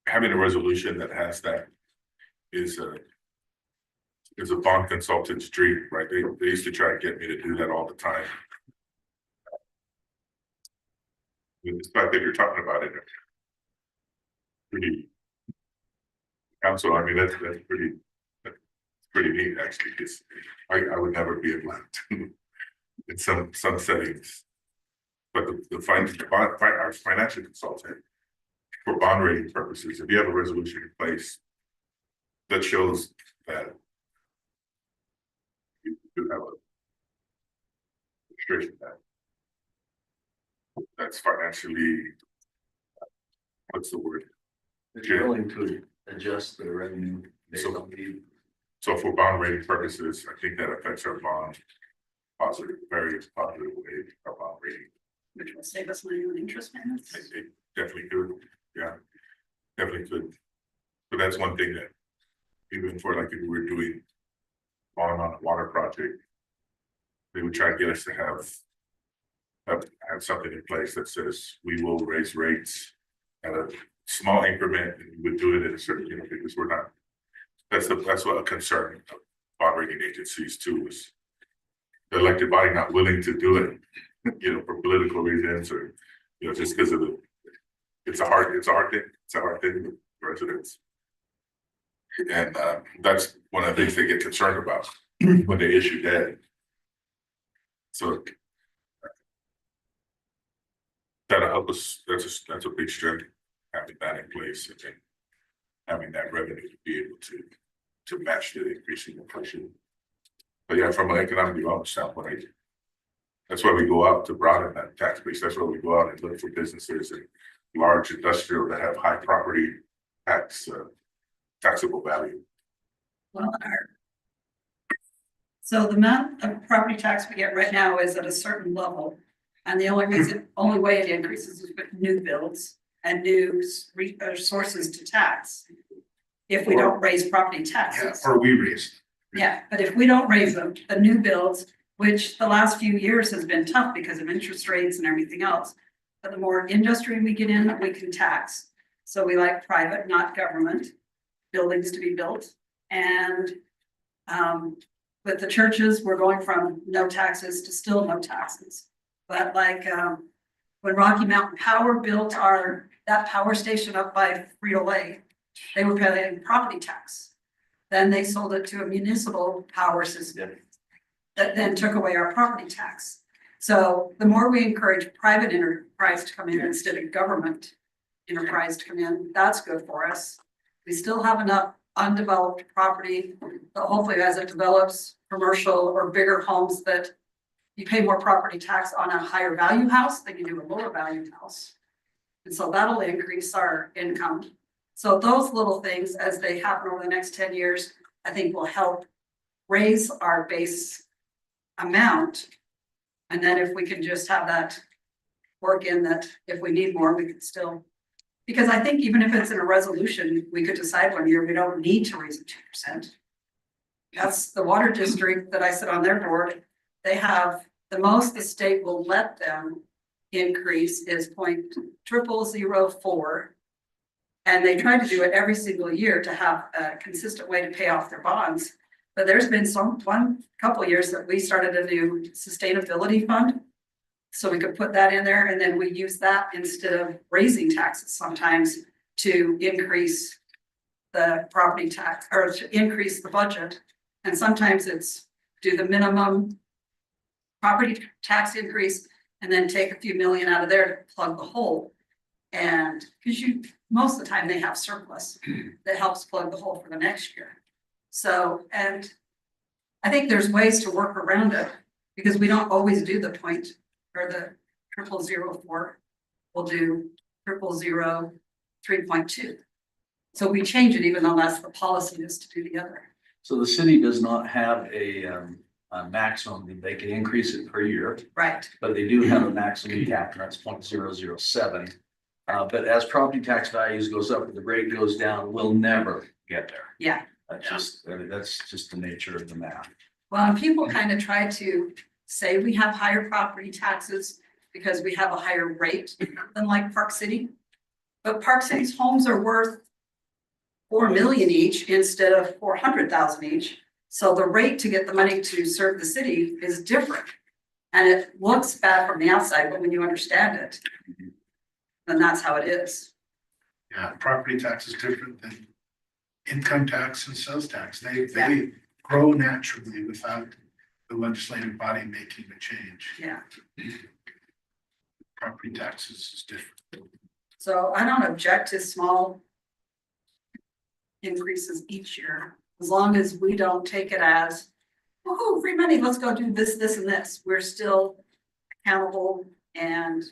having a resolution that has that is a bond consultant's dream, right? They used to try to get me to do that all the time. The fact that you're talking about it, pretty council. I mean, that's pretty neat actually. Because I would never be able to in some settings. But our financial consultant, for bond rating purposes, if you have a resolution in place that shows that you do have a restriction that's financially, what's the word? They're willing to adjust the revenue based So- on need. So for bond rating purposes, I think that affects our bond very positive way, our bond rating. Which will save us money on interest payments. It definitely could, yeah, definitely could. But that's one thing that even for like if we were doing bond on a water project, they would try to get us to have something in place that says we will raise rates at a small increment, and we would do it at a certain, because we're not. That's what a concern of bond rating agencies too is the elected body not willing to do it, for political reasons or just because of it's a hard thing with residents. And that's one of the things they get concerned about when they issue debt. So That'll help us, that's a big strength, having that in place and then having that revenue to be able to match the increasing inflation. But yeah, from an economic development standpoint, that's why we go out to broaden that tax base. That's why we go out and look for businesses and large industrial that have high property tax, taxable value. Well, so the amount of property tax we get right now is at a certain level. And the only way it increases is with new builds and new sources to tax. If we don't raise property Yeah, taxes. or we raised. Yeah, but if we don't raise them, the new builds, which the last few years has been tough because of interest rates and everything else. But the more industry we get in, we can tax. So we like private, not government, buildings to be built. And with the churches, we're going from no taxes to still no taxes. But like when Rocky Mountain Power built that power station up by Frito-Lay, they were paying property tax. Then they sold it to a municipal power system that then took away our property tax. So the more we encourage private enterprise to come in instead of government enterprise to come in, that's good for us. We still have enough undeveloped property that hopefully as it develops commercial or bigger homes that you pay more property tax on a higher value house than you do a lower value house. And so that'll increase our income. So those little things, as they happen over the next 10 years, I think will help raise our base amount. And then if we can just have that work in that if we need more, we could still, because I think even if it's in a resolution, we could decide one year we don't need to raise it 2%. That's the water district that I sit on their board. They have the most the state will let them increase is 0.0004. And they try to do it every single year to have a consistent way to pay off their bonds. But there's been one couple of years that we started a new sustainability fund. So we could put that in there and then we use that instead of raising taxes sometimes to increase the property tax or to increase the budget. And sometimes it's do the minimum property tax increase and then take a few million out of there to plug the hole. And because most of the time they have surplus that helps plug the hole for the next year. So, and I think there's ways to work around it because we don't always do the point or the 0004. We'll do 000-3.2. So we change it even though that's the policy is to do the other. So the city does not have a maximum, they can increase it per year, Right. but they do have a maximum cap, and that's 0.007. But as property tax values goes up, the rate goes down, we'll never get there. Yeah. That's just the nature of the math. Well, and people kind of try to say we have higher property taxes because we have a higher rate than like Park City. But Park City's homes are worth 4 million each instead of 400,000 each. So the rate to get the money to serve the city is different. And it looks bad from the outside, but when you understand it, then that's how it is. Yeah, property tax is different than income tax and sales tax. They Yeah. grow naturally without the legislative body making a change. Yeah. Property taxes is different. So I don't object to small increases each year, as long as we don't take it as, oh, free money, let's go do this, this, and this. We're still accountable and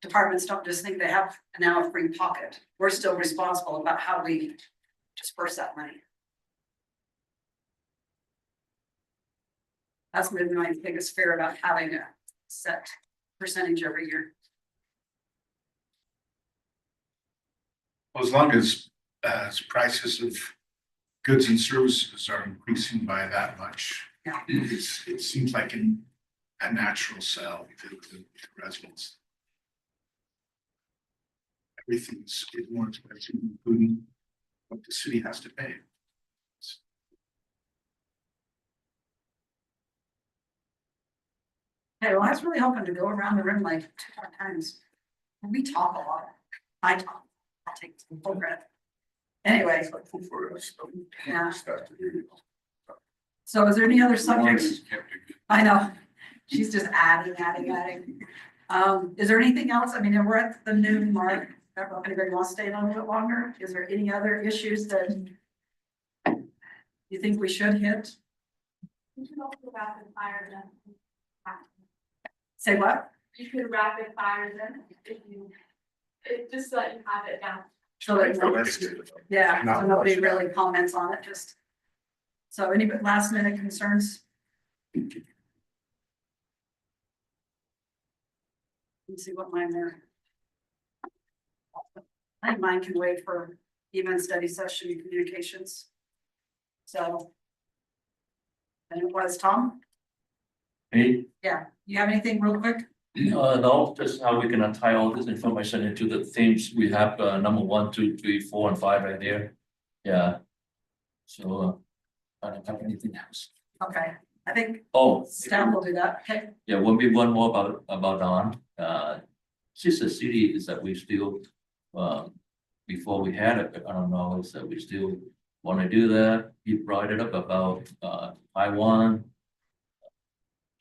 departments don't just think they have now a free pocket. We're still responsible about how we disperse that money. That's maybe my biggest fear about having a set percentage every year. Well, as long as prices of goods and services are increasing by that much. Yeah. It seems like a natural sell to residents. Everything's getting more expensive, including what the city has to pay. Hey, well, I was really hoping to go around the room like 2 more times. We talk a lot. I talk. I'll take some full breath. Anyway, For us, Yeah. start to hear you. so is there any other subjects? I know. She's just adding. Is there anything else? I mean, we're at the noon mark. I don't know if anybody wants to stay on a little bit longer. Is there any other issues that you think we should hit? You should also rapid fire them. Say what? You could rapid fire them if you, just so that you have it down. So that, yeah, so Not nobody much. really comments on it, just. So any last minute concerns? Let's see what mine are. I think mine can wait for even study session and communications. So. And it was Tom? Hey, Yeah, you have anything real quick? no, just how we can tie all this information into the themes. We have, number 1, 2, 3, 4, and 5 right there. Yeah. So, I don't have anything else. Okay, I think Oh, staff will do that. Okay, yeah, one more about Don. Sister City is that we still, before we had it, I don't know, is that we still want to do that. He brought it up about, Taiwan.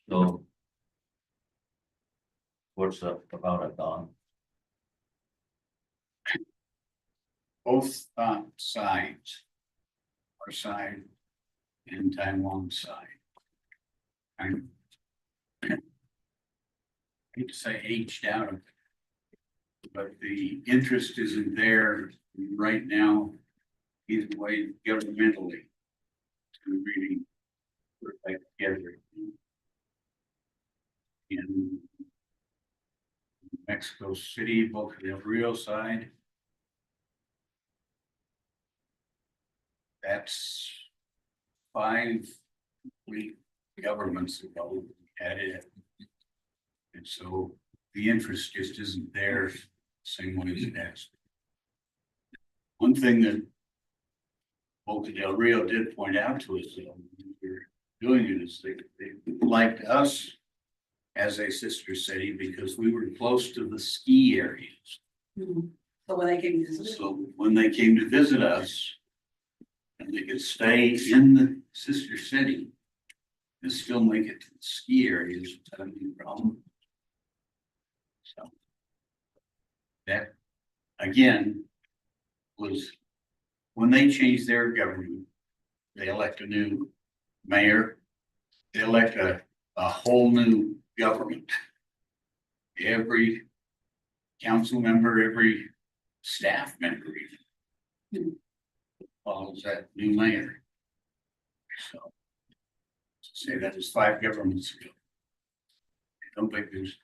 So. What's up about it, Don? Both sides. Our side and Taiwan's side. I'm hate to say aged out of it, but the interest isn't there right now, either way governmentally, to really work back together. In Mexico City, Boca del Rio side. That's 5 governments ago we had it. And so the interest just isn't there the same way as it has. One thing that Boca del Rio did point out to us, though, when we were doing it, is they liked us as a sister city because we were close to the ski areas. so when they came to visit. So when they came to visit us, and they could stay in the sister city and still make it to the ski areas without any problem. So that, again, was when they changed their government, they elect a new mayor, they elect a whole new government. Every council member, every staff member even follows that new mayor. So say that was 5 governments ago. I don't think there's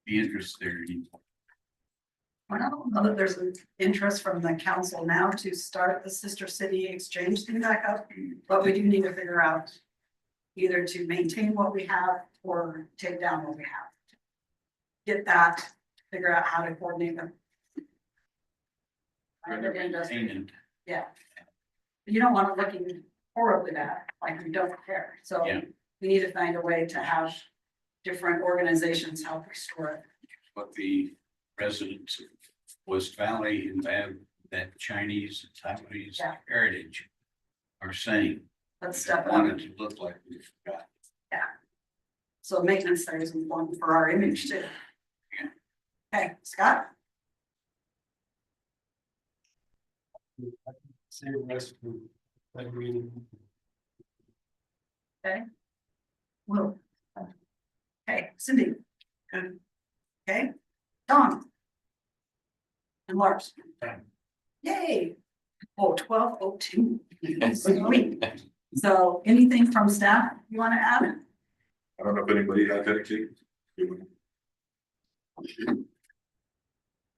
the interest there anymore. I don't know that there's an interest from the council now to start the sister city exchange thing back up, but we do need to figure out either to maintain what we have or take down what we have. Get that, figure out how to coordinate them. Yeah. You don't want it looking horribly bad, like we don't care, so Yeah. we need to find a way to have different organizations help restore it. What the residents of West Valley and that Chinese and Taiwanese Yeah. heritage are saying. Let's step They up. want it to look like we forgot. So maintenance there is important for our image too. Yeah. Okay, Scott? Say the rest of that meeting. Will. Okay, Cindy. Good. Okay, Don. And Lars. Yay. Oh, 12:02. Sweet. So anything from staff you want to add? I don't know if anybody has anything.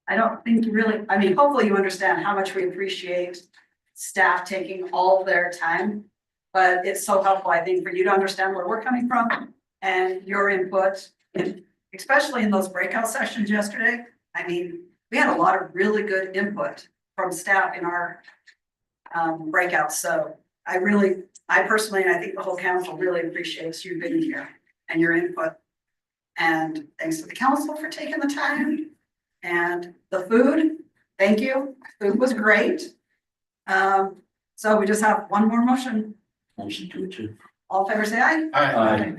I don't think you really, I mean, hopefully you understand how much we appreciate staff taking all of their time. But it's so helpful, I think, for you to understand where we're coming from and your input, and especially in those breakout sessions yesterday. I mean, we had a lot of really good input from staff in our breakouts. So I personally, and I think the whole council really appreciates you being here and your input. And thanks to the council for taking the time. And the food, thank you. Food was great. So we just have one more motion. Motion to adjourn. All in favor, say aye. Aye.